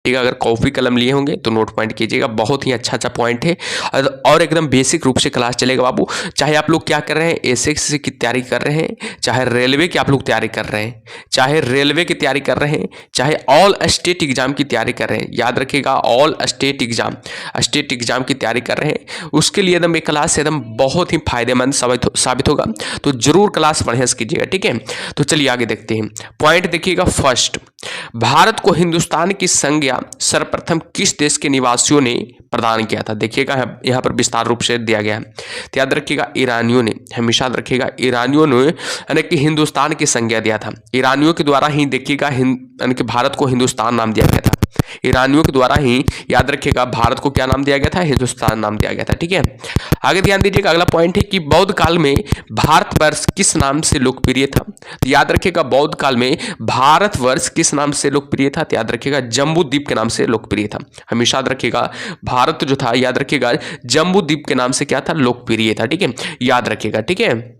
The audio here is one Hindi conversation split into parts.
ठीक है। अगर कॉपी कलम लिए होंगे तो नोट पॉइंट कीजिएगा, बहुत ही अच्छा पॉइंट है और एकदम बेसिक रूप से क्लास चलेगा बाबू। चाहे आप लोग क्या कर रहे हैं, एसएससी की तैयारी कर रहे हैं, चाहे रेलवे की आप लोग तैयारी कर रहे हैं, चाहे रेलवे की तैयारी कर रहे हैं, चाहे ऑल स्टेट एग्जाम की तैयारी कर रहे हैं, याद रखिएगा ऑल स्टेट एग्जाम की तैयारी कर रहे हैं, उसके लिए एकदम ये क्लास एकदम बहुत ही फायदेमंद साबित होगा। तो जरूर क्लास बढ़िया से कीजिएगा, ठीक है। तो चलिए आगे देखते हैं। पॉइंट देखिएगा फर्स्ट, भारत को हिंदुस्तान की संज्ञा सर्वप्रथम किस देश के निवासियों ने प्रदान किया था? देखिएगा यहाँ पर विस्तार रूप से दिया गया है। तो याद रखिएगा ईरानियों ने, हमेशा याद रखिएगा ईरानियों ने यानी कि हिंदुस्तान की संज्ञा दिया था। ईरानियों के द्वारा ही देखिएगा यानी कि भारत को हिंदुस्तान नाम दिया गया था। ईरानियों के द्वारा ही याद रखिएगा भारत को क्या नाम दिया गया था? हिंदुस्तान नाम दिया गया था, ठीक है। आगे ध्यान दीजिएगा, अगला पॉइंट है कि बौद्ध काल में भारतवर्ष किस नाम से लोकप्रिय था? तो याद रखिएगा बौद्ध काल में भारतवर्ष किस नाम से लोकप्रिय था? तो याद रखिएगा जम्बू द्वीप के नाम से लोकप्रिय था। हमेशा याद रखिएगा भारत जो था याद रखिएगा जम्बू द्वीप के नाम से क्या था? लोकप्रिय था, ठीक है, याद रखिएगा, ठीक है।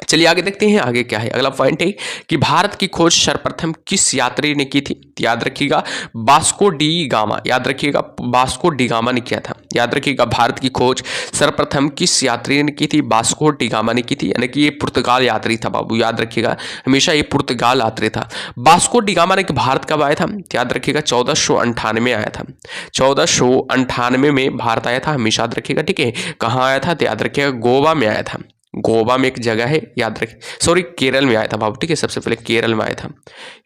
चलिए आगे देखते हैं आगे क्या है। अगला पॉइंट है कि भारत की खोज सर्वप्रथम किस यात्री ने की थी? याद रखिएगा वास्को डी गामा, याद रखिएगा वास्को डी गामा ने किया था। याद रखिएगा भारत की खोज सर्वप्रथम किस यात्री ने की थी? वास्को डी गामा ने की थी, यानी कि ये पुर्तगाल यात्री था बाबू, याद रखिएगा हमेशा ये पुर्तगाल यात्री था। वास्को डी गामा ने भारत कब आया था? याद रखिएगा 1498 आया था। 1498 में भारत आया था, हमेशा याद रखिएगा, ठीक है। कहाँ आया था? तो याद रखिएगा गोवा में आया था। गोवा में एक जगह है, याद रखिए, सॉरी केरल में आया था बाबू, ठीक है। सबसे पहले केरल में आया था,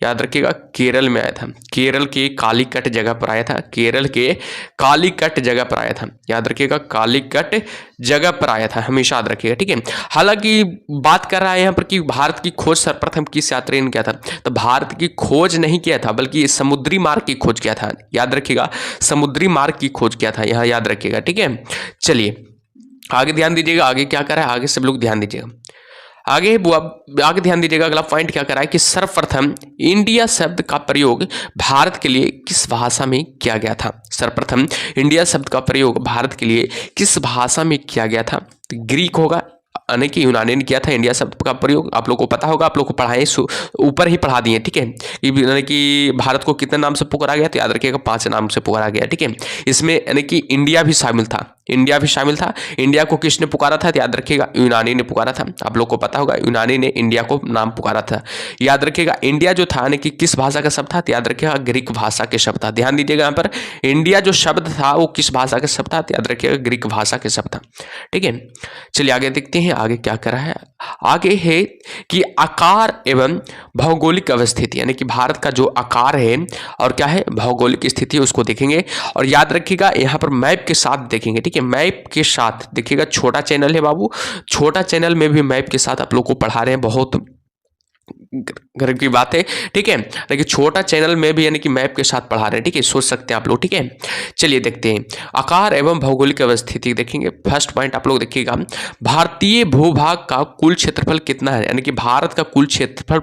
याद रखिएगा केरल में आया था। केरल के कालीकट जगह पर आया था, केरल के कालीकट जगह पर आया था, याद रखिएगा कालीकट जगह पर आया था, हमेशा याद रखिएगा, ठीक है। हालांकि बात कर रहा है यहाँ पर कि भारत की खोज सर्वप्रथम किस यात्री ने किया था, तो भारत की खोज नहीं किया था बल्कि समुद्री मार्ग की खोज किया था, याद रखिएगा समुद्री मार्ग की खोज किया था, यहाँ याद रखिएगा, ठीक है। चलिए आगे ध्यान दीजिएगा, आगे क्या कर रहा है, आगे सब लोग ध्यान दीजिएगा, आगे ध्यान दीजिएगा। अगला पॉइंट क्या कर रहा है कि सर्वप्रथम इंडिया शब्द का प्रयोग भारत के लिए किस भाषा में किया गया था? सर्वप्रथम इंडिया शब्द का प्रयोग भारत के लिए किस भाषा में किया गया था? तो ग्रीक होगा, यानी कि यूनानी ने किया था इंडिया शब्द का प्रयोग। आप लोग को पता होगा, आप लोग को पढ़ाए ऊपर ही पढ़ा दिए, ठीक है। यानी कि भारत को कितने नाम से पुकारा गया? तो याद रखिएगा 5 नाम से पुकारा गया, ठीक है। इसमें यानी कि इंडिया भी शामिल था, इंडिया भी शामिल था। इंडिया को किसने पुकारा था? तो याद रखिएगा यूनानी ने पुकारा था। आप लोग को पता होगा यूनानी ने इंडिया को नाम पुकारा था। याद रखिएगा इंडिया जो था यानी कि किस भाषा का शब्द था? तो याद रखिएगा ग्रीक भाषा के शब्द था। ध्यान दीजिएगा यहाँ पर इंडिया जो शब्द था वो किस भाषा का शब्द था? तो याद रखिएगा ग्रीक भाषा के शब्द था, ठीक है। चलिए आगे देखते हैं आगे क्या कर रहा है। आगे है कि आकार एवं भौगोलिक अवस्थिति, यानी कि भारत का जो आकार है और क्या है भौगोलिक स्थिति उसको देखेंगे। और याद रखिएगा यहाँ पर मैप के साथ देखेंगे, ठीक है। मैप के साथ देखिएगा, छोटा चैनल है बाबू, छोटा चैनल में भी मैप के साथ आप लोग को पढ़ा रहे हैं, बहुत गर्व की बात है, ठीक है। लेकिन छोटा चैनल में भी यानी कि मैप के साथ पढ़ा रहे हैं, ठीक है, सोच सकते हैं आप लोग, ठीक है। चलिए देखते हैं आकार एवं भौगोलिक अवस्थिति देखेंगे। फर्स्ट पॉइंट आप लोग देखिएगा, भारतीय भूभाग का कुल क्षेत्रफल कितना है? यानी कि भारत का कुल क्षेत्रफल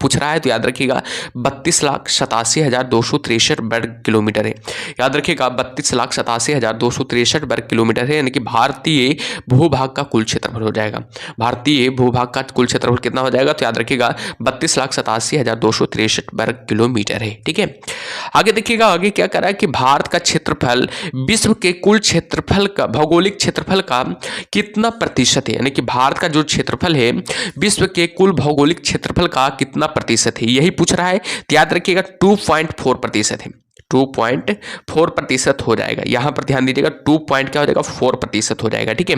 पूछ रहा है, तो याद रखिएगा 32,87,263 वर्ग किलोमीटर है। याद रखिएगा 32,87,263 वर्ग किलोमीटर है, यानी कि भारतीय भूभाग का कुल क्षेत्रफल हो जाएगा। भारतीय भूभाग का कुल क्षेत्रफल कितना हो जाएगा? तो याद रखिएगा 32,87,263 वर्ग किलोमीटर है, ठीक है। आगे देखिएगा आगे क्या कर रहा है कि भारत का क्षेत्रफल विश्व के कुल क्षेत्रफल का, भौगोलिक क्षेत्रफल का कितना प्रतिशत है? यानी कि भारत का जो क्षेत्रफल है विश्व के कुल भौगोलिक क्षेत्रफल का कितना प्रतिशत है, यही पूछ रहा है। तो याद रखिएगा 2.4% है, 2.4% हो जाएगा। यहां पर ध्यान दीजिएगा 2.4% हो जाएगा, ठीक है।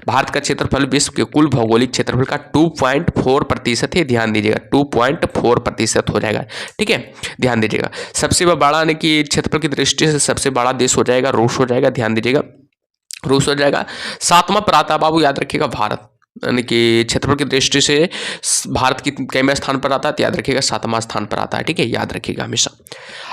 भारत का क्षेत्रफल विश्व के कुल भौगोलिक क्षेत्रफल का 2.4% है, ध्यान दीजिएगा 2.4% हो जाएगा, ठीक है। ध्यान दीजिएगा सबसे बड़ा यानी कि क्षेत्रफल की दृष्टि से सबसे बड़ा देश हो जाएगा रूस हो जाएगा, ध्यान दीजिएगा रूस हो जाएगा। 7वां पर आता बाबू, याद रखिएगा भारत, यानी कि क्षेत्रफल की दृष्टि से भारत की कितवें स्थान पर आता है? तो याद रखिएगा 7वां स्थान पर आता है, ठीक है, याद रखिएगा हमेशा।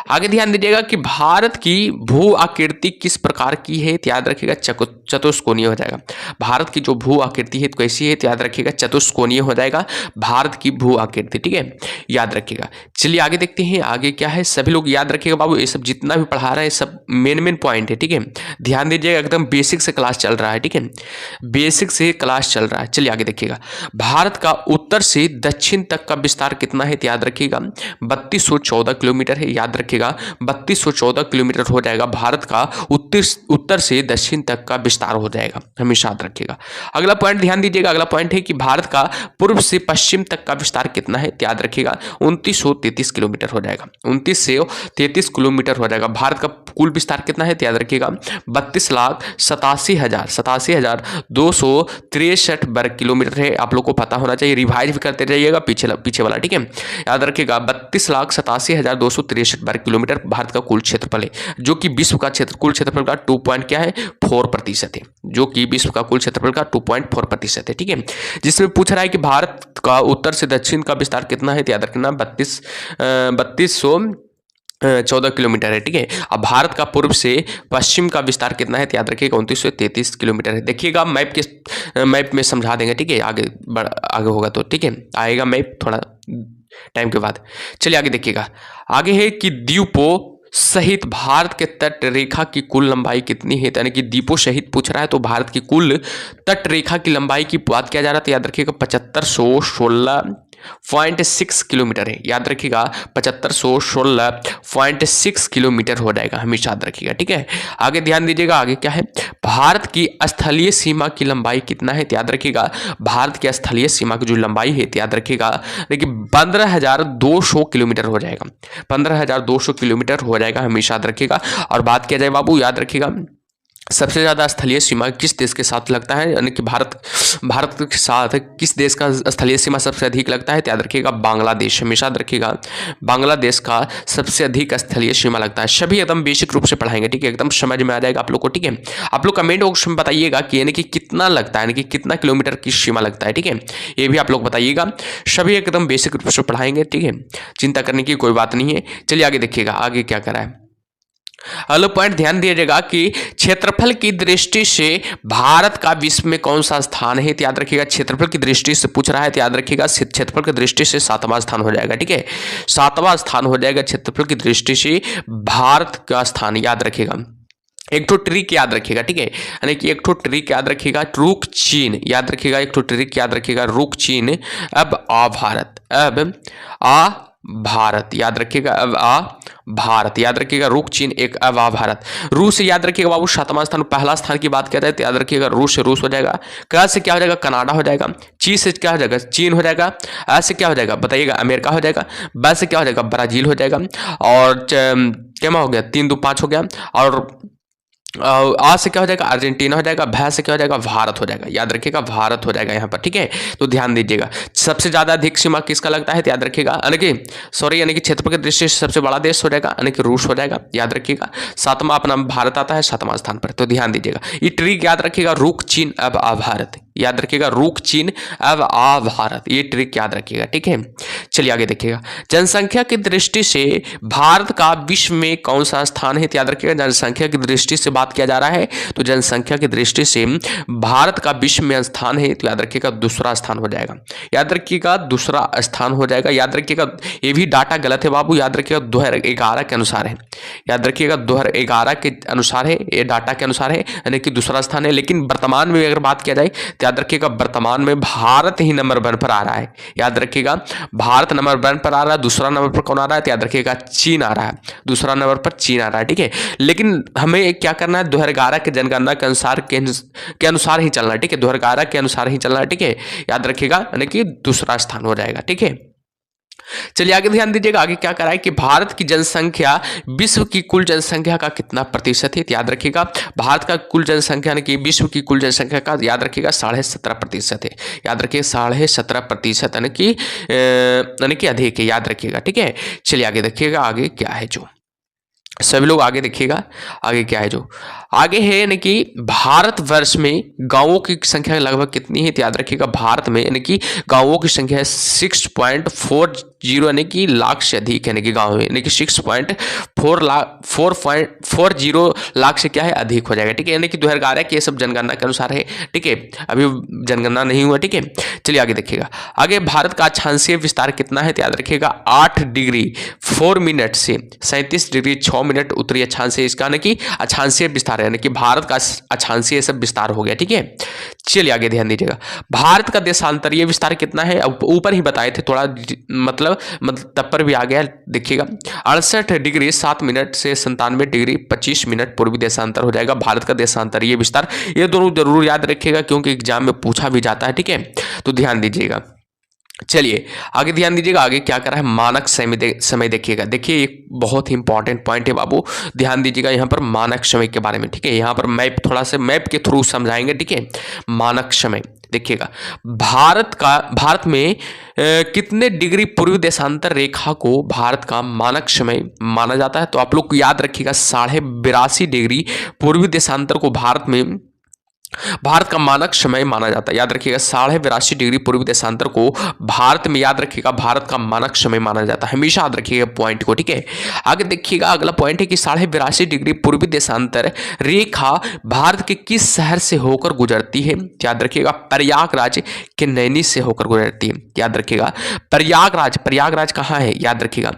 आगे ध्यान दीजिएगा कि भारत की भू आकृति किस प्रकार की है? तो याद रखिएगा चतुष्कोणीय हो जाएगा। भारत की जो भू आकृति है तो कैसी है? तो याद रखिएगा चतुष्कोणीय हो जाएगा भारत की भू आकृति, ठीक है, याद रखिएगा। चलिए आगे देखते हैं आगे क्या है। सभी लोग याद रखिएगा बाबू, ये सब जितना भी पढ़ा रहा है सब मेन पॉइंट है, ठीक है। ध्यान दीजिएगा एकदम बेसिक से क्लास चल रहा है, ठीक है, बेसिक से क्लास चल रहा है। चलिए आगे देखिएगा, भारत का उत्तर से दक्षिण तक का विस्तार कितना है, तो याद रखिएगा 3214 किलोमीटर है। याद रखिएगा 3214 किलोमीटर हो जाएगा भारत का उत्तर से दक्षिण तक का विस्तार हो जाएगा, हमेशा याद रखिएगा। अगला पॉइंट ध्यान दीजिएगा, अगला पॉइंट है कि भारत का पूर्व से पश्चिम तक का विस्तार कितना है, तो याद रखिएगा 2933 किलोमीटर हो जाएगा। 29 से 33 किलोमीटर हो जाएगा। भारत का कुल विस्तार कितना है, तो याद रखिएगा 32,87,263 वर्ग किलोमीटर है। आप लोग को पता होना चाहिए, रिवाइज भी करते रहिएगा पीछे वाला, ठीक है। याद रखिएगा 32,87,263 वर्ग किलोमीटर भारत का कुल क्षेत्रफल है, जो कि विश्व का कुल क्षेत्रफल का 2.4% है, जो कि विश्व का कुल क्षेत्रफल का 2.4% है, ठीक है। जिसमें पूछ रहा है कि भारत का उत्तर से दक्षिण का विस्तार कितना है, तो याद रखना 3214 किलोमीटर है, ठीक है। अब भारत का पूर्व से पश्चिम का विस्तार कितना है, तो याद रखिएगा 2933 किलोमीटर है। देखिएगा मैप में समझा देंगे, ठीक है, आगे होगा तो, ठीक है, आएगा मैप थोड़ा टाइम के बाद। चलिए आगे देखिएगा, आगे है कि द्वीपों सहित भारत के तट रेखा की कुल लंबाई कितनी है, यानी कि द्वीपों सहित पूछ रहा है, तो भारत की कुल तट रेखा की लंबाई की बात किया जा रहा है, तो याद रखिएगा 7516.6 किलोमीटर है। याद रखिएगा 7516.6 किलोमीटर हो जाएगा, हमेशा याद रखिएगा, ठीक है। आगे ध्यान दीजिएगा, आगे क्या है, भारत की स्थलीय सीमा की लंबाई कितना है, तो याद रखिएगा भारत की स्थलीय सीमा की जो लंबाई है, तो याद रखिएगा देखिए 15,200 किलोमीटर हो जाएगा। 15,200 किलोमीटर हो जाएगा, हमेशा याद रखिएगा। और बात किया जाए बाबू, याद रखिएगा सबसे ज़्यादा स्थलीय सीमा किस देश के साथ लगता है, यानी कि भारत के साथ किस देश का स्थलीय सीमा सबसे अधिक लगता है, तो याद रखिएगा बांग्लादेश, हमेशा याद रखिएगा बांग्लादेश का सबसे अधिक स्थलीय सीमा लगता है। सभी एकदम बेसिक रूप से पढ़ाएंगे, ठीक है, एकदम समझ में आ जाएगा आप लोग को, ठीक है। आप लोग कमेंट बॉक्स में बताइएगा कि यानी कि कितना लगता है, यानी कि कितना किलोमीटर की सीमा लगता है, ठीक है, ये भी आप लोग बताइएगा। सभी एकदम बेसिक रूप से पढ़ाएंगे, ठीक है, चिंता करने की कोई बात नहीं है। चलिए आगे देखिएगा, आगे क्या करा है। अगला पॉइंट ध्यान दीजिएगा कि क्षेत्रफल की दृष्टि से भारत का विश्व में कौन सा स्थान है, तो याद रखिएगा क्षेत्रफल की दृष्टि से पूछ रहा है, तो याद रखिएगा क्षेत्रफल की दृष्टि से 7वां स्थान हो जाएगा, ठीक है, 7वां स्थान हो जाएगा क्षेत्रफल की दृष्टि से भारत का स्थान। याद रखिएगा एक ठो ट्रिक याद रखिएगा, ठीक है, यानी कि एक ठो ट्रिक याद रखिएगा, रुक चीन, याद रखिएगा एक ठो ट्रिक याद रखिएगा, रुक चीन अब आ भारत, अब आ भारत, याद रखिएगा अब आ भारत, याद रखिएगा रुक चीन एक अब आ भारत। रूस याद रखिएगा बाबू 7वां स्थान, पहला स्थान की बात करते हैं, तो याद रखिएगा रूस से रूस हो जाएगा, क से क्या हो जाएगा कनाडा हो जाएगा, ची से क्या हो जाएगा चीन हो जाएगा, आ से क्या हो जाएगा बताइएगा अमेरिका हो जाएगा, ब से क्या हो जाएगा ब्राजील हो जाएगा, और क्या हो गया 3 2 5 हो गया, और आ से क्या हो जाएगा अर्जेंटीना हो जाएगा, भै से क्या हो जाएगा भारत हो जाएगा। याद रखिएगा भारत हो जाएगा यहाँ पर, ठीक है। तो ध्यान दीजिएगा सबसे ज्यादा अधिक सीमा किसका लगता है, तो याद रखिएगा यानी कि क्षेत्रफल की दृष्टि से सबसे बड़ा देश हो जाएगा, यानी कि रूस हो जाएगा। याद रखिएगा 7वां अपना भारत आता है 7वां स्थान पर। तो ध्यान दीजिएगा ये ट्रिक याद रखिएगा, रुक चीन अब आ भारत, याद रखिएगा रुक चीन अब आ भारत, ये ट्रिक याद रखिएगा, ठीक है। चलिए आगे देखिएगा जनसंख्या की दृष्टि से भारत का विश्व में कौन सा स्थान है, तो याद रखिएगा जनसंख्या की दृष्टि से बात किया जा रहा है, तो जनसंख्या की दृष्टि से भारत का विश्व में स्थान है, तो याद रखिएगा दूसरा स्थान हो जाएगा। याद रखिएगा दूसरा स्थान हो जाएगा। याद रखिएगा ये भी डाटा गलत है बाबू, याद रखिएगा 2011 के अनुसार है, याद रखिएगा 2011 के अनुसार है, ये डाटा के अनुसार है, यानी कि दूसरा स्थान है। लेकिन वर्तमान में अगर बात किया जाए तो याद रखिएगा वर्तमान में भारत ही नंबर 1 पर आ रहा है। याद रखिएगा भारत नंबर 1 पर आ रहा है। दूसरा नंबर पर कौन आ रहा है, तो याद रखिएगा चीन आ रहा है, दूसरा नंबर पर चीन आ रहा है, ठीक है। लेकिन हमें क्या करना है 2011 के जनगणना के अनुसार ही चलना है, ठीक है, 2011 के अनुसार ही चलना है, ठीक है। याद रखिएगा यानी कि दूसरा स्थान हो जाएगा, ठीक है। चलिए आगे ध्यान दीजिएगा, आगे क्या करा है कि भारत की जनसंख्या विश्व की कुल जनसंख्या का कितना प्रतिशत है, तो याद रखिएगा भारत का कुल जनसंख्या यानी कि विश्व की कुल जनसंख्या का याद रखिएगा 17.5% है। याद रखिए 17.5% यानी कि अधिक है, याद रखिएगा, ठीक है। चलिए आगे देखिएगा आगे क्या है, जो सभी लोग आगे देखिएगा आगे क्या है, जो आगे है यानी कि भारतवर्ष में गांवों की संख्या लगभग कितनी है, तो याद रखिएगा भारत में यानी कि गांवों की संख्या है 6.40 यानी कि लाख से अधिक, यानी कि गांव में यानी कि 4.40 लाख से क्या है अधिक हो जाएगा, ठीक है। यानी कि 2011 के सब जनगणना के अनुसार है, ठीक है, अभी जनगणना नहीं हुआ, ठीक है। चलिए आगे देखिएगा आगे भारत का अक्षांशीय विस्तार कितना है, तो याद रखिएगा 8 डिग्री 4 मिनट से 37 डिग्री 6 मिनट उत्तरी अक्षांश है इसका, यानी कि अक्षांशीय विस्तार है, यानी कि भारत का अक्षांशीय सब विस्तार हो गया। ठीक है, चलिए आगे ध्यान दीजिएगा। भारत का देशांतरीय विस्तार कितना है, अब ऊपर ही बताए थे, थोड़ा मतलब तब पर भी आ गया। देखिएगा 68 डिग्री 7 मिनट से 97 डिग्री 25 मिनट पूर्वी देशांतर हो जाएगा भारत का देशांतरीय विस्तार। ये दोनों जरूर याद रखिएगा क्योंकि एग्जाम में पूछा भी जाता है। ठीक है, तो ध्यान दीजिएगा। चलिए आगे ध्यान दीजिएगा, आगे क्या करा है, मानक समय देखिएगा। देखिए एक बहुत ही इंपॉर्टेंट पॉइंट है बाबू, ध्यान दीजिएगा यहाँ पर मानक समय के बारे में। ठीक है, यहाँ पर मैप थोड़ा सा मैप के थ्रू समझाएंगे। ठीक है, मानक समय देखिएगा, भारत में कितने डिग्री पूर्वी देशांतर रेखा को भारत का मानक समय माना जाता है, तो आप लोग को याद रखिएगा 82.5 डिग्री पूर्वी देशांतर को भारत का मानक समय माना जाता है। याद रखिएगा 82.5 डिग्री पूर्वी देशांतर को भारत में, याद रखिएगा, भारत का मानक समय माना जाता है। हमेशा याद रखिएगा पॉइंट को। ठीक है, आगे देखिएगा अगला पॉइंट है कि 82.5 डिग्री पूर्वी देशांतर रेखा भारत के किस शहर से होकर गुजरती है। याद रखिएगा प्रयागराज के नैनी से होकर गुजरती है। याद रखिएगा प्रयागराज कहाँ है, याद रखिएगा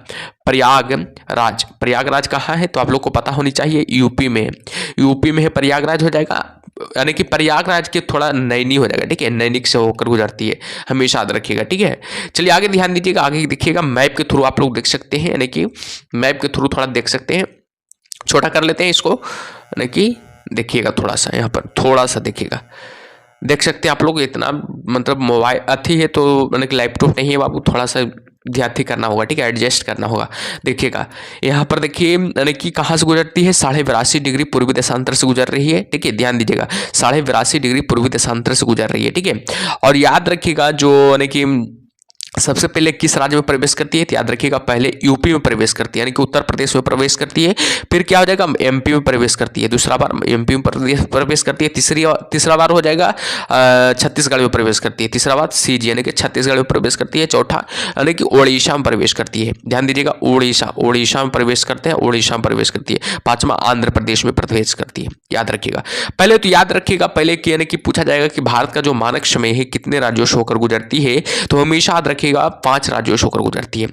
प्रयागराज कहाँ है, तो आप लोग को पता होनी चाहिए यूपी में है प्रयागराज हो जाएगा, यानी कि प्रयागराज के थोड़ा नैनी हो जाएगा। ठीक है, नैनिक से होकर गुजरती है, हमेशा याद रखिएगा। ठीक है, चलिए आगे ध्यान दीजिएगा, आगे देखिएगा मैप के थ्रू आप लोग देख सकते हैं, यानी कि मैप के थ्रू थोड़ा देख सकते हैं, छोटा कर लेते हैं इसको, यानी कि देखिएगा थोड़ा सा, यहाँ पर थोड़ा सा देखिएगा, देख सकते हैं आप लोग। इतना मतलब मोबाइल अथी है तो यानी कि लैपटॉप नहीं है बाबू, थोड़ा सा ध्यान करना होगा। ठीक है, एडजस्ट करना होगा। देखिएगा यहाँ पर देखिए, यानी कि कहाँ से गुजरती है, 82.5 डिग्री पूर्वी देशांतर से गुजर रही है। ठीक है, ध्यान दीजिएगा 82.5 डिग्री पूर्वी देशांतर से गुजर रही है। ठीक है, और याद रखिएगा जो यानी कि सबसे पहले किस राज्य में प्रवेश करती है, तो याद रखिएगा पहले यूपी में प्रवेश करती है, यानी कि उत्तर प्रदेश में प्रवेश करती है, फिर क्या हो जाएगा एमपी में प्रवेश करती है, दूसरा बार एमपी में प्रवेश करती है, तीसरा बार हो जाएगा छत्तीसगढ़ में प्रवेश करती है, तीसरा बार सीजी यानी कि छत्तीसगढ़ में प्रवेश करती है, चौथा यानी कि ओडिशा में प्रवेश करती है। ध्यान दीजिएगा ओडिशा में प्रवेश करते हैं, ओडिशा में प्रवेश करती है, पांचवा आंध्र प्रदेश में प्रवेश करती है। याद रखिएगा पहले तो याद रखिएगा पहले कि यानी कि पूछा जाएगा कि भारत का जो मानक समय है कितने राज्यों से होकर गुजरती है, तो हमेशा याद रखिएगा 5 राज्यों से होकर गुजरती है,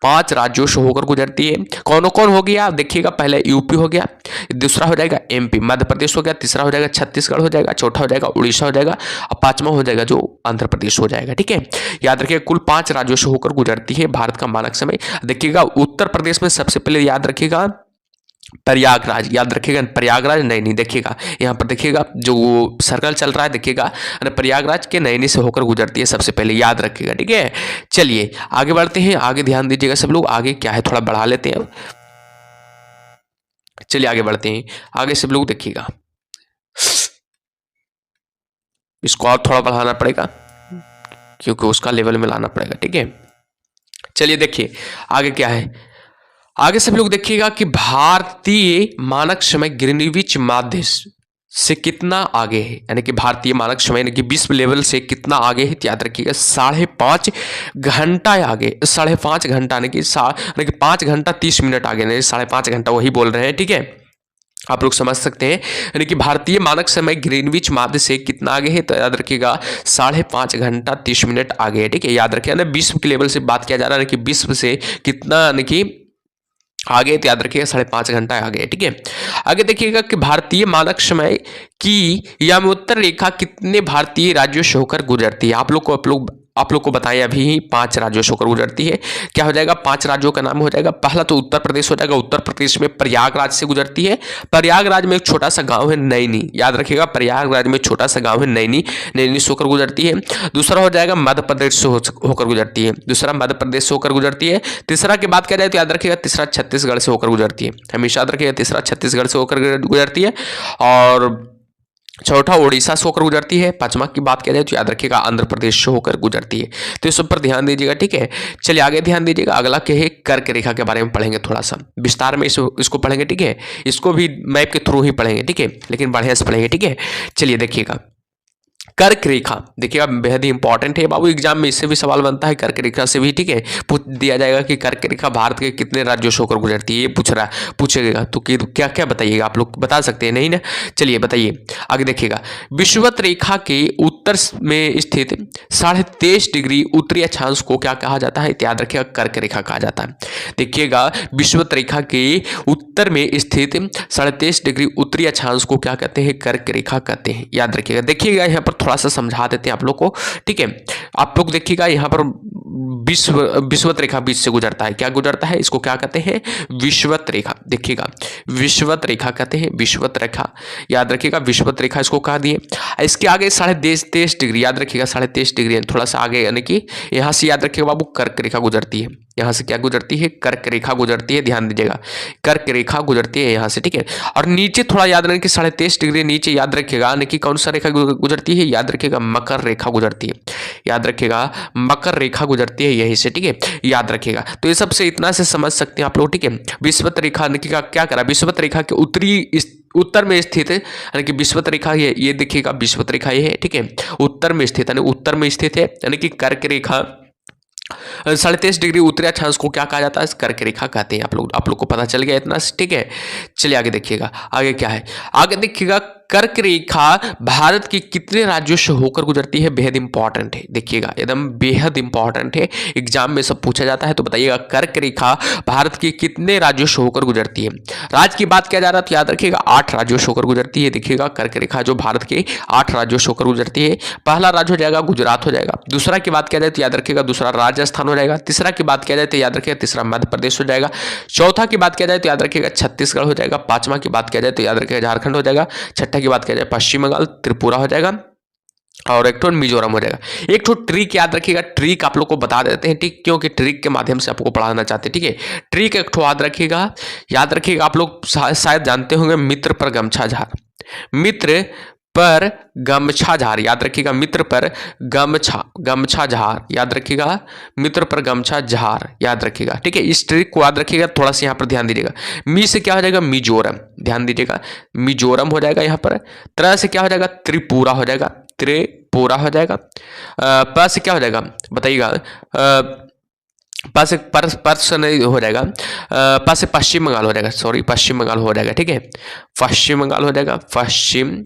5 राज्यों से होकर गुजरती है। कौन कौन हो गया देखिएगा, पहले यूपी हो गया, दूसरा हो जाएगा एमपी मध्य प्रदेश हो गया, तीसरा हो जाएगा छत्तीसगढ़ हो जाएगा, चौथा हो जाएगा उड़ीसा हो जाएगा और पांचवा हो जाएगा जो आंध्र प्रदेश हो जाएगा। ठीक है, याद रखिएगा कुल 5 राज्यों से होकर गुजरती है भारत का मानक समय। देखिएगा उत्तर प्रदेश में सबसे पहले याद रखिएगा प्रयागराज, याद रखिएगा प्रयागराज नैनी, देखिएगा यहाँ पर देखिएगा जो सर्कल चल रहा है, देखिएगा प्रयागराज के नैनी से होकर गुजरती है सबसे पहले, याद रखिएगा। ठीक है, चलिए आगे बढ़ते हैं, आगे ध्यान दीजिएगा सब लोग, आगे क्या है थोड़ा बढ़ा लेते हैं। चलिए आगे बढ़ते हैं, आगे सब लोग देखिएगा, इसको और थोड़ा बढ़ाना पड़ेगा क्योंकि उसका लेवल में लाना पड़ेगा। ठीक है, चलिए देखिए आगे क्या है, आगे सब लोग देखिएगा कि भारतीय मानक समय ग्रीनविच माध्य से कितना आगे है, यानी कि भारतीय मानक समय यानी कि विश्व लेवल से कितना आगे है, याद रखिएगा 5.5 घंटा आगे, 5.5 घंटा यानी कि 5 घंटा 30 मिनट आगे, नहीं 5.5 घंटा वही बोल रहे हैं। ठीक है, आप लोग समझ सकते हैं, यानी कि भारतीय मानक समय ग्रीनविच माध्य से कितना आगे है, तो याद रखिएगा 5.5 घंटा 30 मिनट आगे है। ठीक है, याद रखिएगा ना विश्व के लेवल से बात किया जा रहा है कि विश्व से कितना यानी कि आगे, तो याद रखिएगा 5.5 घंटा आगे। ठीक है, आगे देखिएगा कि भारतीय मानक समय की यामोत्तर रेखा कितने भारतीय राज्यों से होकर गुजरती है, आप लोग को बताएं अभी ही 5 राज्यों से होकर गुजरती है। क्या हो जाएगा, 5 राज्यों का नाम हो जाएगा, पहला तो उत्तर प्रदेश हो जाएगा, उत्तर प्रदेश में प्रयागराज से गुजरती है, प्रयागराज में एक छोटा सा गांव है नैनी, याद रखिएगा प्रयागराज में छोटा सा गांव है नैनी से होकर गुजरती है। दूसरा हो जाएगा मध्य प्रदेश से होकर गुजरती है, दूसरा मध्य प्रदेश से होकर गुजरती है। तीसरा की बात किया जाए तो याद रखिएगा तीसरा छत्तीसगढ़ से होकर गुजरती है, हमेशा याद रखिएगा तीसरा छत्तीसगढ़ से होकर गुजरती है, और चौथा उड़ीसा से होकर गुजरती है। पांचवा की बात किया जाए तो याद रखिएगा आंध्र प्रदेश से होकर गुजरती है। तो इस सब पर ध्यान दीजिएगा। ठीक है, चलिए आगे ध्यान दीजिएगा, अगला क्या है, कर्क रेखा के बारे में पढ़ेंगे, थोड़ा सा विस्तार में इसको पढ़ेंगे। ठीक है, इसको भी मैप के थ्रू ही पढ़ेंगे। ठीक है, लेकिन बढ़िया से पढ़ेंगे। ठीक है, चलिए देखिएगा कर्क रेखा देखिएगा बेहद ही इंपॉर्टेंट है बाबू, एग्जाम में इससे भी सवाल बनता है कर्क रेखा से भी, ठीक है। पूछ दिया जाएगा कि कर्क रेखा भारत के कितने राज्यों से होकर गुजरती है, ये पूछेगा तो क्या क्या बताइएगा, आप लोग बता सकते हैं नहीं ना। चलिए बताइए आगे देखिएगा। विषुवत रेखा के उत्तर में स्थित 23.5 डिग्री उत्तरी अक्षांश को क्या कहा जाता है, याद रखिएगा कर्क रेखा कहा जाता है। देखिएगा विषुवत रेखा के उत्तर में स्थित 23.5 डिग्री उत्तरी अक्षांश को क्या कहते हैं, कर्क रेखा कहते हैं, याद रखिएगा। देखिएगा यहाँ पर थोड़ा सा समझा देते हैं आप लोग को, ठीक है। आप लोग देखिएगा यहाँ पर विषुवत रेखा बीच से गुजरता है, क्या गुजरता है, इसको क्या कहते हैं, विषुवत रेखा। देखिएगा विषुवत रेखा कहते हैं, विषुवत रेखा याद रखिएगा, विषुवत रेखा इसको कहा दिए। इसके आगे 23.5 डिग्री याद रखिएगा, 23.5 डिग्री थोड़ा सा आगे, यानी कि यहाँ से याद रखिएगा बाबू कर्क रेखा गुजरती है, यहाँ से क्या गुजरती है, कर्क रेखा गुजरती है, ध्यान दीजिएगा कर्क रेखा गुजरती है यहाँ से, ठीक है। और नीचे थोड़ा याद रखिए कि 23.5 डिग्री नीचे याद रखिएगा, यानी कि कौन सा रेखा गुजरती है, याद रखिएगा मकर रेखा गुजरती है, याद रखिएगा मकर रेखा गुजरती है यहीं से, ठीक है, याद रखिएगा। तो ये सबसे इतना से समझ सकते हैं आप लोग, ठीक है। विषुवत रेखा क्या करा, विषुवत रेखा के उत्तर में स्थित है, यानी कि विषुवत रेखा ये देखिएगा विषुवत रेखा ये है, ठीक है, उत्तर में स्थित, यानी उत्तर में स्थित है, यानी कि कर्क रेखा 23.5 डिग्री उत्तरी अक्षांश को क्या कहा जाता है, कर्क रेखा कहते हैं। आप लोग को पता चल गया इतना, ठीक है। चलिए आगे देखिएगा, आगे क्या है, आगे देखिएगा कर्क रेखा भारत के कितने राज्यों से होकर गुजरती है, बेहद इंपॉर्टेंट है, देखिएगा एकदम बेहद इंपॉर्टेंट है, एग्जाम में सब पूछा जाता है। तो बताइएगा कर्क रेखा भारत के कितने राज्यों से होकर गुजरती है। राज्य की बात किया जा रहा है तो याद रखिएगा 8 राज्यों से होकर गुजरती है। देखिएगा कर्क रेखा जो भारत के 8 राज्यों से होकर गुजरती है। पहला राज्य हो जाएगा गुजरात हो जाएगा, दूसरा की बात किया जाए तो याद रखिएगा दूसरा राजस्थान हो जाएगा, तीसरा की बात किया जाए तो याद रखिएगा तीसरा मध्य प्रदेश हो जाएगा, चौथा की बात किया जाए तो याद रखिएगा छत्तीसगढ़ हो जाएगा, पांचवा की बात किया जाए तो याद रखिएगा झारखंड हो जाएगा, छठा की बात किया जाए पश्चिम बंगाल त्रिपुरा हो जाएगा, और एक तो मिजोरम हो जाएगा। एक तो ट्रिक याद रखिएगा, ट्रिक आप लोग को बता देते हैं, ठीक, क्योंकि ट्रिक के माध्यम से आपको पढ़ाना चाहते हैं, ठीक है। ट्रिक एक तो याद रखिएगा आप लोग शायद जानते होंगे, मित्र पर गमछा झार, मित्र पर गमछा झार, याद रखिएगा मित्र पर गमछा झार, याद रखिएगा मित्र पर गमछा झार, याद रखिएगा, ठीक है। इस ट्रिक को याद रखिएगा, थोड़ा सा यहाँ पर ध्यान दीजिएगा। मी से क्या हो जाएगा, मिजोरम, ध्यान दीजिएगा मिजोरम हो जाएगा यहाँ पर। त्र से क्या हो जाएगा, त्रिपुरा हो जाएगा, त्रिपुरा हो जाएगा। प से क्या हो जाएगा बताइएगा, पर्स नहीं हो जाएगा, पास से पश्चिम बंगाल हो जाएगा, सॉरी पश्चिम बंगाल हो जाएगा, ठीक है, पश्चिम बंगाल हो जाएगा, पश्चिम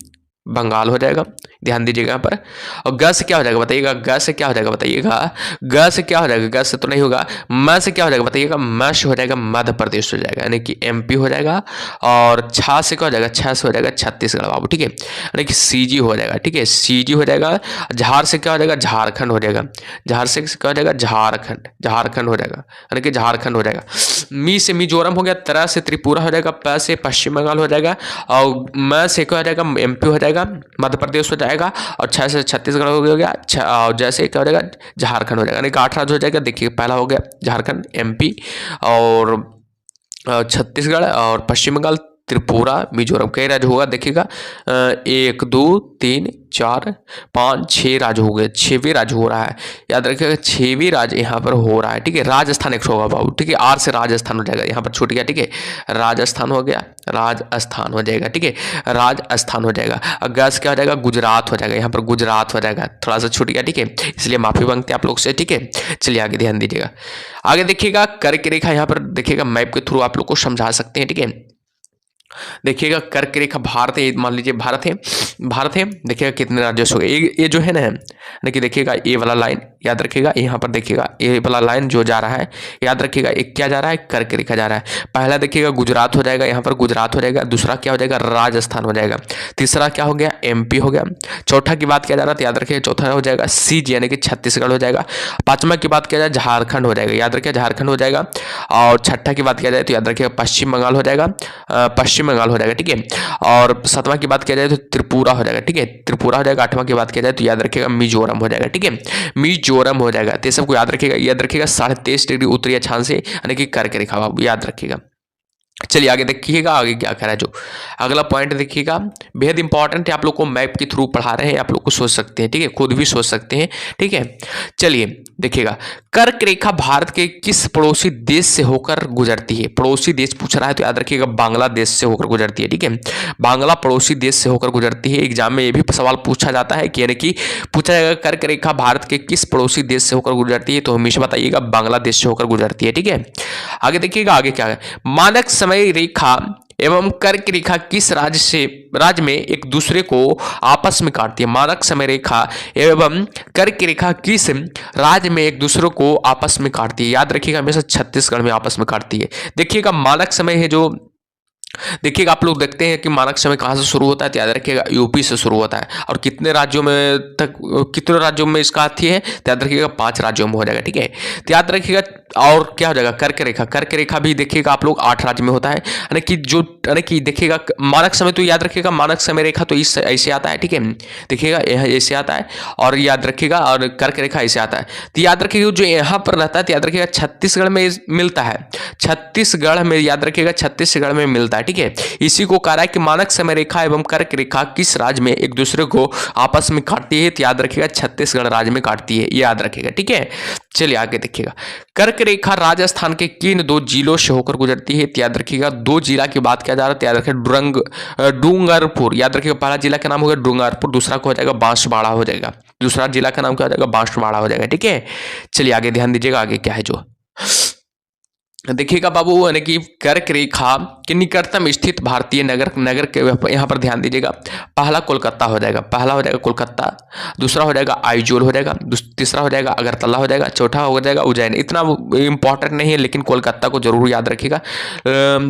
बंगाल हो जाएगा, ध्यान दीजिएगा यहाँ पर। और ग से क्या हो जाएगा बताइएगा, ग से क्या हो जाएगा बताइएगा, ग से क्या हो जाएगा, ग से तो नहीं होगा, म से क्या हो जाएगा बताइएगा, म से हो जाएगा मध्य प्रदेश हो जाएगा, यानी कि एमपी हो जाएगा। और छा से क्या हो जाएगा, छा से हो जाएगा छत्तीसगढ़ बाबू, ठीक है, यानी कि सीजी हो जाएगा, ठीक है, सीजी हो जाएगा। झार से क्या हो जाएगा, झारखंड हो जाएगा, झार से क्या हो जाएगा, झारखंड हो जाएगा, यानी कि झारखंड हो जाएगा। मी से मिजोरम हो गया, त्र से त्रिपुरा हो जाएगा, प से पश्चिम बंगाल हो जाएगा, और म से क्या हो जाएगा, एमपी हो जाएगा, मध्य प्रदेश हो जाएगा, और 6 से छत्तीसगढ़ हो गया, और जैसे क्या हो जाएगा, झारखंड हो जाएगा, यानी कि 8 राज्य हो जाएगा। देखिए पहला हो गया झारखंड, एमपी और छत्तीसगढ़ और पश्चिम बंगाल, त्रिपुरा, मिजोरम, कई राज्य होगा देखिएगा, 1 2 3 4 5 6 राज्य हो गए, 6वें राज्य हो रहा है, याद रखिएगा 6वें राज्य यहाँ पर हो रहा है, ठीक है। राजस्थान एक होगा बाबू, ठीक है, आर से राजस्थान हो जाएगा, यहाँ पर छूट गया, ठीक है, राजस्थान हो गया, राजस्थान हो जाएगा, ठीक है, राजस्थान हो जाएगा। अगस्त क्या हो जाएगा, गुजरात हो जाएगा, यहाँ पर गुजरात हो जाएगा, थोड़ा सा छूट गया, ठीक है, इसलिए माफी मांगते हैं आप लोग से, ठीक है। चलिए आगे ध्यान दीजिएगा, आगे देखिएगा कर्क रेखा, यहाँ पर देखिएगा मैप के थ्रू आप लोग को समझा सकते हैं, ठीक है। देखिएगा कर्क रेखा भारत है, मान लीजिए भारत है, देखिएगा कितने राज्यों से हो गए, ये जो है ना, देखिए देखिएगा ये वाला लाइन याद रखिएगा, यहाँ पर देखिएगा ये वाला लाइन जो जा रहा है, याद रखिएगा एक क्या जा रहा है, कर्क रेखा जा रहा है। पहला देखिएगा गुजरात हो जाएगा, यहाँ पर गुजरात हो जाएगा, दूसरा क्या हो जाएगा, राजस्थान हो जाएगा, तीसरा क्या हो गया, एमपी हो गया, चौथा की बात किया जा रहा है तो याद रखिएगा चौथा हो जाएगा सीजी, यानी कि छत्तीसगढ़ हो जाएगा, पांचवा की बात किया जाए झारखंड हो जाएगा, याद रखिएगा झारखंड हो जाएगा, और छठा की बात किया जाए तो याद रखिएगा पश्चिम बंगाल हो जाएगा, पश्चिम बंगाल हो जाएगा, ठीक है। और सातवां की बात किया जाए तो त्रिपुरा हो जाएगा, ठीक है, त्रिपुरा हो जाएगा। आठवां की बात किया जाए तो याद रखिएगा मिजोरम हो जाएगा, ठीक है, मिजोरम हो जाएगा। तो सबको याद रखिएगा 23.5 डिग्री उत्तरी अक्षांश से, यानी कि कर्क रेखा, याद रखिएगा। चलिए आगे देखिएगा, आगे क्या करा जो अगला पॉइंट देखिएगा, बेहद इंपॉर्टेंट है, आप लोग को मैप के थ्रू पढ़ा रहे हैं, आप लोग को सोच सकते हैं, ठीक है, खुद भी सोच सकते हैं, ठीक है। चलिए देखिएगा, कर्क रेखा भारत के किस पड़ोसी देश से होकर गुजरती है? पड़ोसी देश पूछ रहा है तो याद रखिएगा बांग्लादेश से होकर गुजरती है, ठीक है। बांग्ला पड़ोसी देश से होकर गुजरती है। एग्जाम में ये भी सवाल पूछा जाता है कि यानी कि पूछा जाएगा कर्क रेखा भारत के किस पड़ोसी देश से होकर गुजरती है, तो हमेशा बताइएगा बांग्लादेश से होकर गुजरती है, ठीक है। आगे देखिएगा, आगे क्या है, मानक समय रेखा एवं कर्क रेखा किस राज्य में एक दूसरे को आपस में काटती है? मानक समय रेखा एवं कर्क रेखा किस राज्य में एक दूसरे को आपस में काटती है? याद रखिएगा हमेशा छत्तीसगढ़ में आपस में काटती है। देखिएगा मानक समय है जो, देखिएगा आप लोग देखते हैं कि मानक समय कहाँ से शुरू होता है, तो याद रखिएगा यूपी से शुरू होता है। और कितने राज्यों में तक, कितने राज्यों में इसका आती है, तो याद रखिएगा 5 राज्यों में हो जाएगा, ठीक है। तो याद रखिएगा, और क्या हो जाएगा, कर्क रेखा भी देखिएगा आप लोग 8 राज्य में होता है, यानी कि जो यानी कि देखिएगा मानक समय, तो याद रखिएगा मानक समय रेखा तो इस ऐसे आता है, ठीक है, देखिएगा यह ऐसे आता है, और याद रखिएगा और कर्क रेखा ऐसे आता है। तो याद रखिएगा जो यहाँ पर रहता है, तो याद रखिएगा छत्तीसगढ़ में मिलता है, छत्तीसगढ़ में, याद रखिएगा छत्तीसगढ़ में मिलता है, ठीक है। इसी को कहा है कि मानक समय रेखा एवं कर्क रेखा किस राज्य में एक दूसरे को आपस में काटती है, तो याद रखिएगा छत्तीसगढ़ राज्य में काटती है, याद रखिएगा, ठीक है। चलिए आगे देखिएगा, कर्क रेखा राजस्थान के किन 2 जिलों से होकर गुजरती है? तो याद रखिएगा 2 जिला की बात किया जा रहा है, तो याद रखिएगा डूंगरपुर, याद रखिएगा पहला जिला का नाम होगा डूंगरपुर, दूसरा को हो जाएगा बांसवाड़ा हो जाएगा, दूसरा जिला का नाम क्या हो जाएगा, बांसवाड़ा हो जाएगा, ठीक है। चलिए आगे ध्यान दीजिएगा, आगे क्या है जो देखिएगा बाबू, यानी कि कर्क रेखा के निकटतम स्थित भारतीय नगर के यहाँ पर ध्यान दीजिएगा, पहला कोलकाता हो जाएगा, पहला हो जाएगा कोलकाता, दूसरा हो जाएगा आइजोल हो जाएगा, तीसरा हो जाएगा अगरतला हो जाएगा, चौथा हो जाएगा उज्जैन। इतना इंपॉर्टेंट नहीं है, लेकिन कोलकाता को जरूर याद रखिएगा।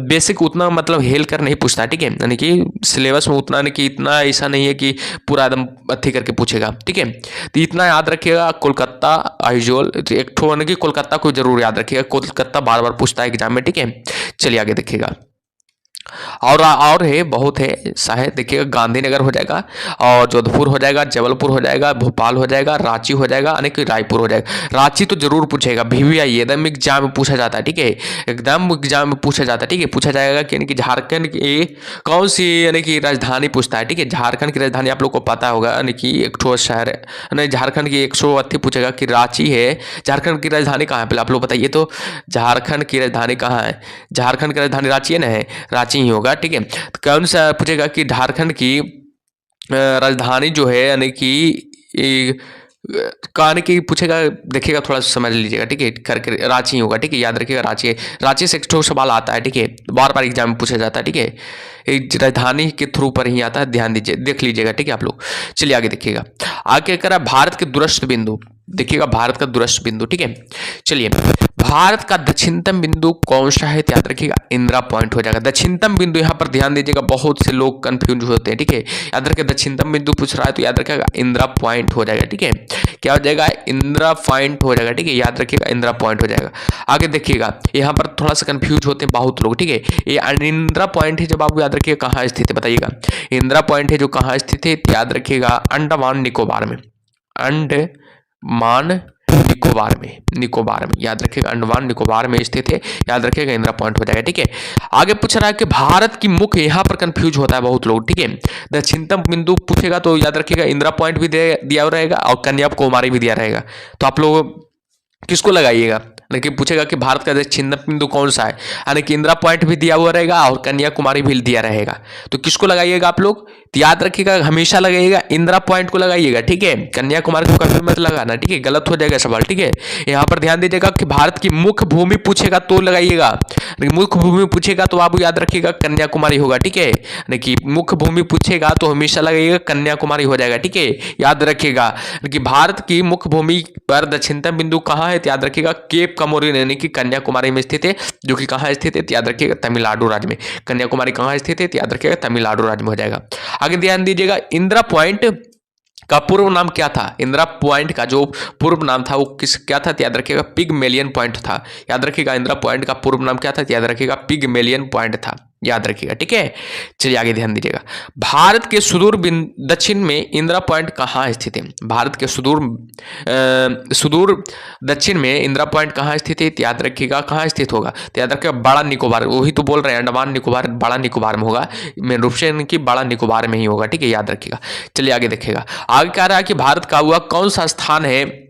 बेसिक उतना मतलब हेल कर नहीं पूछता, ठीक है, यानी कि सिलेबस में उतना नहीं कि इतना ऐसा नहीं है कि पूरा एकदम अथी करके पूछेगा, ठीक है। तो इतना याद रखिएगा, कोलकाता आइजोल, एक ठो यानी कि कोलकाता को जरूर याद रखिएगा, कोलकाता बार बार पूछता है एग्जाम में, ठीक है। चलिए आगे देखिएगा, और है बहुत है, शायद देखिएगा गांधीनगर हो जाएगा, और जोधपुर हो जाएगा, जबलपुर हो जाएगा, भोपाल हो जाएगा, रांची हो जाएगा, यानी कि रायपुर हो जाएगा। रांची तो जरूर पूछेगा, VVI एकदम एग्जाम में पूछा जाता है, ठीक है, एकदम एग्जाम में पूछा जाता है, ठीक है। पूछा जाएगा कि यानी कि झारखंड की कौन सी यानी कि राजधानी पूछता है, ठीक है। झारखंड की राजधानी आप लोग को पता होगा, यानी कि एक ठो शहर है, यानी झारखंड की 180 पूछेगा कि रांची है। झारखंड की राजधानी कहाँ है पहले आप लोग बताइए, तो झारखंड की राजधानी कहाँ है? झारखंड की राजधानी रांची है ना, है रांची ही होगा, ठीक है। तो कौन सा पूछेगा कि झारखंड की राजधानी जो है, यानी कि कहानी की पूछेगा, देखिएगा थोड़ा सा समझ लीजिएगा, ठीक है, करके रांची होगा, ठीक है, याद रखिएगा रांची है। रांची से एक ठो सवाल आता है, ठीक है, बार बार एग्जाम में पूछा जाता है, ठीक है, एक राजधानी के थ्रू पर ही आता है, ध्यान दीजिए, देख लीजिएगा, ठीक है आप लोग। चलिए आगे देखिएगा, आगे करा भारत के दूरस्थ बिंदु, देखिएगा भारत का दूरस्थ बिंदु, ठीक है। चलिए भारत का दक्षिणतम बिंदु कौन सा है, याद रखिएगा इंदिरा पॉइंट हो जाएगा। दक्षिणतम बिंदु यहाँ पर ध्यान दीजिएगा, बहुत से लोग कंफ्यूज होते हैं, ठीक है, याद रखिए दक्षिणतम बिंदु पूछ रहा है तो याद रखिएगा इंदिरा पॉइंट हो जाएगा, ठीक है, क्या हो जाएगा, इंदिरा पॉइंट हो जाएगा, ठीक है, याद रखिएगा इंदिरा पॉइंट हो जाएगा। आगे देखिएगा, यहाँ पर थोड़ा सा कंफ्यूज होते हैं बहुत लोग, ठीक है, ये इंदिरा पॉइंट है जब आप याद रखिएगा कहाँ स्थित है, बताइएगा इंदिरा पॉइंट है जो कहाँ स्थित है, याद रखिएगा अंडमान निकोबार में, अंडमान निकोबार में याद रखिएगा, अंडमान निकोबार में स्थित है, याद रखिएगा इंदिरा पॉइंट हो जाएगा, ठीक है। आगे पूछ रहा है कि भारत की मुख्य, यहाँ पर कंफ्यूज होता है बहुत लोग, ठीक है, दक्षिणतम बिंदु पूछेगा तो याद रखिएगा इंदिरा पॉइंट भी दिया रहेगा और कन्याकुमारी भी दिया रहेगा, तो आप लोग किसको लगाइएगा, लेकिन पूछेगा कि भारत का दक्षिणतम बिंदु कौन सा है, यानी कि इंदिरा पॉइंट भी दिया हुआ रहेगा और कन्याकुमारी भी दिया रहेगा, तो किसको लगाइएगा आप लोग, तो याद रखिएगा हमेशा लगाइएगा इंदिरा पॉइंट को लगाइएगा, ठीक है, कन्याकुमारी को कभी मत लगाना, ठीक है, गलत हो जाएगा सवाल, ठीक है। यहाँ पर ध्यान दीजिएगा कि भारत की मुख्य भूमि पूछेगा तो लगाइएगा, मुख्य भूमि पूछेगा तो आप याद रखिएगा कन्याकुमारी होगा, ठीक है, यानी कि मुख्य भूमि पूछेगा तो हमेशा लगाइएगा कन्याकुमारी हो जाएगा, ठीक है, याद रखिएगा कि भारत की मुख्य भूमि पर दक्षिणतम बिंदु कहाँ है, तो याद रखिएगा केप कमोरिन यानी कि कन्याकुमारी में स्थित है, जो कि कहाँ स्थित है, याद रखिएगा तमिलनाडु राज्य में। कन्याकुमारी कहाँ स्थित है, याद रखिएगा तमिलनाडु राज्य में हो जाएगा। आगे ध्यान दीजिएगा, इंदिरा पॉइंट का पूर्व नाम क्या था, इंदिरा पॉइंट का जो पूर्व नाम था वो क्या था, याद रखिएगा पिगमेलियन पॉइंट था, याद रखिएगा इंदिरा पॉइंट का पूर्व नाम क्या था, याद रखिएगा पिगमेलियन पॉइंट था, याद रखिएगा, ठीक है। चलिए आगे ध्यान दीजिएगा। भारत के सुदूर दक्षिण में इंदिरा पॉइंट कहाँ स्थित है? भारत के सुदूर दक्षिण में इंदिरा पॉइंट कहाँ स्थित है? तो याद रखिएगा कहाँ स्थित होगा, तो याद रखिएगा बड़ा निकोबार, वही तो बोल रहे हैं अंडमान निकोबार, बड़ा निकोबार में होगा, मेन रूप से इनकी बड़ा निकोबार में ही होगा, ठीक है, याद रखिएगा। चलिए आगे देखिएगा। आगे कह रहा है कि भारत का वह कौन सा स्थान है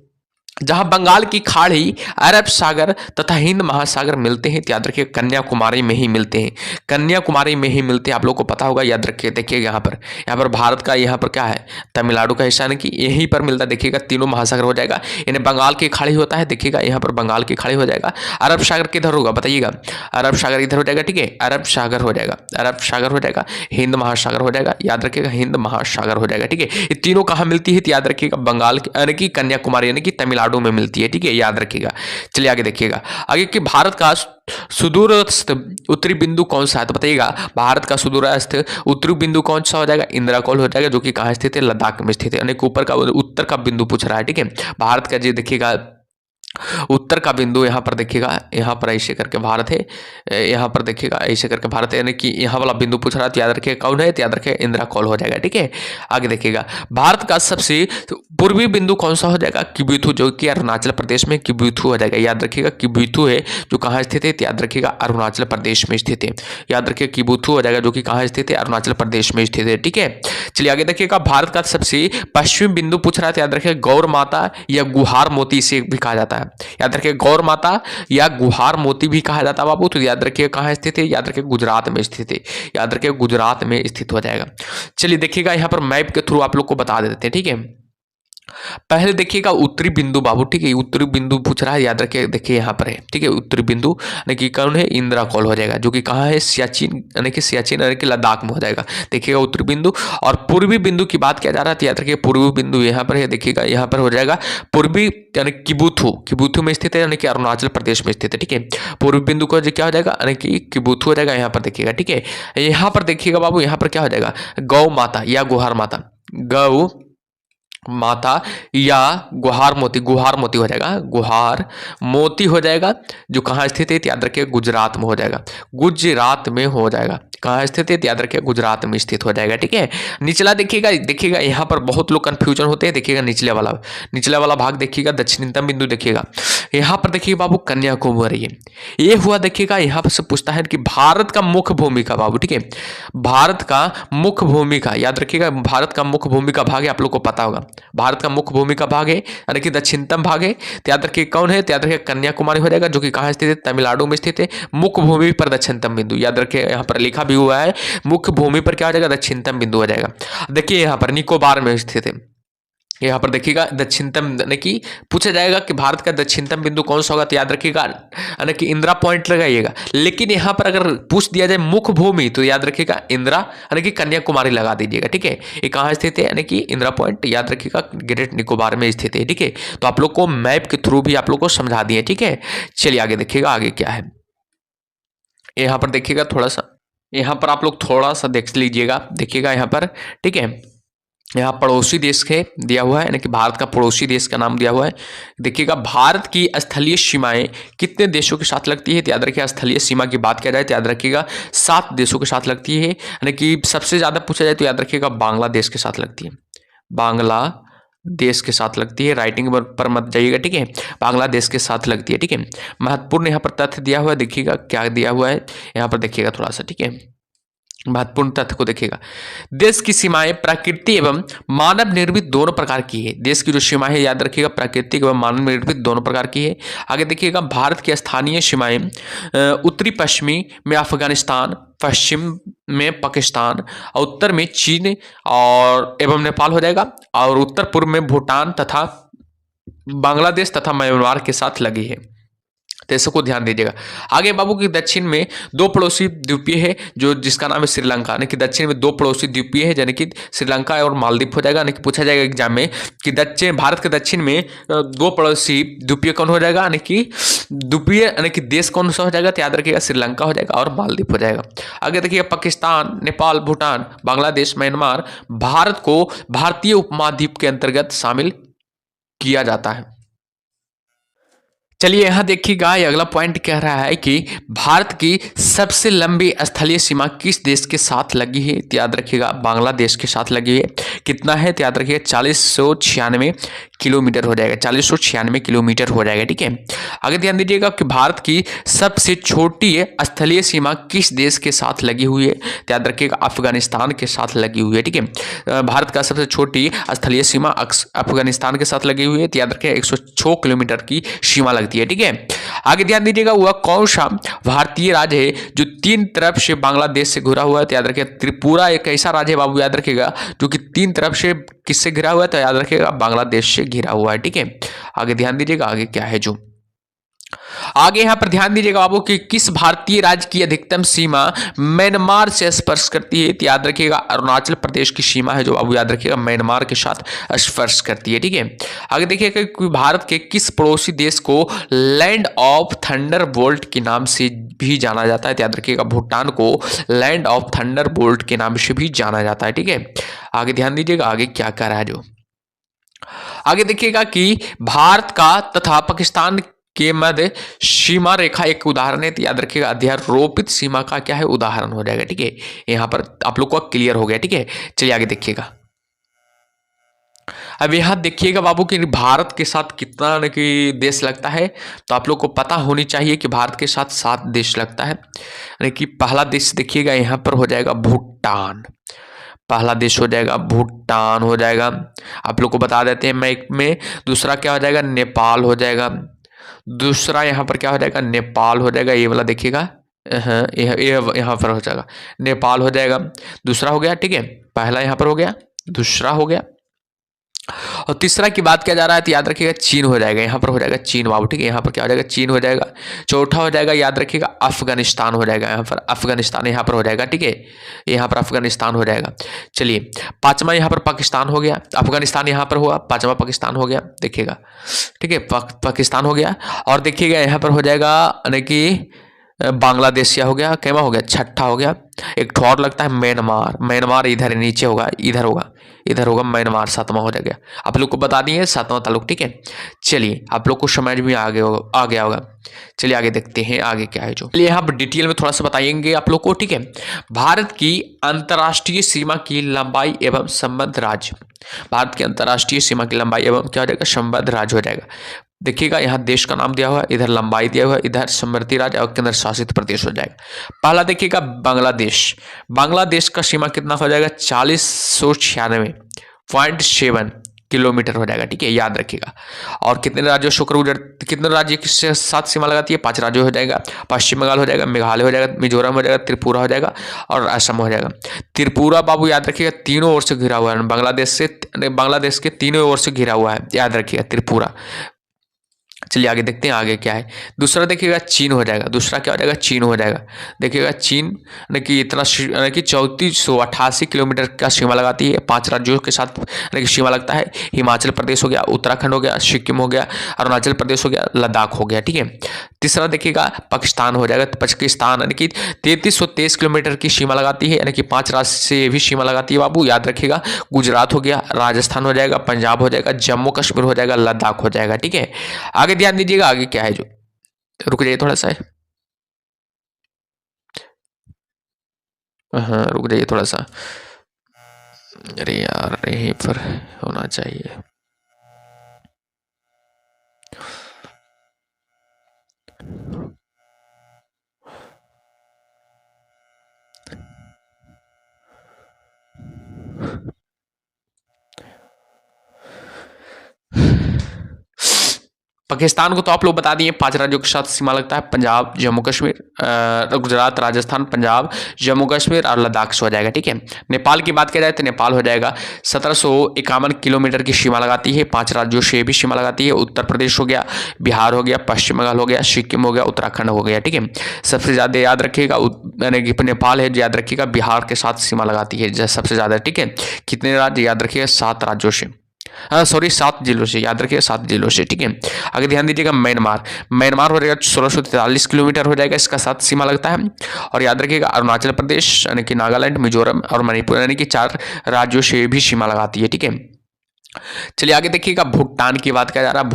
जहां बंगाल की खाड़ी, अरब सागर तथा हिंद महासागर मिलते हैं? तो याद रखिए कन्याकुमारी में ही मिलते हैं, कन्याकुमारी में ही मिलते हैं, आप लोग को पता होगा, याद रखिए। देखिएगा यहाँ पर भारत का, यहाँ पर क्या है, तमिलनाडु का हिस्सा, कि यहीं पर मिलता है। देखिएगा तीनों महासागर हो जाएगा, इन्हें बंगाल की खाड़ी होता है, देखिएगा यहाँ पर बंगाल की खाड़ी हो जाएगा। अरब सागर किधर होगा बताइएगा, अरब सागर इधर हो जाएगा, ठीक है, अरब सागर हो जाएगा, अरब सागर हो जाएगा, हिंद महासागर हो जाएगा, याद रखिएगा हिंद महासागर हो जाएगा, ठीक है। ये तीनों कहाँ मिलती है? तो याद रखिएगा बंगाल यानी कि कन्याकुमारी यानी कि तमिलनाडु में मिलती है, ठीक है, याद रखिएगा। चलिए आगे देखिएगा। आगे कि भारत का सुदूरस्थ उत्तरी बिंदु कौन सा है? तो बताइएगा भारत का सुदूरस्थ उत्तरी बिंदु कौन सा हो जाएगा? इंदिरा कौल हो जाएगा, जो कि कहाँ स्थित है? लद्दाख में स्थित है, यानी कि ऊपर का उत्तर का बिंदु पूछ रहा है, ठीक है। भारत का जो देखिएगा उत्तर का बिंदु यहाँ पर देखिएगा, यहाँ पर ऐसे करके भारत है, यहाँ पर देखिएगा ऐसे करके भारत है, यानी कि यहाँ वाला बिंदु पूछ रहा है, तो याद रखिएगा कौन है? तो याद रखिए इंदिरा कौल हो जाएगा, ठीक है। आगे देखिएगा भारत का सबसे पूर्वी बिंदु कौन सा हो जाएगा? किबुथु, जो कि अरुणाचल प्रदेश में किबुथु हो जाएगा, याद रखिएगा किबुथु है, जो कहाँ स्थित है? तो याद रखिएगा अरुणाचल प्रदेश में स्थित है, याद रखिए किबुथु हो जाएगा, जो कि कहाँ स्थित है? अरुणाचल प्रदेश में स्थित है, ठीक है। चलिए आगे देखिएगा भारत का सबसे पश्चिमी बिंदु पूछ रहा है, तो याद रखिए गौर माता या गुहार मोती इसे भी कहा जाता है, याद रखिए गौर माता या गुहार मोती भी कहा जाता है बाबू, तो याद रखिए कहाँ स्थित है? याद रखिए गुजरात में स्थित है, याद रखिए गुजरात में स्थित हो जाएगा। चलिए देखिएगा यहाँ पर मैप के थ्रू आप लोग को बता देते हैं, ठीक है। पहले देखिएगा उत्तरी बिंदु बाबू, ठीक है, उत्तरी बिंदु पूछ रहा है, याद रखिए, देखिए यहाँ पर है, ठीक है, उत्तरी बिंदु यानी कि कौन है? इंदिरा कौल हो जाएगा, जो कि कहाँ है? सियाचिन यानी कि सियाचिन यानी कि लद्दाख में हो जाएगा, देखिएगा उत्तरी बिंदु। और पूर्वी बिंदु की बात किया जा रहा है, तो याद रखिए पूर्वी बिंदु यहाँ पर है, देखिएगा यहाँ पर हो जाएगा पूर्वी यानी किबुथु, किबुथु में स्थित है, यानी कि अरुणाचल प्रदेश में स्थित है, ठीक है। पूर्वी बिंदु को क्या हो जाएगा? यानी कि किबुथु हो जाएगा, यहाँ पर देखिएगा, ठीक है। यहाँ पर देखिएगा बाबू, यहाँ पर क्या हो जाएगा? गौ माता या गुहार माता, गौ माता या गुहार मोती, गुहार मोती हो जाएगा, गुहार मोती हो जाएगा, जो कहाँ स्थित है? याद रखिए गुजरात में हो जाएगा, गुजरात में हो जाएगा, कहाँ स्थित है? याद रखिए गुजरात में स्थित हो जाएगा, ठीक है। निचला देखिएगा, देखिएगा यहाँ पर बहुत लोग कंफ्यूजन होते हैं, देखिएगा निचले वाला भाग देखिएगा, दक्षिणतम बिंदु देखिएगा, यहाँ पर देखिए बाबू कन्याकुमारी है, ये हुआ। देखिएगा यहाँ पर से पूछता है कि भारत का मुख्य भूमिका बाबू, ठीक है, भारत का मुख्य भूमिका, याद रखिएगा भारत का मुख्य भूमिका भाग है, आप लोग को पता होगा, भारत का मुख्य भूमिका भाग है, यानी कि दक्षिणतम भाग है, तो याद रखिए कौन है? तो याद रखिए कन्याकुमारी हो जाएगा, जो कि कहाँ स्थित है? तमिलनाडु में स्थित है। मुख्य भूमि पर दक्षिणतम बिंदु, याद रखिए यहाँ पर लिखा भी हुआ है, मुख्य भूमि पर क्या हो जाएगा? दक्षिणतम बिंदु हो जाएगा। देखिए यहाँ पर निकोबार में स्थित है, यहाँ पर देखिएगा दक्षिणतम, यानी कि पूछा जाएगा कि भारत का दक्षिणतम बिंदु कौन सा होगा, तो याद रखिएगा यानी कि इंदिरा पॉइंट लगाइएगा। लेकिन यहाँ पर अगर पूछ दिया जाए मुख्य भूमि, तो याद रखिएगा इंदिरा यानी कि कन्याकुमारी लगा दीजिएगा, ठीक है। ये कहाँ स्थित है? यानी कि इंदिरा पॉइंट याद रखिएगा ग्रेट निकोबार में स्थित है, ठीक है। तो आप लोग को मैप के थ्रू भी आप लोग को समझा दिए, ठीक है। चलिए आगे देखिएगा, आगे क्या है यहाँ पर देखिएगा, थोड़ा सा यहाँ पर आप लोग थोड़ा सा देख लीजिएगा, देखिएगा यहाँ पर, ठीक है। यहाँ पड़ोसी देश के दिया हुआ है, यानी कि भारत का पड़ोसी देश का नाम दिया हुआ है। देखिएगा भारत की स्थलीय सीमाएं कितने देशों के साथ लगती है, तो याद रखिएगा स्थलीय सीमा की बात किया जाए तो याद रखिएगा 7 देशों के साथ लगती है, यानी कि सबसे ज़्यादा पूछा जाए तो याद रखिएगा बांग्लादेश के साथ लगती है, बांग्लादेश के साथ लगती है, राइटिंग पर मत जाइएगा, ठीक है, बांग्लादेश के साथ लगती है, ठीक है। महत्वपूर्ण यहाँ पर तथ्य दिया हुआ है, देखिएगा क्या दिया हुआ है यहाँ पर, देखिएगा थोड़ा सा, ठीक है, महत्वपूर्ण तथ्य को देखिएगा। देश की सीमाएं प्राकृतिक एवं मानव निर्मित दोनों प्रकार की है, देश की जो सीमा है याद रखिएगा प्राकृतिक एवं मानव निर्मित दोनों प्रकार की है। आगे देखिएगा भारत की स्थानीय सीमाएं उत्तरी पश्चिमी में अफगानिस्तान, पश्चिम में पाकिस्तान, और उत्तर में चीन और एवं नेपाल हो जाएगा, और उत्तर पूर्व में भूटान तथा बांग्लादेश तथा म्यांमार के साथ लगी है, तो इसको ध्यान दीजिएगा। आगे बाबू की दक्षिण में 2 पड़ोसी द्वीपीय है, जो जिसका नाम है श्रीलंका, यानी कि दक्षिण में 2 पड़ोसी द्वीपीय है, यानी कि श्रीलंका और मालदीव हो जाएगा, यानी कि पूछा जाएगा एग्जाम में कि दक्षिण भारत के दक्षिण में 2 पड़ोसी द्वीपीय कौन हो जाएगा, यानी कि द्वीपीय यानी कि देश कौन सा हो जाएगा, तो याद रखिएगा श्रीलंका हो जाएगा और मालदीव हो जाएगा। आगे देखिए पाकिस्तान, नेपाल, भूटान, बांग्लादेश, म्यांमार भारत को भारतीय उपमहाद्वीप के अंतर्गत शामिल किया जाता है। चलिए यहाँ देखिएगा, ये अगला पॉइंट कह रहा है कि भारत की सबसे लंबी स्थलीय सीमा किस देश के साथ लगी है। तो याद रखिएगा बांग्लादेश के साथ लगी है। कितना है तो याद रखिएगा 4096 किलोमीटर हो जाएगा, 4096 किलोमीटर हो जाएगा। ठीक है, आगे ध्यान दीजिएगा कि भारत की सबसे छोटी स्थलीय सीमा किस देश के साथ लगी हुई है। तो याद रखिएगा अफगानिस्तान के साथ लगी हुई है। ठीक है, भारत का सबसे छोटी स्थलीय सीमा अफगानिस्तान के साथ लगी हुई है। तो याद रखिएगा 106 किलोमीटर की सीमा लगती है। ठीक है, आगे ध्यान दीजिएगा वह कौन सा भारतीय राज्य है जो 3 तरफ से बांग्लादेश से घिरा हुआ है। तो याद रखिएगा त्रिपुरा एक ऐसा राज्य है बाबू, याद रखिएगा, जो कि 3 तरफ से किससे घिरा हुआ है। तो याद रखिएगा बांग्लादेश से घिरा हुआ है। ठीक है, आगे ध्यान दीजिएगा आगे क्या है जो आगे यहां पर ध्यान दीजिएगा बाबू कि किस भारतीय राज्य की अधिकतम सीमा म्यांमार से स्पर्श करती है। तो याद रखिएगा अरुणाचल प्रदेश की सीमा है जो बाबू, याद रखिएगा म्यांमार के साथ स्पर्श करती है। ठीक है, आगे देखिएगा कि भारत के किस पड़ोसी देश को लैंड ऑफ थंडर बोल्ट के नाम से भी जाना जाता है। तो याद रखिएगा भूटान को लैंड ऑफ थंडर बोल्ट के नाम से भी जाना जाता है। ठीक है, आगे ध्यान दीजिएगा आगे क्या कह रहा है जो आगे देखिएगा कि भारत का तथा पाकिस्तान के मध्य सीमा रेखा एक उदाहरण है। तो याद रखिएगा अध्यारोपित सीमा का क्या है उदाहरण हो जाएगा। ठीक है, यहां पर आप लोग को क्लियर हो गया। ठीक है, चलिए आगे देखिएगा। अब यहां देखिएगा बाबू कि भारत के साथ कितना कि देश लगता है। तो आप लोग को पता होनी चाहिए कि भारत के साथ 7 देश लगता है। यानी कि पहला देश देखिएगा यहां पर हो जाएगा भूटान, पहला देश हो जाएगा भूटान हो जाएगा, आप लोग को बता देते हैं मैप में। दूसरा क्या हो जाएगा नेपाल हो जाएगा, दूसरा यहाँ पर क्या हो जाएगा नेपाल हो जाएगा, ये वाला देखिएगा, यहाँ पर हो जाएगा नेपाल हो जाएगा, दूसरा हो गया। ठीक है, पहला यहाँ पर हो गया, दूसरा हो गया, और तीसरा की बात किया जा रहा है तो याद रखिएगा चीन हो जाएगा, यहाँ पर हो जाएगा चीन बाबू। ठीक है, यहाँ पर क्या हो जाएगा चीन हो जाएगा। चौथा हो जाएगा याद रखिएगा अफगानिस्तान हो जाएगा, यहाँ पर अफगानिस्तान यहाँ पर हो जाएगा। ठीक है, यहाँ पर अफगानिस्तान हो जाएगा। चलिए पांचवा यहाँ पर पाकिस्तान हो गया, अफगानिस्तान यहाँ पर हुआ, पांचवा पाकिस्तान हो गया देखिएगा। ठीक है, पाकिस्तान हो गया, और देखिएगा यहाँ पर हो जाएगा यानी कि बांग्लादेश हो गया, कैमा हो गया, छठा हो गया। एक ठो और लगता है म्यांमार, म्यांमार इधर नीचे होगा, इधर होगा, इधर होगा म्यांमार, सातवां हो जाएगा। आप लोग को बता दिए 7वां ताल्लुक। ठीक है, चलिए आप लोग को समझ में आ गया होगा। चलिए आगे देखते हैं आगे क्या है जो। चलिए यहाँ पर डिटेल में थोड़ा सा बताएंगे आप लोग को। ठीक है, भारत की अंतर्राष्ट्रीय सीमा की लंबाई एवं संबद्ध राज्य, भारत की अंतर्राष्ट्रीय सीमा की लंबाई एवं क्या हो जाएगा संबद्ध राज्य हो जाएगा। देखिएगा यहाँ देश का नाम दिया हुआ है, इधर लंबाई दिया हुआ है, इधर समवर्ती राज्य और केंद्र शासित प्रदेश हो जाएगा। पहला देखिएगा बांग्लादेश, बांग्लादेश का सीमा कितना हो जाएगा 4096.7 किलोमीटर हो जाएगा। ठीक है, याद रखिएगा। और कितने राज्यों शुक्र कितने राज्य के साथ सीमा लगाती है 5 राज्यों हो जाएगा। पश्चिम बंगाल हो जाएगा, मेघालय हो जाएगा, मिजोरम हो जाएगा, त्रिपुरा हो जाएगा और असम हो जाएगा। त्रिपुरा बाबू याद रखिएगा तीनों ओर से घिरा हुआ है, बांग्लादेश के तीनों ओर से घिरा हुआ है, याद रखिएगा त्रिपुरा। चलिए आगे देखते हैं आगे क्या है। दूसरा देखिएगा चीन हो जाएगा, दूसरा क्या हो जाएगा चीन हो जाएगा। देखिएगा चीन यानी कि इतना यानी कि 3488 किलोमीटर का सीमा लगाती है, 5 राज्यों के साथ यानी कि सीमा लगता है। हिमाचल प्रदेश हो गया, उत्तराखंड हो गया, सिक्किम हो गया, अरुणाचल प्रदेश हो गया, लद्दाख हो गया। ठीक है, तीसरा देखिएगा पाकिस्तान हो जाएगा, पाकिस्तान यानी कि 3323 किलोमीटर की सीमा लगाती है, यानी कि 5 राज्य से भी सीमा लगाती है बाबू, याद रखिएगा। गुजरात हो गया, राजस्थान हो जाएगा, पंजाब हो जाएगा, जम्मू कश्मीर हो जाएगा, लद्दाख हो जाएगा। ठीक है, आगे ध्यान दीजिएगा आगे क्या है जो, रुक जाइए थोड़ा सा, हाँ रुक जाइए थोड़ा सा, अरे यार यहीं पर होना चाहिए। पाकिस्तान को तो आप लोग बता दिए 5 राज्यों के साथ सीमा लगता है, पंजाब, जम्मू कश्मीर, गुजरात, राजस्थान, पंजाब, जम्मू कश्मीर और लद्दाख से हो जाएगा। ठीक है, नेपाल की बात की जाए तो नेपाल हो जाएगा 1751 किलोमीटर की सीमा लगाती है, 5 राज्यों से भी सीमा लगाती है। उत्तर प्रदेश हो गया, बिहार हो गया, पश्चिम बंगाल हो गया, सिक्किम हो गया, उत्तराखंड हो गया। ठीक है, सबसे ज़्यादा याद रखिएगा यानी कि नेपाल है, याद रखिएगा बिहार के साथ सीमा लगाती है सबसे ज़्यादा। ठीक है, कितने राज्य याद रखिएगा 7 राज्यों से, हाँ सॉरी 7 जिलों से, याद रखिए 7 जिलों से। ठीक है, आगे ध्यान दीजिएगा म्यांमार, म्यांमार हो जाएगा 1643 किलोमीटर हो जाएगा, इसका साथ सीमा लगता है। और याद रखिएगा अरुणाचल प्रदेश यानी कि नागालैंड, मिजोरम और मणिपुर यानी कि 4 राज्यों से भी सीमा लगाती है। ठीक है, चलिए आगे देखिएगा, भूटान की बात किया जा रहा है।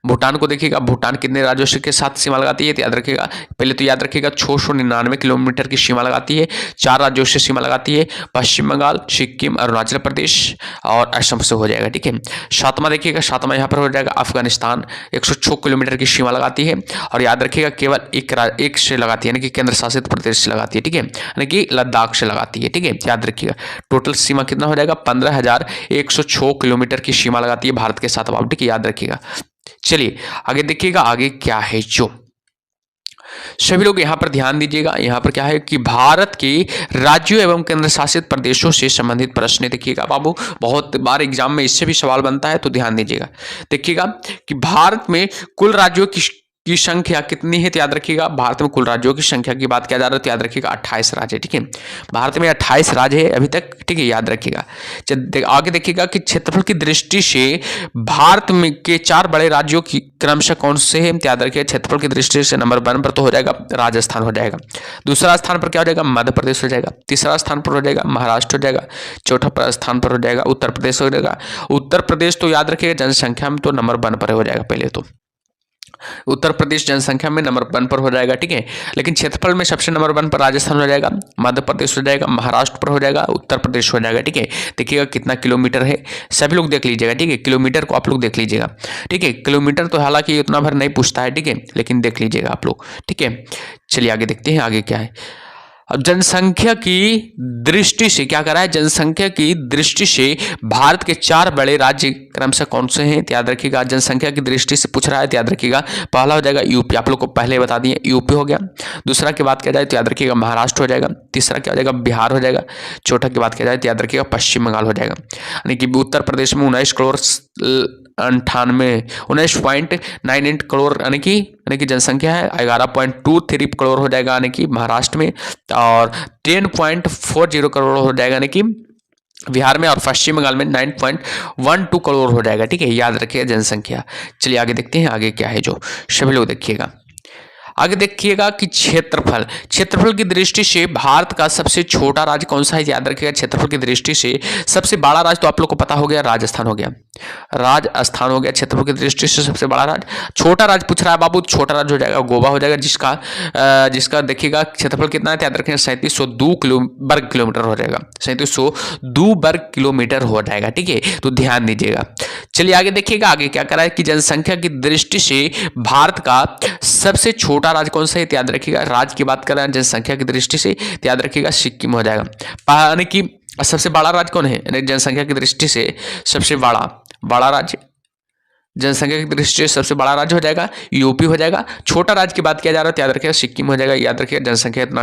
भूटान को देखिएगा, भूटान कितने राज्यों के साथ सीमा लगाती है तो याद रखिएगा, पहले तो याद रखिएगा 699 किलोमीटर की सीमा लगाती है। 4 राज्यों से सीमा लगाती है, पश्चिम बंगाल, सिक्किम, अरुणाचल प्रदेश और असम से हो जाएगा। ठीक है, सातवां देखिएगा, सातवां यहाँ पर हो जाएगा अफगानिस्तान, 106 किलोमीटर की सीमा लगाती है। और याद रखिएगा केवल एक से लगाती है, यानी कि केंद्र शासित प्रदेश से लगाती है। ठीक है, यानी कि लद्दाख से लगाती है। ठीक है, याद रखिएगा टोटल सीमा कितना हो जाएगा, 15,106 किलोमीटर की सीमा लगाती है भारत के साथ बाबू। ठीक है, याद रखिएगा। चलिए आगे देखिएगा, आगे क्या है जो सभी लोग यहां पर ध्यान दीजिएगा। यहां पर क्या है कि भारत के राज्यों एवं केंद्र शासित प्रदेशों से संबंधित प्रश्न देखिएगा बाबू, बहुत बार एग्जाम में इससे भी सवाल बनता है, तो ध्यान दीजिएगा। देखिएगा कि भारत में कुल राज्यों की संख्या कितनी है तो याद रखिएगा, भारत में कुल राज्यों की संख्या की बात किया जा रहा है तो याद रखिएगा 28 राज्य है। ठीक है, भारत में 28 राज्य है अभी तक। ठीक है, याद रखिएगा। आगे देखिएगा कि क्षेत्रफल की दृष्टि से भारत में के 4 बड़े राज्यों की क्रमशः कौन से हैं तो याद रखिएगा, क्षेत्रफल की दृष्टि से नंबर 1 पर तो हो जाएगा राजस्थान हो जाएगा, दूसरा स्थान पर क्या हो जाएगा, मध्य प्रदेश हो जाएगा, तीसरा स्थान पर हो जाएगा महाराष्ट्र हो जाएगा, चौथा स्थान पर हो जाएगा उत्तर प्रदेश हो जाएगा। उत्तर प्रदेश तो याद रखिएगा जनसंख्या में तो नंबर 1 पर हो जाएगा, पहले तो उत्तर प्रदेश जनसंख्या में नंबर 1 पर हो जाएगा। ठीक है, लेकिन क्षेत्रफल में सबसे नंबर 1 पर राजस्थान हो जाएगा, मध्य प्रदेश हो जाएगा, महाराष्ट्र पर हो जाएगा, उत्तर प्रदेश हो जाएगा। ठीक है, देखिएगा कितना किलोमीटर है, सभी लोग देख लीजिएगा। ठीक है, किलोमीटर को आप लोग देख लीजिएगा। ठीक है, किलोमीटर तो हालांकि उतना भर नहीं पूछता है, ठीक है, लेकिन देख लीजिएगा आप लोग। ठीक है, चलिए आगे देखते हैं आगे क्या है। अब जनसंख्या की दृष्टि से क्या करा है, जनसंख्या की दृष्टि से भारत के 4 बड़े राज्य क्रमशः कौन से हैं तो याद रखिएगा, जनसंख्या की दृष्टि से पूछ रहा है तो याद रखिएगा, पहला हो जाएगा यूपी, आप लोग को पहले बता दिए यूपी हो गया। दूसरा की बात किया जाए तो याद रखिएगा महाराष्ट्र हो जाएगा, तीसरा क्या हो जाएगा बिहार हो जाएगा, चौथा की बात किया जाए तो याद रखिएगा पश्चिम बंगाल हो जाएगा। यानी कि उत्तर प्रदेश में 19.98 करोड़ यानी कि जनसंख्या है, 11.23 करोड़ हो जाएगा यानी कि महाराष्ट्र में, और 10.40 करोड़ हो जाएगा यानी कि बिहार में, और पश्चिम बंगाल में 9.12 करोड़ हो जाएगा। ठीक है, याद रखिएगा जनसंख्या। चलिए आगे देखते हैं आगे क्या है जो सभी लोग देखिएगा। आगे देखिएगा कि क्षेत्रफल की दृष्टि से भारत का सबसे छोटा राज्य कौन सा है याद रखिएगा, क्षेत्रफल की दृष्टि से सबसे बड़ा राज्य तो आप लोग को पता हो गया राजस्थान हो गया, राजस्थान हो गया क्षेत्रफल की दृष्टि से सबसे बड़ा राज्य। छोटा राज्य पूछ रहा है बाबू, छोटा राज्य हो जाएगा गोवा हो जाएगा, जिसका देखिएगा क्षेत्रफल कितना है याद रखिएगा 3702 वर्ग किलोमीटर हो जाएगा, 3702 वर्ग किलोमीटर हो जाएगा। ठीक है, तो ध्यान दीजिएगा। चलिए आगे देखिएगा, आगे क्या करा है कि जनसंख्या की दृष्टि से भारत का सबसे छोटा राज्य कौन सा है याद रखिएगा, राज्य की बात कर रहे हैं जनसंख्या की दृष्टि से याद रखिएगा सिक्किम हो जाएगा। यानी कि सबसे बड़ा राज्य कौन है जनसंख्या की दृष्टि से, सबसे बड़ा राज्य जनसंख्या की दृष्टि से सबसे बड़ा राज्य हो जाएगा यूपी हो जाएगा। छोटा राज्य की बात किया जा रहा है तो याद रखिएगा सिक्किम हो जाएगा। याद रखिएगा जनसंख्या इतना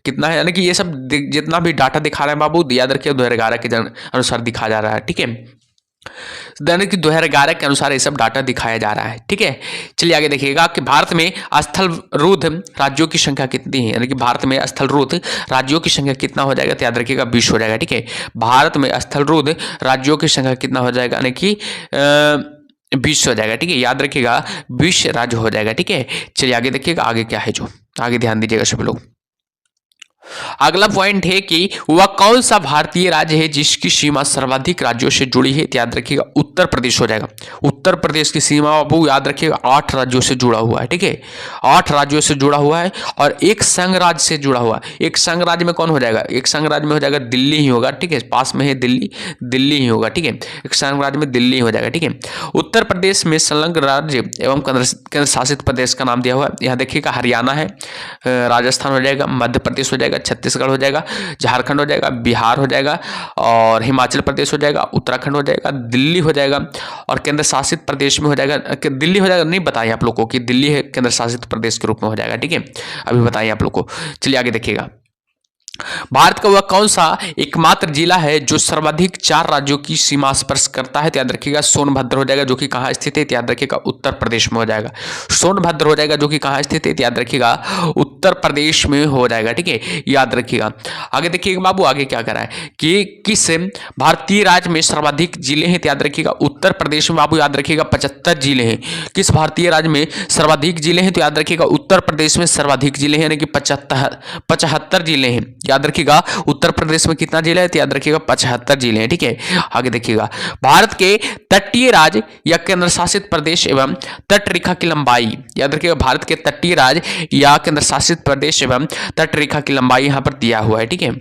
कितना है, यानी कि ये सब जितना भी डाटा दिखा रहे हैं बाबू याद रखिएगा 2011 के अनुसार दिखा जा रहा है। ठीक है, दैनिक 2011 के अनुसार ये सब डाटा दिखाया जा रहा है। ठीक है, चलिए आगे देखिएगा कि भारत में स्थलरूढ़ राज्यों की संख्या कितनी है, यानी कि भारत में स्थलरूढ़ राज्यों की संख्या कितना हो जाएगा तो याद रखिएगा 20 हो जाएगा। ठीक है, भारत में स्थलरूढ़ राज्यों की संख्या कितना हो जाएगा यानी कि 20 हो जाएगा। ठीक है, याद रखिएगा 20 राज्य हो जाएगा। ठीक है, चलिए आगे देखिएगा आगे क्या है जो आगे ध्यान दीजिएगा सभी लोग। अगला पॉइंट है कि वह कौन सा भारतीय राज्य है जिसकी सीमा सर्वाधिक राज्यों से जुड़ी है, याद रखिएगा उत्तर प्रदेश हो जाएगा। उत्तर प्रदेश की सीमा बाबू याद रखिएगा 8 राज्यों से जुड़ा हुआ है। ठीक है, 8 राज्यों से जुड़ा हुआ है और एक संघ राज्य से जुड़ा हुआ है। एक संघ राज्य में कौन हो जाएगा, एक संघ राज्य में हो जाएगा दिल्ली ही होगा। ठीक है, पास में है दिल्ली ही होगा। ठीक है, एक संघ राज्य में दिल्ली हो जाएगा। ठीक है, उत्तर प्रदेश में संलग्न राज्य एवं केंद्र शासित प्रदेश का नाम दिया हुआ है। यहाँ देखिएगा हरियाणा है, राजस्थान हो जाएगा, मध्य प्रदेश हो जाएगा, छत्तीसगढ़ हो जाएगा, झारखंड हो जाएगा, बिहार हो जाएगा और हिमाचल प्रदेश हो जाएगा, उत्तराखंड हो जाएगा, दिल्ली हो जाएगा और केंद्र शासित प्रदेश में हो जाएगा। दिल्ली हो जाएगा, नहीं बताइए आप लोग को कि दिल्ली है केंद्र शासित प्रदेश के रूप में हो जाएगा। ठीक है, अभी बताइए आप लोग को। चलिए आगे देखिएगा, भारत का वह कौन सा एकमात्र जिला है जो सर्वाधिक 4 राज्यों की सीमा स्पर्श करता है, तो याद रखिएगा सोनभद्र हो जाएगा, जो कि कहाँ स्थित है, याद रखिएगा उत्तर प्रदेश में हो जाएगा। सोनभद्र हो जाएगा जो कि कहाँ स्थित है, याद रखिएगा उत्तर प्रदेश में हो जाएगा। ठीक है, याद रखिएगा। आगे देखिएगा बाबू, आगे क्या करा है कि किस भारतीय राज्य में सर्वाधिक जिले हैं, याद रखिएगा उत्तर प्रदेश में बाबू याद रखिएगा 75 जिले हैं। किस भारतीय राज्य में सर्वाधिक जिले हैं, तो याद रखिएगा उत्तर प्रदेश में सर्वाधिक जिले हैं, यानी कि 75 जिले हैं। याद रखिएगा। उत्तर प्रदेश में कितना जिले हैं तो याद रखिएगा 75 जिले हैं, ठीक है। आगे देखिएगा, भारत के तटीय राज्य या केंद्र शासित प्रदेश एवं तट रेखा की लंबाई, याद रखिएगा भारत के तटीय राज्य या केंद्र शासित प्रदेश एवं तट रेखा की लंबाई यहां पर दिया हुआ है, ठीक है।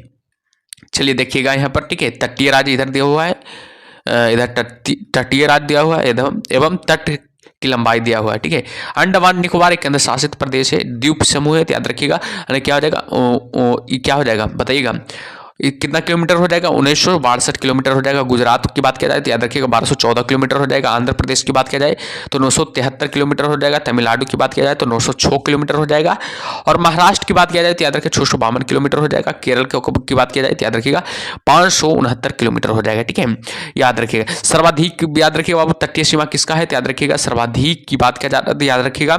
चलिए देखिएगा यहां पर, ठीक है, तटीय राज्य इधर दिया हुआ है, इधर तटीय राज्य दिया हुआ है एवं तट की लंबाई दिया हुआ है, ठीक है। अंडमान निकोबार एक केंद्र शासित प्रदेश है, द्वीप समूह है, तो याद रखिएगा क्या हो जाएगा, क्या हो जाएगा बताइएगा, कितना किलोमीटर हो जाएगा, 1962 किलोमीटर हो जाएगा। गुजरात की बात किया जाए तो याद रखिएगा 1214 किलोमीटर हो जाएगा। आंध्र प्रदेश की बात किया जाए तो 973 किलोमीटर हो जाएगा। तमिलनाडु की बात किया जाए तो 906 किलोमीटर हो जाएगा। और महाराष्ट्र की बात किया जाए तो याद रखिए 652 किलोमीटर हो जाएगा। केरल की बात किया जाए तो याद रखिएगा 569 किलोमीटर हो जाएगा, ठीक है। याद रखिएगा सर्वाधिक, याद रखिएगा बाबू तटीय सीमा किसका है तो याद रखिएगा सर्वाधिक की बात किया जाता है तो याद रखिएगा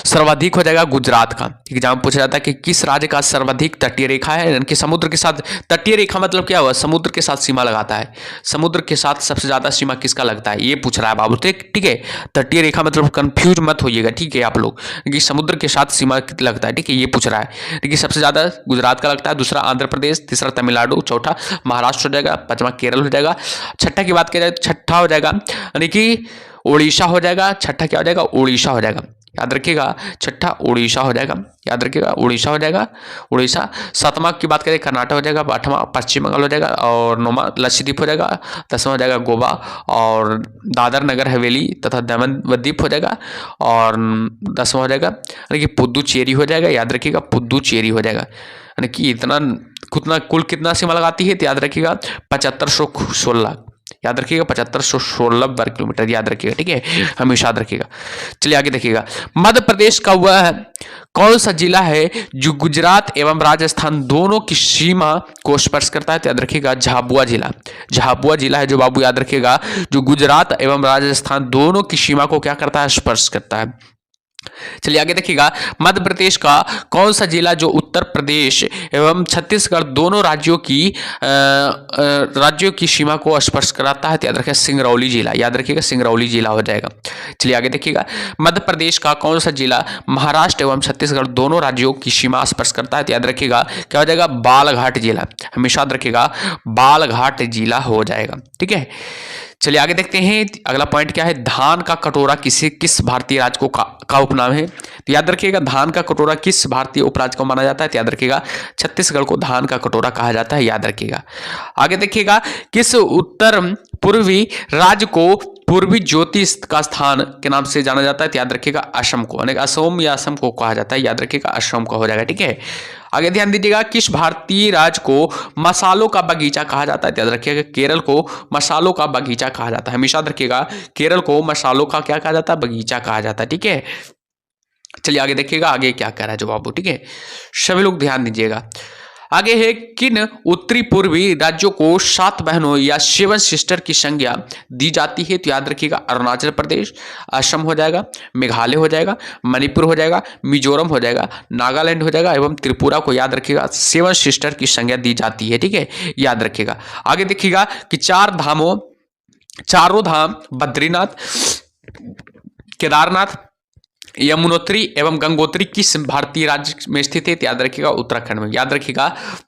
सर्वाधिक हो जाएगा गुजरात का। एग्जाम पूछा जाता है कि किस राज्य का सर्वाधिक तटीय रेखा है, यानी कि समुद्र के साथ, तटीय रेखा मतलब क्या हुआ, समुद्र के साथ सीमा लगाता है। समुद्र के साथ सबसे ज्यादा सीमा किसका लगता है, ये पूछ रहा है बाबू, ठीक है। तटीय रेखा मतलब कंफ्यूज मत होइएगा, ठीक है आप लोग, कि समुद्र के साथ सीमा लगता है, ठीक है, ये पूछ रहा है। देखिए सबसे ज्यादा गुजरात का लगता है, दूसरा आंध्र प्रदेश, तीसरा तमिलनाडु, चौथा महाराष्ट्र हो जाएगा, पांचवा केरल हो जाएगा। छठा की बात किया जाए छठा हो जाएगा यानी कि उड़ीसा हो जाएगा। छठा क्या हो जाएगा, उड़ीसा हो जाएगा, याद रखिएगा छठा उड़ीसा हो जाएगा, याद रखिएगा उड़ीसा हो जाएगा, उड़ीसा। सातवां की बात करें कर्नाटक हो जाएगा, आठवां पश्चिम बंगाल हो जाएगा, और नौवां लक्षद्वीप हो जाएगा, 10वां हो जाएगा गोवा और दादर नगर हवेली तथा दमन व दीप हो जाएगा, और 10वां हो जाएगा यानी कि पुद्दुचेरी हो जाएगा, याद रखिएगा पुद्दुचेरी हो जाएगा। यानी कि इतना कुल कितना सीमा लगाती है तो याद रखिएगा 7516, याद रखिएगा 7516 वर्ग किलोमीटर, याद रखिएगा, ठीक है, हमेशा याद रखिएगा। चलिए आगे देखिएगा, मध्य प्रदेश का वह कौन सा जिला है जो गुजरात एवं राजस्थान दोनों की सीमा को स्पर्श करता है तो याद रखिएगा झाबुआ जिला। झाबुआ जिला है जो बाबू, याद रखिएगा, जो गुजरात एवं राजस्थान दोनों की सीमा को क्या करता है, स्पर्श करता है। चलिए आगे देखिएगा, मध्य प्रदेश का कौन सा जिला जो उत्तर प्रदेश एवं छत्तीसगढ़ दोनों राज्यों की सीमा को स्पर्श कराता है तो याद रखिएगा सिंगरौली जिला, याद रखिएगा सिंगरौली जिला हो जाएगा। चलिए आगे देखिएगा, मध्य प्रदेश का कौन सा जिला महाराष्ट्र एवं छत्तीसगढ़ दोनों राज्यों की सीमा स्पर्श करता है तो याद रखिएगा क्या हो जाएगा, बालघाट जिला, हमेशा याद रखिएगा बालघाट जिला हो जाएगा, ठीक है। चलिए आगे देखते हैं, अगला पॉइंट क्या है, धान का कटोरा किस भारतीय राज्य को का उपनाम है तो याद रखिएगा धान का कटोरा किस भारतीय उपराज्य को माना जाता है तो याद रखिएगा छत्तीसगढ़ को धान का कटोरा कहा जाता है, याद रखिएगा। आगे देखिएगा, किस उत्तर पूर्वी राज्य को पूर्वी ज्योतिष का स्थान के नाम से जाना जाता है तो याद रखिएगा असम को, यानी असम या असम को कहा जाता है, याद रखिएगा असम का हो जाएगा, ठीक है। आगे ध्यान दीजिएगा, किस भारतीय राज्य को मसालों का बगीचा कहा जाता है तो याद रखिएगा केरल को मसालों का बगीचा कहा जाता है, हमेशा रखिएगा केरल को मसालों का क्या कहा जाता है, बगीचा कहा जाता है, ठीक है। चलिए आगे देखिएगा, आगे क्या कह रहा है जवाब, ठीक है, सभी लोग ध्यान दीजिएगा। आगे है, किन उत्तरी पूर्वी राज्यों को 7 बहनों या 7 सिस्टर की संज्ञा दी जाती है तो याद रखिएगा अरुणाचल प्रदेश, असम हो जाएगा, मेघालय हो जाएगा, मणिपुर हो जाएगा, मिजोरम हो जाएगा, नागालैंड हो जाएगा एवं त्रिपुरा को याद रखिएगा 7 सिस्टर की संज्ञा दी जाती है, ठीक है, याद रखिएगा। आगे देखिएगा कि चारों धाम बद्रीनाथ, केदारनाथ, यमुनोत्री एवं गंगोत्री किस भारतीय राज्य में स्थित है तो याद रखिएगा उत्तराखंड में, याद रखिएगा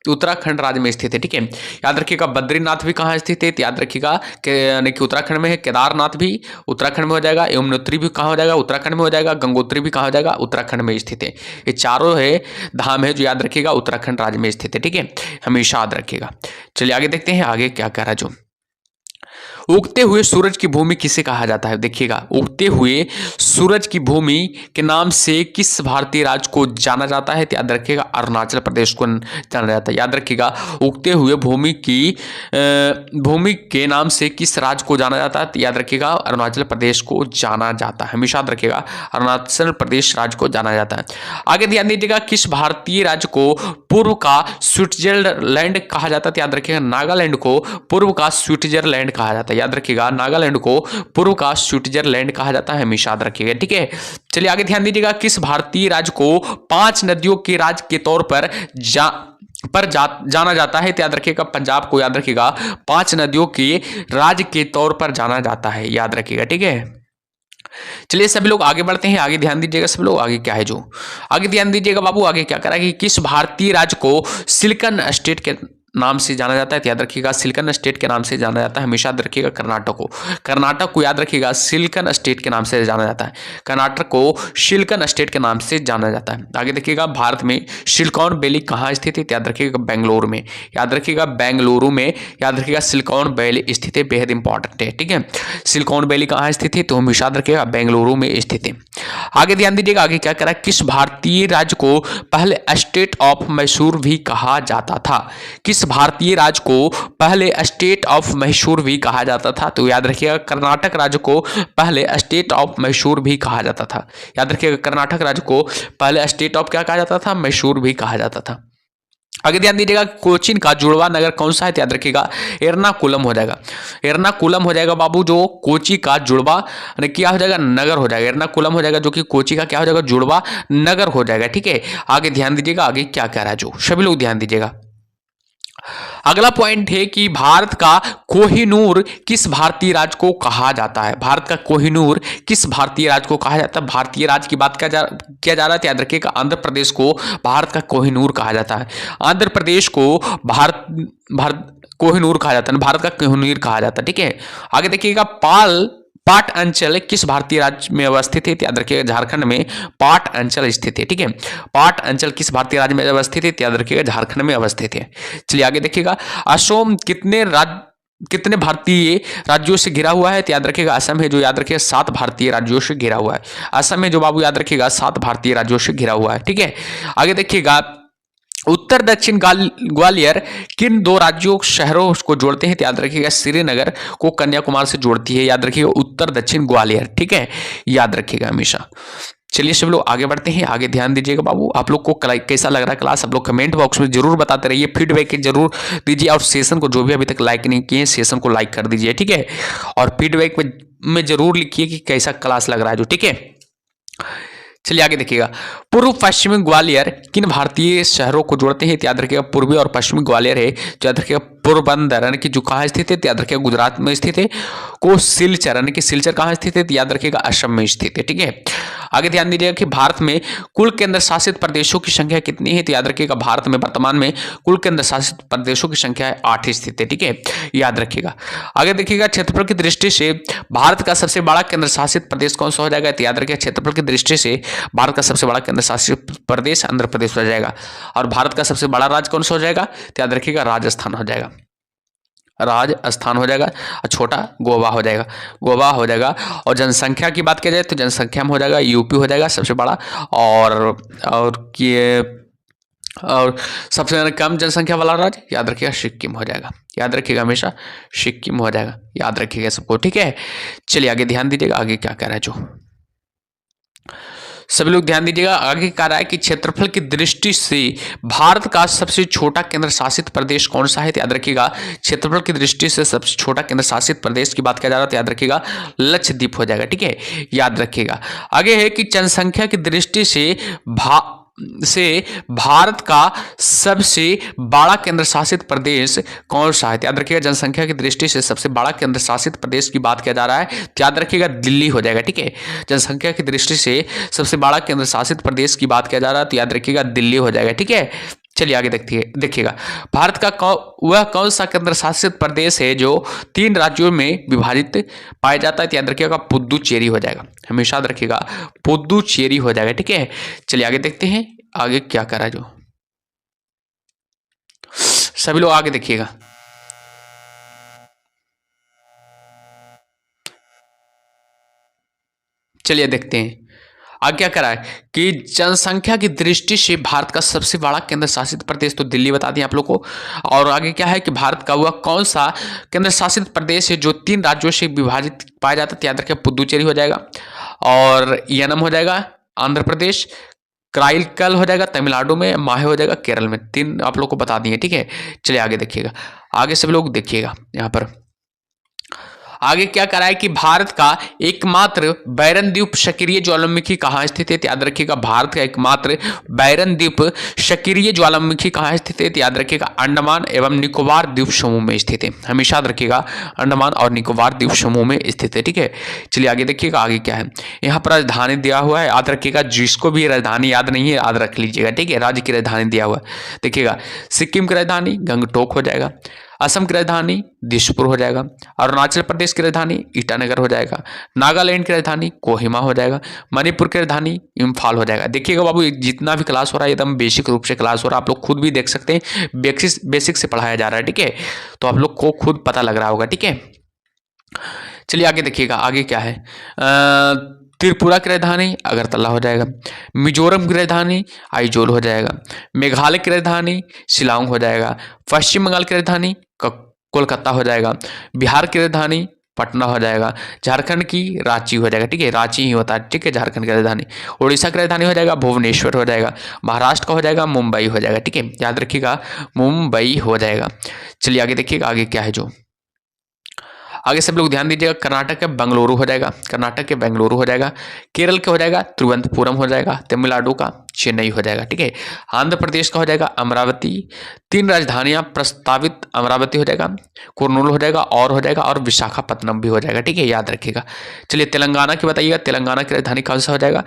उत्तराखंड राज्य में स्थित है, ठीक है। याद रखिएगा बद्रीनाथ भी कहाँ स्थित है तो याद रखिएगा यानी कि उत्तराखंड में है, केदारनाथ भी उत्तराखंड में हो जाएगा, यमुनोत्री भी कहाँ हो जाएगा, उत्तराखंड में हो जाएगा, गंगोत्री भी कहाँ हो जाएगा, उत्तराखंड में स्थित है। ये चारों है धाम है जो याद रखिएगा उत्तराखंड राज्य में स्थित है, ठीक है, हमेशा याद रखिएगा। चलिए आगे देखते हैं आगे क्या कह रहा है, जो उगते हुए सूरज की भूमि किसे कहा जाता है, देखिएगा उगते हुए सूरज की भूमि के नाम से किस भारतीय राज्य को जाना जाता है तो याद रखिएगा अरुणाचल प्रदेश को जाना जाता है, याद रखिएगा उगते हुए भूमि के नाम से किस राज्य को जाना जाता है तो याद रखिएगा अरुणाचल प्रदेश को जाना जाता है, हमेशा याद रखिएगा अरुणाचल प्रदेश राज्य को जाना जाता है। आगे ध्यान दीजिएगा, किस भारतीय राज्य को पूर्व का स्विट्जरलैंड कहा जाता है तो याद रखिएगा नागालैंड को पूर्व का स्विट्जरलैंड कहा जाता है, याद रखिएगा नागालैंड को पूर्व का स्विट्जरलैंड कहा जाता है, हमेशा याद रखिएगा, ठीक है। चलिए आगे ध्यान दीजिएगा, किस भारतीय राज्य को 5 नदियों के राज्य के तौर पर जाना जाता है तो याद रखिएगा पंजाब को याद रखिएगा 5 नदियों के राज्य के तौर पर जाना जाता है, याद रखिएगा, ठीक है। चलिए सभी लोग आगे बढ़ते हैं, आगे ध्यान दीजिएगा सब लोग। आगे क्या है जो आगे ध्यान दीजिएगा बाबू, आगे क्या करा कि किस भारतीय राज्य को सिलिकन स्टेट के नाम से जाना जाता है? तो याद रखिएगा सिलिकन स्टेट के नाम से जाना जाता है। हमेशा याद रखिएगा कर्नाटक को, कर्नाटक को याद रखिएगा सिलिकन स्टेट के नाम से जाना जाता है। कर्नाटक को सिलिकन स्टेट के नाम से जाना जाता है। आगे देखिएगा भारत में सिलिकॉन वैली कहाँ स्थित है? तो याद रखिएगा बेंगलुरु में, याद रखिएगा बेंगलुरु में, याद रखिएगा सिलिकॉन वैली स्थित है, बेहद इंपॉर्टेंट है। ठीक है, सिलिकॉन वैली कहाँ स्थित है? तो हमेशा याद रखिएगा बेंगलुरु में स्थित है। आगे ध्यान दीजिएगा, आगे क्या करा, किस भारतीय राज्य को पहले स्टेट ऑफ मैसूर भी कहा जाता था? किस भारतीय राज्य को पहले स्टेट ऑफ मैसूर भी कहा जाता था? तो याद रखिएगा कर्नाटक राज्य को पहले स्टेट ऑफ मैसूर भी कहा जाता था। याद रखिएगा कर्नाटक राज्य को पहले स्टेट ऑफ क्या कहा जाता था? मैसूर भी कहा जाता था। आगे ध्यान दीजिएगा, कोचीन का जुड़वा नगर कौन सा है? याद रखिएगा एर्नाकुलम हो जाएगा, एर्नाकुलम हो जाएगा बाबू। जो कोची का जुड़वा क्या हो जाएगा? नगर हो जाएगा, एर्नाकुलम हो जाएगा, जो कि कोची का क्या हो जाएगा? जुड़वा नगर हो जाएगा। ठीक है, आगे ध्यान दीजिएगा, आगे क्या कह रहा है जो सभी लोग ध्यान दीजिएगा। अगला पॉइंट है कि भारत का कोहिनूर किस भारतीय राज्य को कहा जाता है? भारत का कोहिनूर किस भारतीय राज्य को कहा जाता है? भारतीय राज्य की बात किया जा रहा है, याद रखिएगा आंध्र प्रदेश को भारत का कोहिनूर कहा जाता है। आंध्र प्रदेश को भारत कोहिनूर कहा जाता है, भारत का कोहिनूर कहा जाता है। ठीक है, आगे देखिएगा पाट अंचल किस भारतीय राज्य में अवस्थित है? याद रखिएगा झारखंड में पाट अंचल स्थित है। ठीक है, पाट अंचल किस भारतीय राज्य में अवस्थित है? याद रखिएगा झारखंड में अवस्थित है। चलिए आगे देखिएगा, असम कितने भारतीय राज्यों से घिरा हुआ है? तो याद रखिएगा असम है जो, याद रखिएगा 7 भारतीय राज्यों से घिरा हुआ है। असम में जो बाबू याद रखिएगा 7 भारतीय राज्यों से घिरा हुआ है। ठीक है, आगे देखिएगा, उत्तर दक्षिण ग्वालियर किन 2 राज्यों शहरों को जोड़ते हैं? तो याद रखिएगा श्रीनगर को कन्याकुमारी से जोड़ती है। याद रखिएगा उत्तर दक्षिण ग्वालियर। ठीक है, याद रखिएगा हमेशा। चलिए सब लोग आगे बढ़ते हैं, आगे ध्यान दीजिएगा बाबू। आप लोग को कैसा लग रहा है क्लास? आप लोग कमेंट बॉक्स में जरूर बताते रहिए, फीडबैक जरूर दीजिए, और सेशन को जो भी अभी तक लाइक नहीं किए सेशन को लाइक कर दीजिए। ठीक है, और फीडबैक में जरूर लिखिए कि कैसा क्लास लग रहा है जो। ठीक है, चलिए आगे देखिएगा, पूर्व पश्चिमी ग्वालियर किन भारतीय शहरों को जोड़ते हैं? याद रखिएगा पूर्वी और पश्चिमी ग्वालियर है, याद रखिएगा पोरबंदर यानी कि जो कहाँ स्थित है? याद रखिएगा गुजरात में स्थित है। को सिलचर यानी कि सिलचर कहाँ स्थित है? याद रखिएगा असम में स्थित है। ठीक है, आगे ध्यान दीजिएगा कि भारत में कुल केंद्र शासित प्रदेशों की संख्या कितनी है? तो याद रखिएगा भारत में वर्तमान में कुल केंद्र शासित प्रदेशों की संख्या 8 स्थित है। ठीक है, याद रखिएगा। आगे देखिएगा, क्षेत्रफल की दृष्टि से भारत का सबसे बड़ा केंद्र शासित प्रदेश कौन सा हो जाएगा? तो याद रखिएगा क्षेत्रफल की दृष्टि से भारत का सबसे बड़ा केंद्र शासित प्रदेश आंध्र प्रदेश हो जाएगा। और भारत का सबसे बड़ा राज्य कौन सा हो जाएगा? तो याद रखिएगा राजस्थान हो जाएगा, राजस्थान हो जाएगा। और छोटा गोवा हो जाएगा, गोवा हो जाएगा। और जनसंख्या की बात की जाए तो जनसंख्या में हो जाएगा यूपी हो जाएगा सबसे बड़ा, और सबसे कम जनसंख्या वाला राज्य याद रखिएगा सिक्किम हो जाएगा। याद रखिएगा हमेशा सिक्किम हो जाएगा, याद रखिएगा सबको। ठीक है, चलिए आगे ध्यान दीजिएगा, आगे क्या कह रहा है जो सभी लोग ध्यान दीजिएगा। आगे कह रहा है कि क्षेत्रफल की दृष्टि से भारत का सबसे छोटा केंद्र शासित प्रदेश कौन सा है? तो याद रखिएगा क्षेत्रफल की दृष्टि से सबसे छोटा केंद्र शासित प्रदेश की बात किया जा रहा है तो याद रखिएगा लक्षद्वीप हो जाएगा। ठीक है, याद रखिएगा। आगे है कि जनसंख्या की दृष्टि से भारत का सबसे बड़ा केंद्र शासित प्रदेश कौन सा है? याद रखिएगा जनसंख्या की दृष्टि से सबसे बड़ा केंद्र शासित प्रदेश की बात किया जा रहा है तो याद रखिएगा दिल्ली हो जाएगा। ठीक है, जनसंख्या की दृष्टि से सबसे बड़ा केंद्र शासित प्रदेश की बात किया जा रहा है तो याद रखिएगा दिल्ली हो जाएगा। ठीक है, चलिए आगे देखिएगा, भारत का वह कौन सा केंद्र शासित प्रदेश है जो 3 राज्यों में विभाजित पाया जाता है? तो याद रखिएगा पुदुचेरी हो जाएगा, हमेशा याद रखिएगा पुदुचेरी हो जाएगा। ठीक है, चलिए आगे देखते हैं आगे क्या करा है जो सभी लोग आगे देखिएगा। चलिए देखते हैं आगे क्या करा है कि जनसंख्या की दृष्टि से भारत का सबसे बड़ा केंद्र शासित प्रदेश तो दिल्ली बता दें आप लोग को। और आगे क्या है कि भारत का वह कौन सा केंद्र शासित प्रदेश है जो 3 राज्यों से विभाजित पाया जाता है? याद रखिए पुदुचेरी हो जाएगा, और यनम हो जाएगा आंध्र प्रदेश, कराईकल हो जाएगा तमिलनाडु में, माहे हो जाएगा केरल में। 3 आप लोग को बता दिए। ठीक है, चलिए आगे देखिएगा, आगे सभी लोग देखिएगा यहाँ पर। आगे क्या करा है कि भारत का एकमात्र बैरन द्वीप सक्रिय ज्वालामुखी कहाँ स्थित है, याद रखिएगा। भारत का एकमात्र बैरन द्वीप सक्रिय ज्वालामुखी कहाँ स्थित है, याद रखिएगा। अंडमान एवं निकोबार द्वीप समूह में स्थित है। हमेशा याद रखिएगा, अंडमान और निकोबार द्वीप समूह में स्थित है। ठीक है, चलिए आगे देखिएगा। आगे क्या है, यहाँ पर राजधानी दिया हुआ है, याद रखिएगा। जिसको भी राजधानी याद नहीं है याद रख लीजिएगा। ठीक है, राज्य की राजधानी दिया हुआ है। देखिएगा, सिक्किम की राजधानी गंगटोक हो जाएगा, असम की राजधानी दिसपुर हो जाएगा, अरुणाचल प्रदेश की राजधानी ईटानगर हो जाएगा, नागालैंड की राजधानी कोहिमा हो जाएगा, मणिपुर की राजधानी इम्फाल हो जाएगा। देखिएगा बाबू, जितना भी क्लास हो रहा है एकदम बेसिक रूप से क्लास हो रहा है, आप लोग खुद भी देख सकते हैं, बेसिक से पढ़ाया जा रहा है। ठीक है, तो आप लोग को खुद पता लग रहा होगा। ठीक है, चलिए आगे देखिएगा। आगे क्या है, त्रिपुरा की राजधानी अगरतला हो जाएगा, मिजोरम की राजधानी आइजोल हो जाएगा, मेघालय की राजधानी शिलांग हो जाएगा, पश्चिम बंगाल की राजधानी कोलकाता हो जाएगा, बिहार की राजधानी पटना हो जाएगा, झारखंड की रांची हो जाएगा। ठीक है, रांची ही होता है। ठीक है, झारखंड की राजधानी, उड़ीसा की राजधानी हो जाएगा भुवनेश्वर हो जाएगा, महाराष्ट्र का हो जाएगा मुंबई हो जाएगा। ठीक है, याद रखिएगा, मुंबई हो जाएगा। चलिए आगे देखिएगा। आगे क्या है, जो आगे सब लोग ध्यान दीजिएगा। कर्नाटक के बेंगलुरु हो जाएगा, कर्नाटक के बेंगलुरु हो जाएगा, केरल का हो जाएगा तिरुवनंतपुरम हो जाएगा, तमिलनाडु का चेन्नई हो जाएगा। ठीक है, आंध्र प्रदेश का हो जाएगा अमरावती। 3 राजधानियां प्रस्तावित, अमरावती हो जाएगा, कुर्नूल हो जाएगा और विशाखापट्टनम भी हो जाएगा। ठीक है, याद रखिएगा। चलिए तेलंगाना की बताइएगा, तेलंगाना की राजधानी कौन सा हो जाएगा।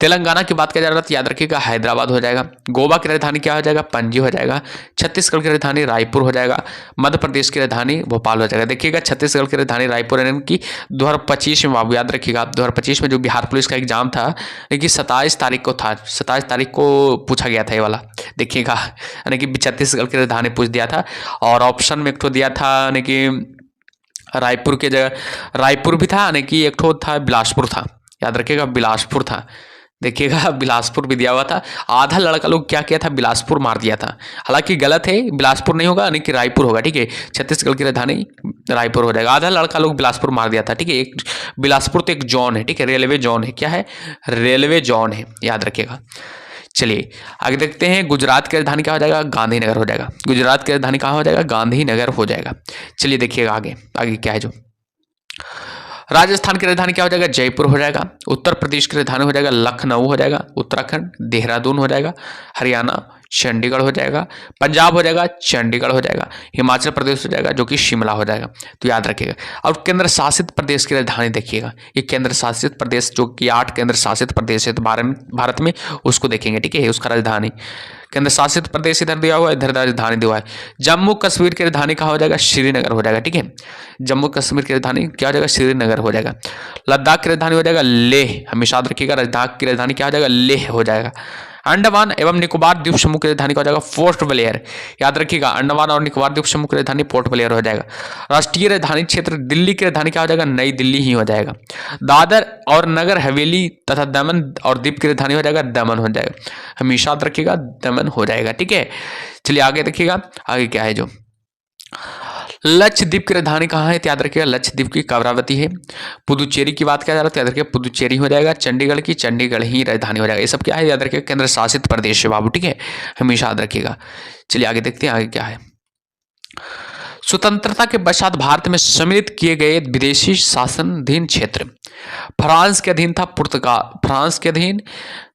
तेलंगाना की बात किया जा रहा था, याद रखिएगा हैदराबाद हो जाएगा। गोवा की राजधानी क्या हो जाएगा, पणजी हो जाएगा। छत्तीसगढ़ की राजधानी रायपुर हो जाएगा। मध्य प्रदेश की राजधानी भोपाल हो जाएगा। देखिएगा, छत्तीसगढ़ की राजधानी रायपुर है कि 2025 में बाबू याद रखिएगा, 2025 में जो बिहार पुलिस का एग्जाम था, कि 27 तारीख को था, 27 तारीख को पूछा गया था ये वाला। देखिएगा, यानी कि छत्तीसगढ़ की राजधानी पूछ दिया था, और ऑप्शन में एक ठो दिया था, यानी कि रायपुर के जगह रायपुर भी था, यानी कि एक ठो था बिलासपुर था। याद रखिएगा, बिलासपुर था। देखिएगा, बिलासपुर भी दिया हुआ था। आधा लड़का लोग क्या किया था, बिलासपुर मार दिया था। हालांकि गलत है, बिलासपुर नहीं होगा, यानी कि रायपुर होगा। ठीक है, छत्तीसगढ़ की राजधानी रायपुर हो जाएगा। आधा लड़का लोग बिलासपुर मार दिया था। ठीक है, एक बिलासपुर तो एक जोन है। ठीक है, रेलवे जोन है। क्या है, रेलवे जोन है, याद रखिएगा। चलिए आगे देखते हैं। गुजरात की राजधानी क्या हो जाएगा, गांधीनगर हो जाएगा। गुजरात की राजधानी कहाँ हो जाएगा, गांधीनगर हो जाएगा। चलिए देखिएगा आगे, आगे क्या है, जो राजस्थान की राजधानी क्या हो जाएगा, जयपुर हो जाएगा। उत्तर प्रदेश की राजधानी हो जाएगा लखनऊ हो जाएगा। उत्तराखंड देहरादून हो जाएगा। हरियाणा चंडीगढ़ हो जाएगा। पंजाब हो जाएगा चंडीगढ़ हो जाएगा। हिमाचल प्रदेश हो जाएगा जो कि शिमला हो जाएगा। तो याद रखिएगा। और केंद्र शासित प्रदेश की राजधानी देखिएगा, ये केंद्र शासित प्रदेश जो कि 8 केंद्र शासित प्रदेश है तो भारत में, उसको देखेंगे। ठीक है, उसका राजधानी केंद्र शासित प्रदेश इधर दिया हुआ है, इधर राजधानी दिया हुआ है। जम्मू कश्मीर की राजधानी कहाँ हो जाएगा, श्रीनगर हो जाएगा। ठीक है, जम्मू कश्मीर की राजधानी क्या हो जाएगा, श्रीनगर हो जाएगा। लद्दाख की राजधानी हो जाएगा लेह। हमेशा याद रखिएगा, लद्दाख की राजधानी क्या हो जाएगा, लेह हो जाएगा। अंडमान एवं निकोबार द्वीप समूह की राजधानी क्या हो जाएगा, पोर्ट ब्लेयर। याद रखिएगा, अंडमान और निकोबार द्वीप समूह की राजधानी पोर्ट ब्लेयर हो जाएगा। राष्ट्रीय राजधानी क्षेत्र दिल्ली की राजधानी क्या हो जाएगा, नई दिल्ली ही हो जाएगा। दादर और नगर हवेली तथा दमन और दीव की राजधानी हो जाएगा, दमन हो जाएगा। हमेशा याद रखिएगा, दमन हो जाएगा। ठीक है, चलिए आगे देखिएगा। आगे क्या है, जो लक्षद्वीप की राजधानी कहाँ है, याद रखिएगा, लक्षद्वीप की कवरावती है। पुदुचेरी की बात किया जा रहा है, याद रखिएगा पुदुचेरी हो जाएगा। चंडीगढ़ की चंडीगढ़ ही राजधानी हो जाएगा। ये सब क्या है, याद रखिएगा, केंद्र शासित प्रदेश है बाबू। ठीक है, हमेशा याद रखिएगा। चलिए आगे देखते हैं, आगे क्या है। स्वतंत्रता के पश्चात भारत में सम्मिलित किए गए विदेशी शासनाधीन क्षेत्र फ्रांस के अधीन था, फ्रांस के अधीन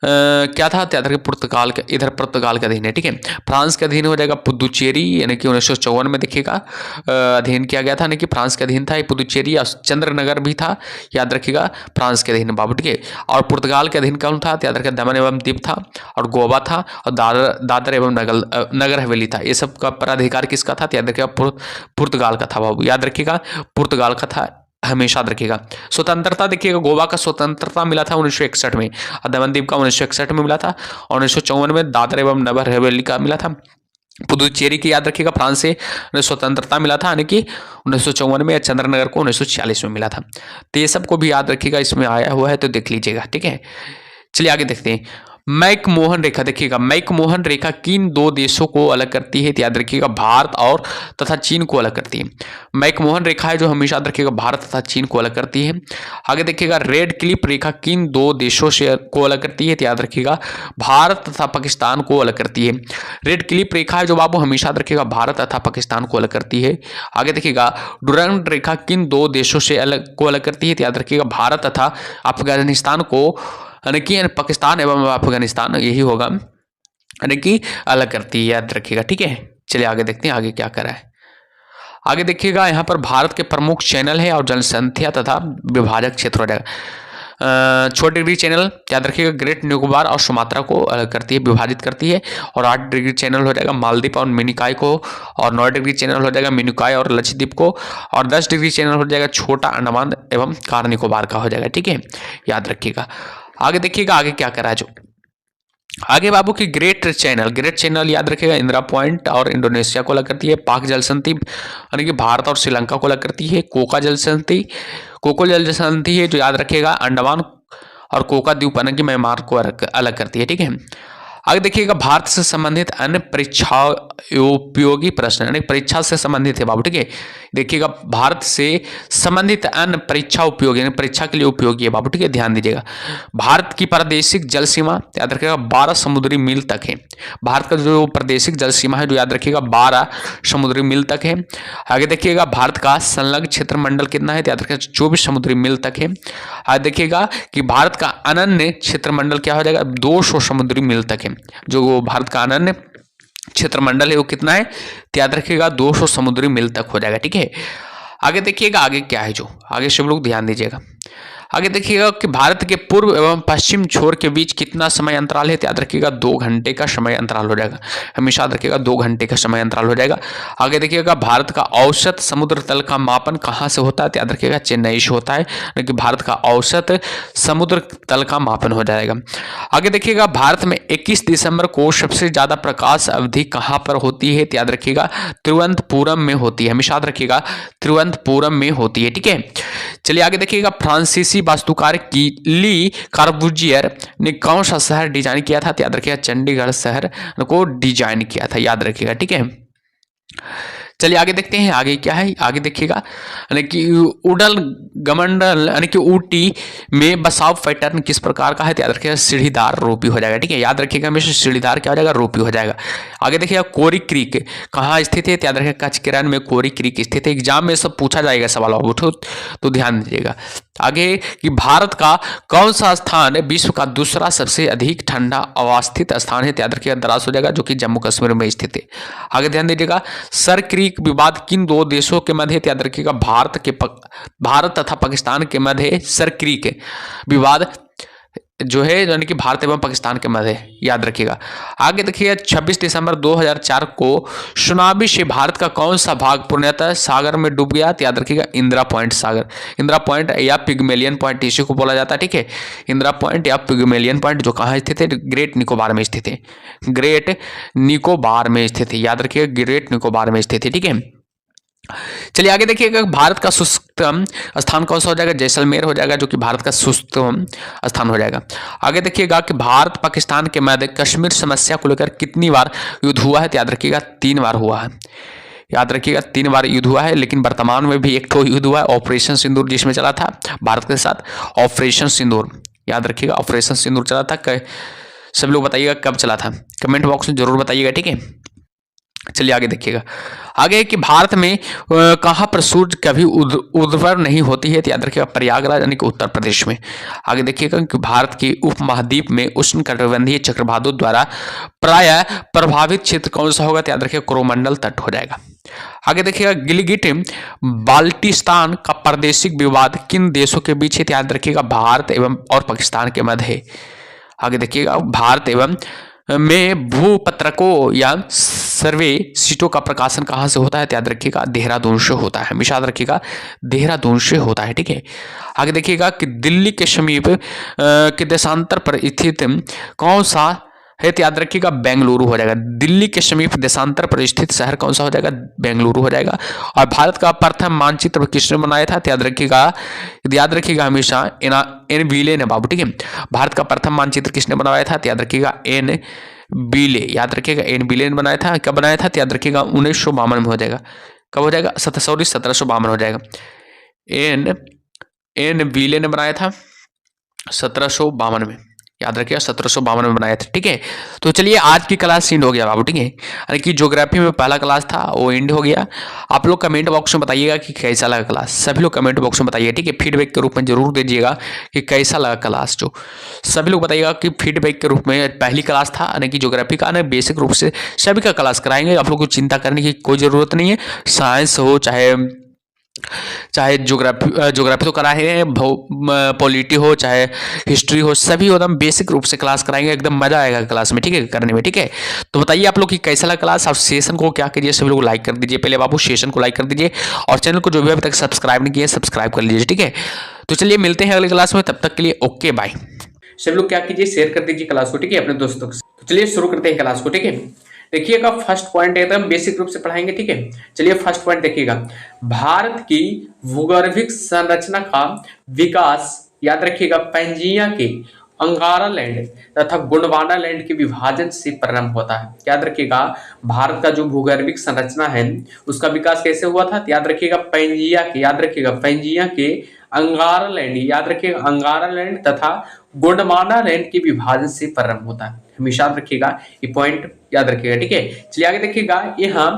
क्या था, पुर्तगाल के, इधर पुर्तगाल के अधीन है। ठीक है, फ्रांस के अधीन हो जाएगा पुदुचेरी, यानी कि 1954 में देखिएगा अधीन किया गया था, यानी कि फ्रांस के अधीन था पुदुचेरी। और चंद्रनगर भी था, याद रखिएगा, फ्रांस के अधीन बाबू। ठीक है, और पुर्तगाल के अधीन कौन था, याद रखिएगा, दमन एवं दीव था, और गोवा था, और दादर एवं नगर हवेली था। ये सब का प्राधिकार किसका था, याद रखिएगा, पुर्तगाल का था बाबू। याद रखिएगा, पुर्तगाल का था, हमेशा याद रखिएगा। स्वतंत्रता देखिएगा, गोवा का स्वतंत्रता मिला था 1961 में, और दमन दीव का 1961 में मिला था, और 1954 में दादर एवं नगर हवेली का मिला था। पुदुचेरी की याद रखिएगा, फ्रांस से स्वतंत्रता मिला था, यानी कि 1954 में, या चंद्रनगर को 1946 में मिला था। तो ये सबको भी याद रखिएगा, इसमें आया हुआ है तो देख लीजिएगा। ठीक है, चलिए आगे देखते हैं। मैकमोहन रेखा, देखिएगा मैकमोहन रेखा किन दो देशों को अलग करती है? तो याद रखिएगा भारत और तथा चीन को अलग करती है। मैकमोहन रेखा है जो हमेशा याद रखिएगा भारत तथा चीन को अलग करती है। आगे देखिएगा रेड क्लिफ रेखा किन दो देशों से को अलग करती है? तो याद रखिएगा भारत तथा पाकिस्तान को अलग करती है। रेड क्लिफ रेखा है जो बाबू हमेशा याद रखिएगा भारत तथा पाकिस्तान को अलग करती है। आगे देखिएगा डुरंड रेखा किन दो देशों से अलग करती है? तो याद रखिएगा भारत तथा अफगानिस्तान को, यानी कि पाकिस्तान एवं अफगानिस्तान, यही होगा, यानी कि अलग करती है, याद रखिएगा। ठीक है, चलिए आगे देखते हैं आगे क्या करा है। आगे देखिएगा यहाँ पर भारत के प्रमुख चैनल है और जनसंख्या तथा विभाजक क्षेत्र हो जाएगा। छोटे डिग्री चैनल याद रखिएगा ग्रेट निकोबार और सुमात्रा को अलग करती है, विभाजित करती है। और 8 डिग्री चैनल हो जाएगा मालदीव और मिनिकॉय को। और 9 डिग्री चैनल हो जाएगा मिनिकॉय और लक्षद्वीप को। और 10 डिग्री चैनल हो जाएगा छोटा अंडमान एवं कार निकोबार का हो जाएगा। ठीक है, याद रखिएगा। आगे देखिएगा आगे क्या करा है जो आगे बाबू की ग्रेट चैनल याद रखिएगा इंदिरा पॉइंट और इंडोनेशिया को अलग करती है। पाक जल संधि यानी कि भारत और श्रीलंका को अलग करती है। कोको जल संधि है जो याद रखिएगा अंडमान और कोका द्वीप यानी कि म्यांमार को अलग करती है। ठीक है, आगे देखिएगा भारत से संबंधित अन्य परीक्षा उपयोगी प्रश्न, यानी परीक्षा से संबंधित है बाबू। ठीक है, देखिएगा भारत से संबंधित अन्य परीक्षा उपयोगी, यानी परीक्षा के लिए उपयोगी है बाबू। ठीक है, ध्यान दीजिएगा। भारत की प्रादेशिक जल सीमा याद रखिएगा 12 समुद्री मील तक है। भारत का जो प्रादेशिक जल सीमा है जो याद रखिएगा 12 समुद्री मील तक है। आगे देखिएगा भारत का संलग्न क्षेत्र मंडल कितना है? याद रखिएगा 24 समुद्री मील तक है। आगे देखिएगा कि भारत का अनन्य क्षेत्र मंडल क्या हो जाएगा? 200 समुद्री मील तक है। जो भारत का अनन्य क्षेत्रमंडल है वो कितना है? तो याद रखिएगा 200 समुद्री मील तक हो जाएगा। ठीक है, आगे देखिएगा आगे क्या है जो आगे सब लोग ध्यान दीजिएगा। आगे देखिएगा कि भारत के पूर्व एवं पश्चिम छोर के बीच कितना समय अंतराल है? तो याद रखिएगा 2 घंटे का समय अंतराल हो जाएगा। हमेशा याद रखिएगा 2 घंटे का समय अंतराल हो जाएगा। आगे देखिएगा भारत का औसत समुद्र तल का मापन कहाँ से होता है? तो याद रखिएगा चेन्नई से होता है, यानी कि भारत का औसत समुद्र तल का मापन हो जाएगा। आगे देखिएगा भारत में 21 दिसंबर को सबसे ज्यादा प्रकाश अवधि कहाँ पर होती है? तो याद रखिएगा तिरुवनंतपुरम में होती है। हमेशा याद रखिएगा तिरुवनंतपुरम में होती है। ठीक है, चलिए आगे देखिएगा फ्रांसीसी वास्तुकार ली कार्बूजियर ने कौन सा शहर डिजाइन किया था? तो याद रखिएगा चंडीगढ़ शहर को डिजाइन किया था, याद रखिएगा। ठीक है, चलिए आगे देखते हैं आगे क्या है। आगे देखिएगा यानी कि उडल गमंडल यानी कि ऊटी में बसाव पैटर्न किस प्रकार का है? तो याद रखिएगा सीढ़ीदार रोपी हो जाएगा। ठीक है, याद रखिएगा हमेशा सीढ़ीदार क्या हो जाएगा? रोपी हो जाएगा। आगे देखिएगा कोरी क्रीक कहाँ स्थित है? तो याद रखिएगा कच्छ केरन में कोरी क्रीक स्थित है। एग्जाम में सब पूछा जाएगा सवाल उठो तो ध्यान दीजिएगा। आगे कि भारत का कौन सा स्थान विश्व का दूसरा सबसे अधिक ठंडा अवस्थित स्थान है? तो याद रखिएगा द्रास हो जाएगा जो कि जम्मू कश्मीर में स्थित है। आगे ध्यान दीजिएगा सर क्रीक विवाद किन 2 देशों के मध्य? तो याद रखिएगा भारत तथा पाकिस्तान के मध्य सर क्रीक विवाद जो है यानी कि भारत एवं पाकिस्तान के मध्य, याद रखिएगा। आगे देखिएगा 26 दिसंबर 2004 को सुनामी से भारत का कौन सा भाग पूर्णतः सागर में डूब गया? तो याद रखिएगा इंदिरा पॉइंट सागर, इंदिरा पॉइंट या पिग्मेलियन पॉइंट इसी को बोला जाता है। ठीक है, इंदिरा पॉइंट या पिग्मेलियन पॉइंट जो कहाँ स्थित है? ग्रेट निकोबार में स्थित है। ग्रेट निकोबार में स्थित है, याद रखिएगा ग्रेट निकोबार में स्थित है। ठीक है, चलिए आगे देखिएगा भारत का शुष्कतम स्थान कौन सा हो जाएगा? जैसलमेर हो जाएगा जो कि भारत का शुष्कतम स्थान हो जाएगा। आगे देखिएगा कि भारत पाकिस्तान के मध्य कश्मीर समस्या को लेकर कितनी बार युद्ध हुआ है? तो याद रखिएगा 3 बार हुआ है। याद रखिएगा 3 बार युद्ध हुआ है, लेकिन वर्तमान में भी एक युद्ध हुआ है ऑपरेशन सिंदूर जिसमें चला था भारत के साथ ऑपरेशन सिंदूर, याद रखिएगा ऑपरेशन सिंदूर चला था। सब लोग बताइएगा कब चला था, कमेंट बॉक्स में जरूर बताइएगा। ठीक है, चलिए आगे देखिएगा आगे कि भारत में कहाँ पर सूर्य कभी उद्भव नहीं होती है? तो याद रखिएगा प्रयागराज यानी कि उत्तर प्रदेश में। आगे देखिएगा कि भारत के उपमहाद्वीप में उष्णकटिबंधीय चक्रवातों द्वारा प्रायः प्रभावित क्षेत्र कौन सा होगा? तो याद रखिएगा कोरोमंडल तट हो जाएगा। आगे देखिएगा गिलगिट बाल्टिस्तान का प्रादेशिक विवाद किन देशों के बीच है? तो याद रखिएगा भारत एवं और पाकिस्तान के मध्य है। आगे देखिएगा भारत एवं में भूपत्रकों या सर्वे सीटों का प्रकाशन कहाँ से होता है? तो याद रखिएगा देहरादून से होता है। हमेशा याद रखिएगा देहरादून से होता है। ठीक है, आगे देखिएगा कि दिल्ली के समीप के देशांतर पर स्थित कौन सा है तो याद रखिएगा बेंगलुरु हो जाएगा। दिल्ली के समीप देशांतर पर स्थित शहर कौन सा हो जाएगा? बेंगलुरु हो जाएगा। और भारत का प्रथम मानचित्र किसने बनाया था? तो याद रखिएगा हमेशा एन विले ने बाबू, ठीक है। भारत का प्रथम मानचित्र किसने बनाया था? तो याद रखिएगा एन विले, याद रखिएगा एन विले ने बनाया था। कब बनाया था? तो याद रखिएगा 1952 में हो जाएगा। कब हो जाएगा? 1752 हो जाएगा। एन विले ने बनाया था 1752 में, याद रखिएगा 1752 में बनाया था, ठीक है। तो चलिए आज की क्लास एंड हो गया बाबू, ठीक है। यानी कि ज्योग्राफी में पहला क्लास था वो एंड हो गया। आप लोग कमेंट बॉक्स में बताइएगा कि कैसा लगा क्लास, सभी लोग कमेंट बॉक्स में बताइए, ठीक है। फीडबैक के रूप में जरूर दीजिएगा कि कैसा लगा क्लास। जो सभी लोग बताइएगा कि फीडबैक के रूप में पहली क्लास था यानी कि ज्योग्राफी का, बेसिक रूप से सभी का क्लास कराएंगे। आप लोग को चिंता करने की कोई जरूरत नहीं है। साइंस हो चाहे ज्योग्राफी तो कराए हैं, पॉलिटी हो चाहे हिस्ट्री हो, सभी एकदम बेसिक रूप से क्लास कराएंगे। एकदम मजा आएगा क्लास में, ठीक है, करने में, ठीक है। तो बताइए आप लोग कि कैसा लगा क्लास। आप सेशन को क्या कीजिए, सभी लोग लाइक कर दीजिए। पहले बाबू सेशन को लाइक कर दीजिए और चैनल को जो भी अभी तक सब्सक्राइब नहीं किया सब्सक्राइब कर लीजिए, ठीक है। तो चलिए मिलते हैं अगली क्लास में, तब तक के लिए ओके बाय। सभी लोग क्या कीजिए, शेयर कर दीजिए क्लास को, ठीक है, अपने दोस्तों को। तो चलिए शुरू करते हैं क्लास को, ठीक है। देखिएगा फर्स्ट पॉइंट एकदम बेसिक रूप से पढ़ाएंगे, ठीक है। चलिए फर्स्ट पॉइंट देखिएगा, भारत की भूगर्भिक संरचना का विकास याद रखिएगा पैंजिया के अंगारा लैंड तथा गोंडवाना लैंड के विभाजन से प्रारंभ होता है। याद रखिएगा भारत का जो भूगर्भिक संरचना है उसका विकास कैसे हुआ था? याद रखिएगा पैंजिया के, याद रखिएगा पैंजिया के अंगारा लैंड, याद रखिएगा अंगारा लैंड तथा गोंडवाना लैंड के विभाजन से प्रारंभ होता है। हमेशा याद रखिएगा ये पॉइंट, याद रखिएगा, ठीक है। चलिए आगे देखिएगा, यहाँ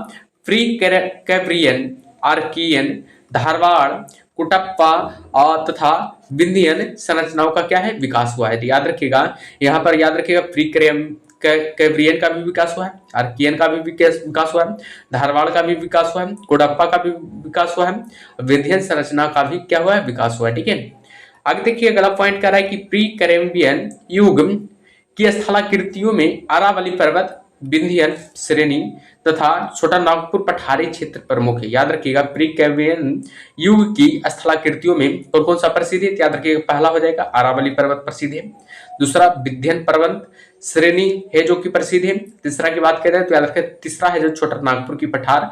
pre Cambrian, Archaean, Dharwad, Kuttappa तथा विंध्यन संरचनाओं का क्या है? विकास हुआ है। तो याद रखिएगा यहाँ पर, याद रखिएगा प्री कैम्ब्रियन का भी विकास हुआ है, आर्कियन का भी विकास हुआ है, धारवाड़ का भी विकास हुआ है, कुटप्पा का भी विकास हुआ है, विंध्यन संरचना का भी क्या हुआ है? विकास हुआ है, ठीक है। आगे देखिए अगला पॉइंट कह रहा है कि प्री कैम्ब्रियन युग की स्थलाकृतियों में अरावली पर्वत, विंध्यन श्रेणी तथा छोटा नागपुर पठारी क्षेत्र प्रमुख है। याद रखिएगा प्री कैम्ब्रियन युग की स्थलाकृतियों में कौन कौन सा प्रसिद्ध है? याद रखिएगा पहला हो जाएगा अरावली पर्वत प्रसिद्ध है, दूसरा विंध्यन पर्वत श्रेणी है जो कि प्रसिद्ध है, तीसरा की बात करें तो याद रखिए तीसरा है जो छोटा नागपुर की पठार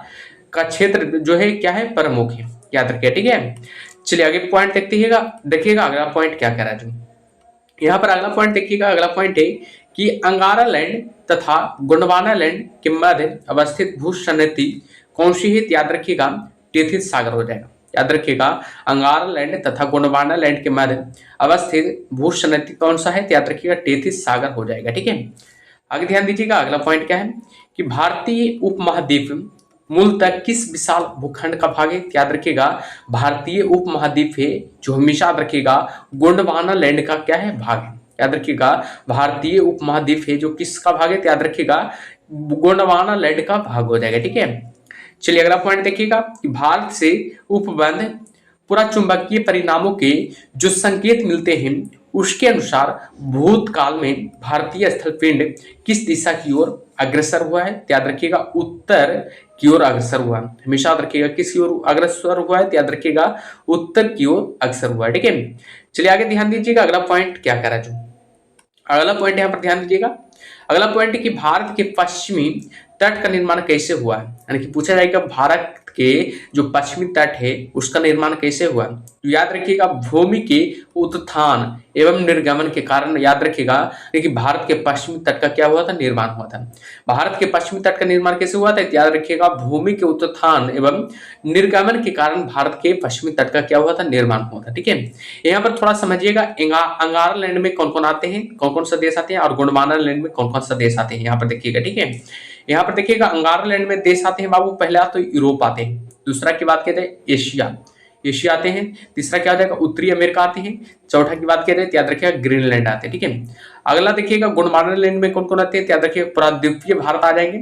का क्षेत्र जो है क्या है? प्रमुख है, याद रखिए, ठीक है। चलिए आगे पॉइंट देखिएगा अगला पॉइंट क्या कह रहा है। जो यहाँ पर अगला पॉइंट देखिएगा, अगला पॉइंट है कि अंगारा लैंड तथा गोंडवाना लैंड के मध्य अवस्थित भूसन्निधि कौन सी है? याद रखिएगा टेथिस सागर हो जाएगा। याद रखिएगा अंगारा लैंड तथा गोंडवाना लैंड के मध्य अवस्थित भूसन्निधि कौन सा है? याद रखिएगा टेथिस सागर हो जाएगा, ठीक है। आगे ध्यान दीजिएगा अगला पॉइंट क्या है कि भारतीय उपमहाद्वीप मूलतः किस विशाल भूखंड का भाग है? याद रखिएगा भारतीय उपमहाद्वीप है जो हमेशा याद रखिएगा गोंडवाना लैंड का क्या है? भाग है। याद रखिएगा भारतीय उपमहाद्वीप है जो किसका भाग है? याद रखिएगा गोंडवाना लैंड का भाग हो जाएगा, ठीक है। चलिए अगला पॉइंट देखिएगा कि भारत से उपबंध पूरा चुंबकीय परिणामों के जो संकेत मिलते हैं उसके अनुसार भूतकाल में भारतीय स्थलपिंड किस दिशा की ओर अग्रसर हुआ है? याद रखिएगा उत्तर की ओर अग्रसर हुआ है। हमेशा याद रखिएगा किस ओर अग्रसर हुआ है? याद रखिएगा उत्तर की ओर अग्रसर हुआ है, ठीक है। चलिए आगे ध्यान दीजिएगा अगला पॉइंट क्या कह रहा है। जो अगला पॉइंट यहाँ पर ध्यान दीजिएगा, अगला पॉइंट है कि भारत के पश्चिमी तट का निर्माण कैसे हुआ है? यानी कि पूछा जाएगा भारत के जो पश्चिमी तट है उसका निर्माण कैसे हुआ? तो याद रखिएगा भूमि के उत्थान एवं निर्गमन के कारण, याद रखिएगा कि भारत के पश्चिमी तट का क्या हुआ था? निर्माण हुआ था। भारत के पश्चिमी तट का निर्माण कैसे हुआ था? याद रखिएगा भूमि के उत्थान एवं निर्गमन के कारण भारत के पश्चिमी तट का क्या हुआ था? निर्माण हुआ था, ठीक है। यहाँ पर थोड़ा समझिएगा अंगारा लैंड में कौन कौन आते हैं, कौन कौन सा देश आते हैं, और गोंडवाना लैंड में कौन कौन सा देश आते हैं, यहाँ पर देखिएगा, ठीक है। यहाँ पर देखिएगा अंगारा लैंड में देश आते हैं बाबू, पहला तो यूरोप आते हैं, दूसरा की बात करें एशिया आते हैं, तीसरा क्या हो जाएगा? उत्तरी अमेरिका आते हैं, चौथा की बात करें तो याद रखिएगा ग्रीनलैंड आते हैं, ठीक है। अगला देखिएगा गोंडवाना लैंड में कौन कौन आते हैं? याद रखिएगा प्राद्वीपीय भारत आ जाएंगे।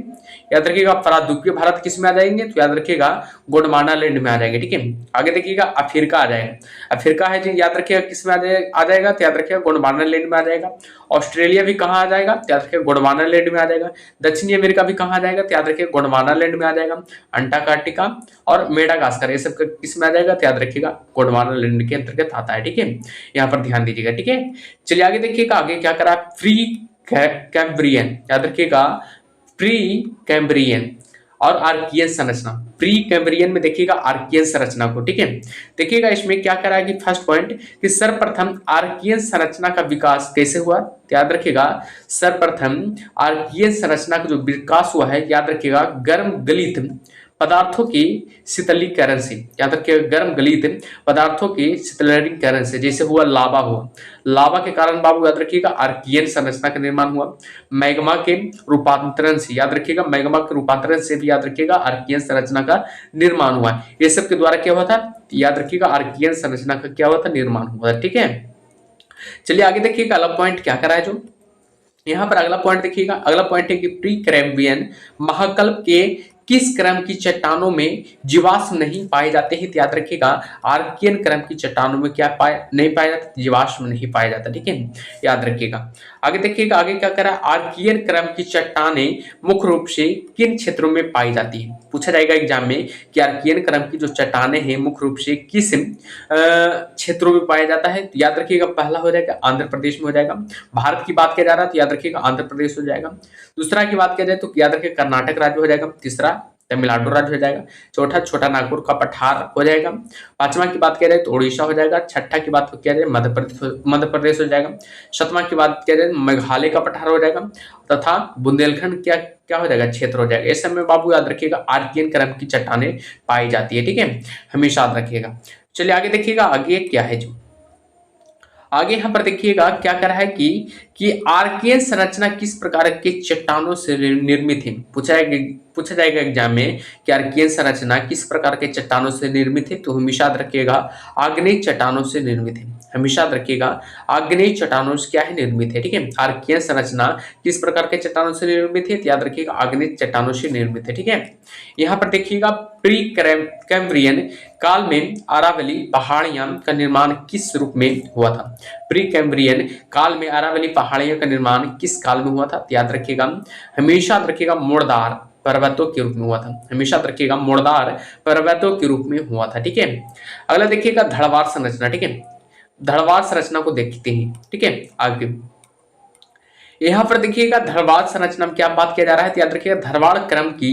याद रखिएगा प्राद्वीपीय भारत किस में आ जाएंगे? तो याद रखिएगा गोंडवाना लैंड में आ जाएंगे, ठीक है। आगे देखिएगा अफ्रीका आ जाएगा, अफ्रीका है जी, याद रखिएगा किस में आ जाएगा? तो याद रखिएगा गोंडवाना लैंड में आ जाएगा। ऑस्ट्रेलिया भी कहाँ आ जाएगा? तो याद रखिएगा गोंडवाना लैंड में आ जाएगा। दक्षिणी अमेरिका भी कहाँ आ जाएगा? तो याद रखिएगा गोंडवाना लैंड में आ जाएगा। अंटार्कटिका और मेडागास्कर ये सब किस में आ जाएगा? तो याद रखिएगा गोंडवाना लैंड के अंतर्गत आता है, ठीक है। यहाँ पर ध्यान दीजिएगा, ठीक है। चलिए आगे देखिएगा, आगे क्या करा? प्री कैम्ब्रियन, याद रखिएगा प्री कैम्ब्रियन और आर्कियन संरचना। प्री कैम्ब्रियन में देखिएगा आर्कियन संरचना को, ठीक है। देखिएगा इसमें क्या करा है कि फर्स्ट पॉइंट कि सर्वप्रथम आर्कियन संरचना का विकास कैसे हुआ, याद रखिएगा सर्वप्रथम आर्कियन संरचना का जो विकास हुआ है, याद रखिएगा गर्म गलित पदार्थों के शीतलीकरण से, याद रखिएगा गर्म गलित पदार्थों के शीतलीकरण से, जैसे हुआ लावा हुआ, लावा के कारण बाबू याद रखिएगा आर्कियन संरचना का निर्माण हुआ। मैग्मा के रूपांतरण से, याद रखिएगा मैग्मा के रूपांतरण से भी याद रखिएगा आर्कियन संरचना का निर्माण हुआ। ये सब के द्वारा क्या हुआ था, याद रखिएगा आर्कियन संरचना का क्या हुआ था, निर्माण हुआ था, ठीक है। चलिए आगे देखिएगा अगला पॉइंट क्या करा है, जो यहाँ पर अगला पॉइंट देखिएगा, अगला पॉइंट है कि प्री कैम्ब्रियन महाकल्प के किस क्रम की चट्टानों में जीवाश्म नहीं पाए जाते हैं, तो याद रखिएगा आर्कियन क्रम की चट्टानों में क्या नहीं पाया जाता, जीवाश्म नहीं पाया जाता, ठीक है, याद रखिएगा। आगे देखिएगा आगे क्या करा, आर्कियन क्रम की चट्टानें मुख्य रूप से किन क्षेत्रों में पाई जाती है, पूछा जाएगा एग्जाम में कि आर्कियन क्रम की जो चट्टानें हैं मुख्य रूप से किस क्षेत्रों में पाया जाता है, तो याद रखिएगा पहला हो जाएगा आंध्र प्रदेश में हो जाएगा। भारत की बात किया जा रहा है तो याद रखिएगा आंध्र प्रदेश हो जाएगा। दूसरा की बात किया जाए तो याद रखिएगा कर्नाटक राज्य हो जाएगा। तीसरा तमिलनाडु राज्य हो जाएगा। चौथा छोटा नागपुर का पठार हो जाएगा। पांचवा की बात किया जाए तो उड़ीसा हो जाएगा। छठा की बात किया जाए मध्य प्रदेश हो जाएगा। सातवां की बात किया जाए मेघालय का पठार हो जाएगा तथा बुंदेलखंड क्या हो जाएगा, क्षेत्र हो जाएगा। इस समय बाबू याद रखिएगा आर्कियन क्रम की चट्टानें पाई जाती है, ठीक है, हमेशा याद रखिएगा। चलिए आगे देखिएगा आगे क्या है, जो आगे यहाँ पर देखिएगा क्या कर रहा है कि आर्कियन संरचना किस प्रकार के चट्टानों से निर्मित है। पूछा जाएगा एग्जाम में कि आर्कियन संरचना किस प्रकार के चट्टानों से निर्मित है, तो हमेशा याद रखिएगा आग्नेय चट्टानों से निर्मित है। हमेशा याद रखिएगा आग्नेय चट्टानों से क्या है, निर्मित है, ठीक है। आर्कियन संरचना किस प्रकार के चट्टानों से निर्मित है, तो याद रखिएगा आग्नेय चट्टानों से निर्मित है, ठीक है। यहाँ पर देखिएगा प्री कैम्ब्रियन काल में अरावली पहाड़ियां का निर्माण किस रूप में हुआ था। प्री कैम्ब्रियन काल में अरावली पहाड़ियों का निर्माण किस काल में हुआ था, याद रखिएगा हमेशा याद रखिएगा मोड़दार पर्वतों के रूप में हुआ था। हमेशा याद रखिएगा मोड़दार पर्वतों के रूप में हुआ था, ठीक है। अगला देखिएगा धड़वार संरचना, ठीक है। धड़वार संरचना को देखते हैं, ठीक है। आगे यहाँ पर देखिएगा धड़वार संरचना में क्या बात किया जा रहा है, तो याद रखिएगा धड़वार क्रम की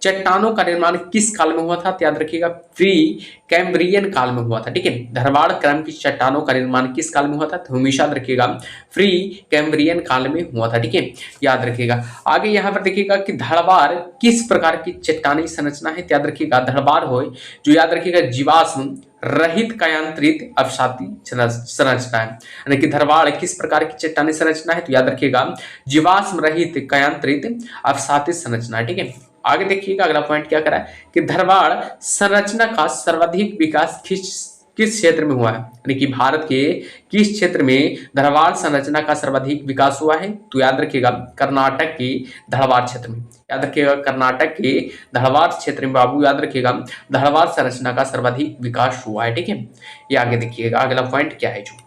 चट्टानों का निर्माण किस काल में हुआ था, तो याद रखिएगा प्री कैम्ब्रियन काल में हुआ था, ठीक है। धड़वार क्रम की चट्टानों का निर्माण किस काल में हुआ था, तो हमेशा याद रखिएगा प्री कैम्ब्रियन काल में हुआ था, ठीक है, याद रखिएगा। आगे यहाँ पर देखिएगा कि धड़वार किस प्रकार की चट्टानी संरचना है, तो याद रखिएगा धड़वार हो जो याद रखिएगा जीवाश्म रहित कायांतरित अवसादी संरचना है। यानी कि धड़वार किस प्रकार की चट्टानी संरचना है, तो याद रखिएगा जीवाश्म रहित कायांतरित अवसादी संरचना है, ठीक है। आगे देखिएगा अगला पॉइंट क्या करा है कि धड़वार संरचना का सर्वाधिक विकास किस क्षेत्र में हुआ है, यानी कि भारत के किस क्षेत्र में धड़वार संरचना का सर्वाधिक विकास हुआ है, तो याद रखिएगा कर्नाटक के धड़वार क्षेत्र में। याद रखिएगा कर्नाटक के धड़वार क्षेत्र में बाबू याद रखिएगा धड़वार संरचना का सर्वाधिक विकास हुआ है, ठीक है। ये आगे देखिएगा अगला पॉइंट क्या है, जो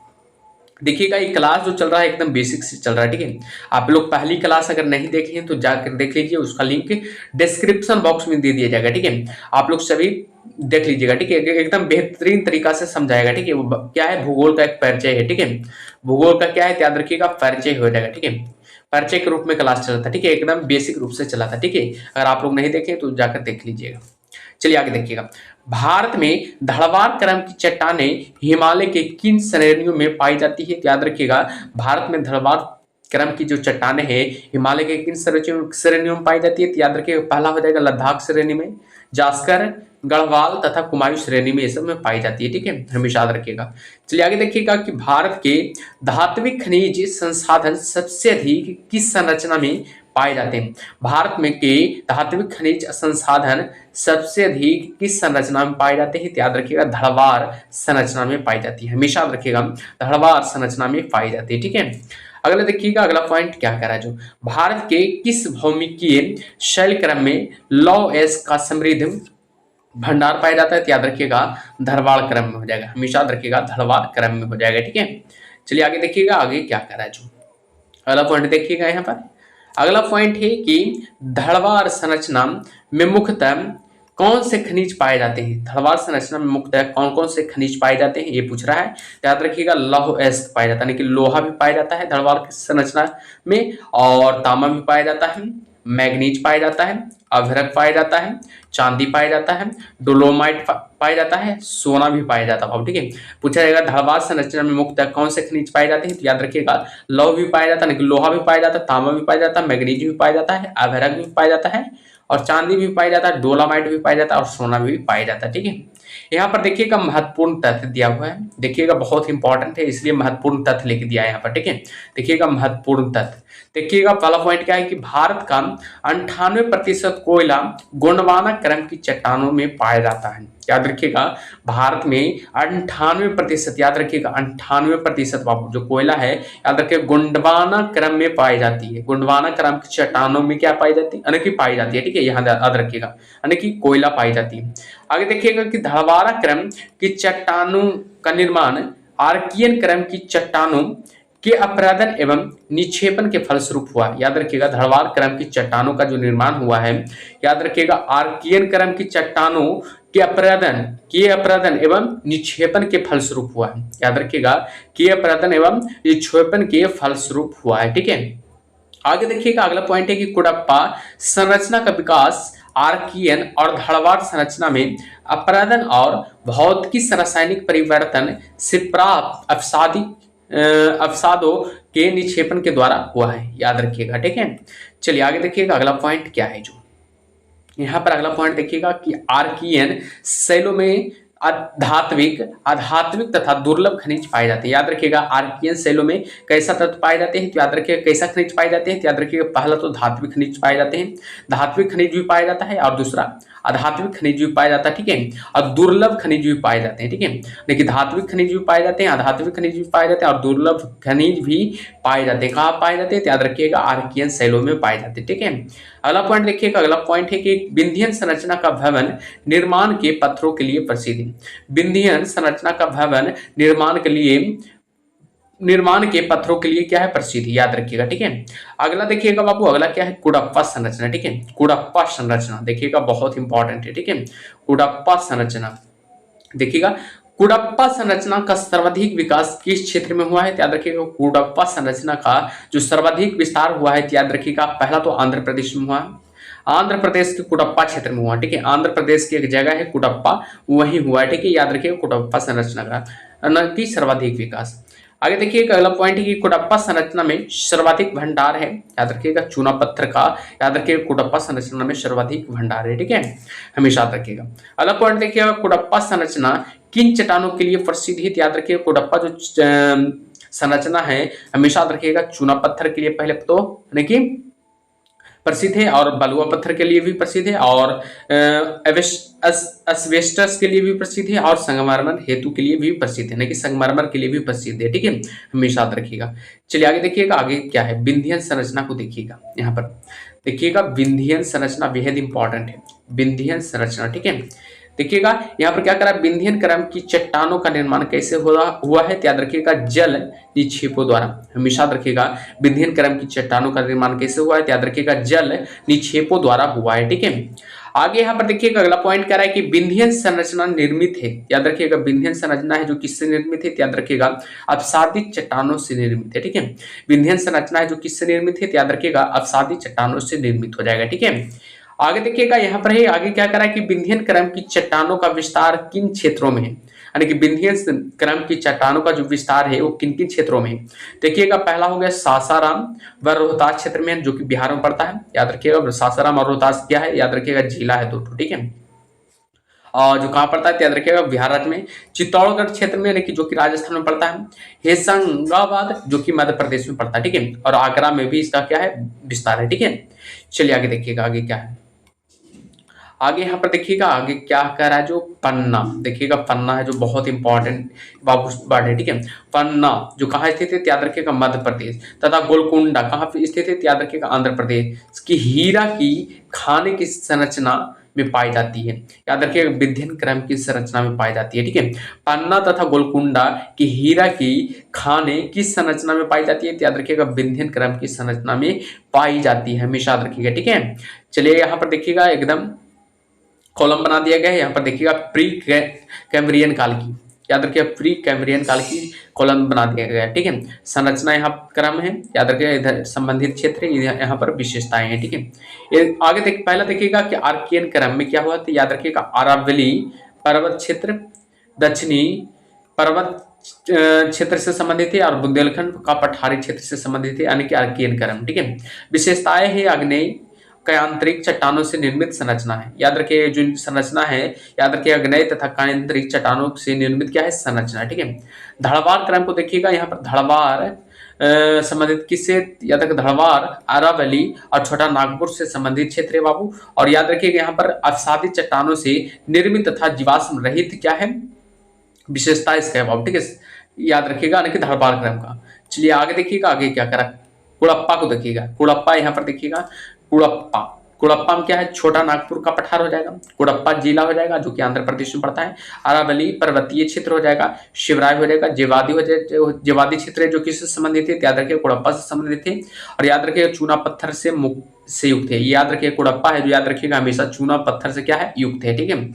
देखिएगा ये क्लास जो चल रहा है एकदम बेसिक से चल रहा है, ठीक है। आप लोग पहली क्लास अगर नहीं देखे हैं तो जाकर देख लीजिए, उसका लिंक डिस्क्रिप्शन बॉक्स में दे दिया जाएगा, ठीक है। आप लोग सभी देख लीजिएगा, ठीक है, एकदम बेहतरीन तरीका से समझाएगा, ठीक है। वो क्या है, भूगोल का एक परिचय है, ठीक है। भूगोल का क्या है, याद रखिएगा परिचय हो जाएगा, ठीक है। परिचय के रूप में क्लास चला था, ठीक है, एकदम बेसिक रूप से चला था, ठीक है। अगर आप लोग नहीं देखे तो जाकर देख लीजिएगा। चलिए आगे देखिएगा भारत में धड़वार क्रम की चट्टानें हिमालय के किन श्रेणियों में पाई जाती है, याद रखिएगा भारत में धड़वार क्रम की जो चट्टानें हैं हिमालय के किन श्रेणियों में पाई जाती है, तो याद रखिएगा पहला हो जाएगा लद्दाख श्रेणी में, जास्कर गढ़वाल तथा कुमायूं श्रेणी में ये सब में पाई जाती है, ठीक है, हमेशा याद रखिएगा। चलिए आगे देखिएगा कि भारत के धात्विक खनिज संसाधन सबसे अधिक किस संरचना में पाए जाते हैं। भारत में के धात्विक खनिज संसाधन सबसे अधिक किस संरचना में पाए जाते हैं, याद रखिएगा धड़वार संरचना में पाई जाती है, हमेशा याद रखिएगा धड़वार संरचना में पाई जाती है, ठीक है। अगला देखिएगा अगला पॉइंट क्या कह रहा है, जो भारत के किस भौमिकीय शैल क्रम में लौह एस का समृद्ध भंडार पाया जाता है, तो याद रखिएगा धड़वार क्रम में हो जाएगा, हमेशा याद रखिएगा धड़वार क्रम में हो जाएगा, ठीक है। चलिए आगे देखिएगा आगे क्या कह रहा है, जो अगला पॉइंट देखिएगा यहाँ पर अगला पॉइंट है कि धड़वार संरचना में मुख्यतः कौन से खनिज पाए जाते हैं? धड़वार संरचना में मुख्यतः कौन कौन से खनिज पाए जाते हैं, ये पूछ रहा है। तो याद रखिएगा लौह अयस्क पाया जाता है, यानी कि लोहा भी पाया जाता है धड़वार की संरचना में, और तांबा भी पाया जाता है, मैग्नीज पाया जाता है, अभ्रक पाया जाता है, चांदी पाया जाता है, डोलोमाइट पाया जाता है, सोना भी पाया जाता है। ठीक है, पूछा जाएगा धड़वार संरचना में मुख्यतः कौन से खनिज पाए जाते हैं? तो याद रखिएगा लौह भी पाया जाता है, यानी कि लोहा भी पाया जाता है, तांबा भी पाया जाता है, मैग्नीज भी पाया जाता है, अभ्रक भी पाया जाता है, और चांदी भी पाया जाता है, डोलामाइट भी पाया जाता है, और सोना भी पाया जाता है। ठीक है, यहाँ पर देखिएगा महत्वपूर्ण तथ्य दिया हुआ है, देखिएगा बहुत इंपॉर्टेंट है इसलिए महत्वपूर्ण तथ्य लिख दिया है यहाँ पर। ठीक है, देखिएगा महत्वपूर्ण तथ्य, देखिएगा पहला पॉइंट क्या है कि भारत का 98% कोयला गोंडवाना क्रम की चट्टानों में पाया जाता है। याद रखिएगा भारत में 98%, याद रखिएगा 98% बाबू जो कोयला है, याद रखिए गोंडवाना क्रम में पाई जाती है। गोंडवाना क्रम की चट्टानों में क्या पाई जाती है? यानी कि पाई जाती है। ठीक है, यहाँ याद रखिएगा यानी कि कोयला पाई जाती है। आगे देखिएगा कि धड़वारा क्रम की चट्टानों का निर्माण आर्कियन क्रम की चट्टानों के अपरदन एवं निक्षेपण के फलस्वरूप हुआ। याद रखिएगा धड़वार क्रम की चट्टानों का जो निर्माण हुआ है, याद रखिएगा आर्कियन क्रम की चट्टानों के अपरदन एवं निक्षेपण के फलस्वरूप हुआ है। याद रखिएगा के अपरदन एवं निक्षेपण के फलस्वरूप हुआ है। ठीक है, आगे देखिएगा अगला पॉइंट है कि कुडप्पा संरचना का विकास आर्कियन और धड़वार संरचना में अपरदन और भौतिक रासायनिक परिवर्तन से प्राप्त अवसादों के निक्षेपण के द्वारा हुआ है। याद रखिएगा। ठीक है, चलिए आगे देखिएगा अगला पॉइंट क्या है। जो यहाँ पर अगला पॉइंट देखिएगा कि आर्कियन शैलों में आध्यात्मिक तथा दुर्लभ खनिज पाए जाते हैं। याद रखिएगा आर्कियन शैलों में कैसा तत्व पाए जाते हैं? तो याद रखिएगा कैसा खनिज पाए जाते हैं? तो याद रखिएगा पहला तो धात्विक खनिज पाए जाते हैं, धात्विक खनिज भी पाया जाता है, और दूसरा अधात्विक खनिज भी पाया जाता है। ठीक है, और दुर्लभ खनिज भी पाए जाते हैं। ठीक है, देखिए धात्विक खनिज भी पाए जाते हैं, अधात्विक खनिज भी पाए जाते हैं, और दुर्लभ खनिज भी पाए जाते हैं। कहाँ पाए जाते हैं? तो याद रखिएगा आर्कियन शैलों में पाए जाते हैं। ठीक है, अगला पॉइंट देखिएगा, अगला पॉइंट है कि विंध्यन संरचना का भवन निर्माण के पत्थरों के लिए प्रसिद्ध है। विंध्यन संरचना का भवन निर्माण के पत्थरों के लिए क्या है? प्रसिद्ध। याद रखिएगा। ठीक है, अगला देखिएगा बाबू, अगला क्या है? कुडप्पा संरचना। ठीक है, कुडप्पा संरचना देखिएगा बहुत इंपॉर्टेंट है। ठीक है, कुडप्पा संरचना देखिएगा, कुडप्पा संरचना का सर्वाधिक विकास किस क्षेत्र में हुआ है? याद रखिएगा कुडप्पा संरचना का जो सर्वाधिक विस्तार हुआ है, याद रखिएगा पहला तो आंध्र प्रदेश में हुआ, आंध्र प्रदेश के कुडप्पा क्षेत्र में हुआ। ठीक है, आंध्र प्रदेश की एक जगह है कुडप्पा, वही हुआ है। ठीक है, याद रखिएगा कुडप्पा संरचना का की सर्वाधिक विकास। आगे देखिए अगला पॉइंट है कि कुडप्पा संरचना में सर्वाधिक भंडार है। याद रखिएगा चूना पत्थर का, याद रखिएगा कुडप्पा संरचना में सर्वाधिक भंडार है। ठीक है, हमेशा याद रखिएगा। अगला पॉइंट देखिएगा कुडप्पा संरचना किन चट्टानों के लिए प्रसिद्ध है? याद रखिएगा कुडप्पा जो संरचना है हमेशा याद रखिएगा चूना पत्थर के लिए पहले तो यानी प्रसिद्ध है, और बलुआ पत्थर के लिए भी प्रसिद्ध है, और एस्बेस्टस के लिए भी प्रसिद्ध है, और संगमरमर हेतु के लिए भी प्रसिद्ध है, यानी कि संगमरमर के लिए भी प्रसिद्ध है। ठीक है, हमेशा याद रखिएगा। चलिए आगे देखिएगा, आगे क्या है? विंध्यन संरचना को देखिएगा। यहाँ पर देखिएगा विंध्यन संरचना बेहद इंपॉर्टेंट है, विंध्यन संरचना। ठीक है, देखिएगा यहाँ पर क्या करा, विंध्यन क्रम की चट्टानों का निर्माण कैसे हुआ है? याद रखिएगा जल निक्षेपों द्वारा। हमेशा याद रखिएगा विंध्यन क्रम की चट्टानों का निर्माण कैसे हुआ है? याद रखिएगा जल निक्षेपों द्वारा हुआ है। ठीक है, आगे यहाँ पर देखिएगा अगला पॉइंट कह रहा है कि विंध्यन संरचना निर्मित है। याद रखिएगा विंध्यन संरचना है जो किससे निर्मित है? याद रखिएगा अपसादित चट्टानों से निर्मित है। ठीक है, विंध्यन संरचना है जो किससे निर्मित है? याद रखिएगा अपसादित चट्टानों से निर्मित हो जाएगा। ठीक है, आगे देखिएगा यहाँ पर है, आगे क्या करा कि विंध्यन क्रम की चट्टानों का विस्तार किन क्षेत्रों में है? यानी कि विंध्यन क्रम की चट्टानों का जो विस्तार है वो किन किन क्षेत्रों में है? देखिएगा पहला हो गया सासाराम व रोहतास क्षेत्र में, जो कि बिहार में पड़ता है। याद रखिएगा सासाराम और रोहतास क्या है? याद रखिएगा जिला है दो। ठीक है, और जो कहाँ पड़ता है? याद रखिएगा बिहार राज्य में। चित्तौड़गढ़ क्षेत्र में, यानी कि जो कि राजस्थान में पड़ता है। होशंगाबाद जो कि मध्य प्रदेश में पड़ता है। ठीक है, और आगरा में भी इसका क्या है? विस्तार है। ठीक है, चलिए आगे देखिएगा आगे क्या है। आगे यहाँ पर देखिएगा आगे क्या कह रहा है, जो पन्ना देखिएगा, पन्ना है जो बहुत इंपॉर्टेंट वर्ड है। ठीक है, पन्ना जो कहाँ स्थित है? याद रखिएगा मध्य प्रदेश। तथा गोलकुंडा कहाँ पे स्थित है? याद रखिएगा आंध्र प्रदेश। इसकी हीरा की खाने की संरचना में पाई जाती है। याद रखिएगा विंध्यन क्रम की संरचना में पाई जाती है। ठीक है, पन्ना तथा गोलकुंडा की हीरा की खाने किस संरचना में पाई जाती है? याद रखिएगा विंध्यन क्रम की संरचना में पाई जाती है, हमेशा याद रखिएगा। ठीक है, चलिए यहाँ पर देखिएगा एकदम कॉलम बना दिया गया है। यहाँ पर देखिएगा प्री कैम्ब्रियन काल की, याद रखिए प्री कैम्ब्रियन काल की कॉलम बना दिया गया है। ठीक है, संरचना यहाँ क्रम है, याद रखिए इधर संबंधित क्षेत्र, यहाँ पर विशेषताएं हैं। ठीक है, ये आगे पहला देखिएगा कि आर्कियन क्रम में क्या हुआ, तो याद रखिएगा अरावली पर्वत क्षेत्र दक्षिणी पर्वत क्षेत्र से संबंधित है और बुंदेलखंड का पठारी क्षेत्र से संबंधित है, यानी कि आर्कियन क्रम। ठीक है, विशेषताएं है आग्नेय कायांतरिक चट्टानों से निर्मित संरचना है। याद रखिए जो संरचना है, याद रखिए आग्नेय तथा कायांतरिक चट्टानों से निर्मित क्या है, संरचना। ठीक है, धड़वार क्रम को देखिएगा, यहाँ पर धड़वार संबंधित किससे, याद रखिए धड़वार अरावली और छोटा नागपुर से संबंधित क्षेत्र है बाबू। और याद रखिएगा यहाँ पर आच्छादित चट्टानों से निर्मित तथा जीवाश्म रहित क्या है, विशेषता इसका है बाबू। ठीक है, याद रखिएगा यानी कि धड़वार क्रम का। चलिए आगे देखिएगा, आगे क्या करा, कुड़प्पा को देखिएगा, कुड़प्पा यहाँ पर देखिएगा, कुड़प्पा, कुड़प्पा में क्या है, छोटा नागपुर का पठार हो जाएगा, कुड़प्पा जिला हो जाएगा जो कि आंध्र प्रदेश में पड़ता है, अरावली पर्वतीय क्षेत्र हो जाएगा, शिवराय हो जाएगा, जेवादी हो जाएगा, जेवादी क्षेत्र है जो किससे संबंधित है, याद रखिए कुड़प्पा से संबंधित है। और याद रखिए चूना पत्थर से युक्त है, याद रखिए कुड़प्पा है जो याद रखिएगा हमेशा चूना पत्थर से क्या है, युक्त है। ठीक है,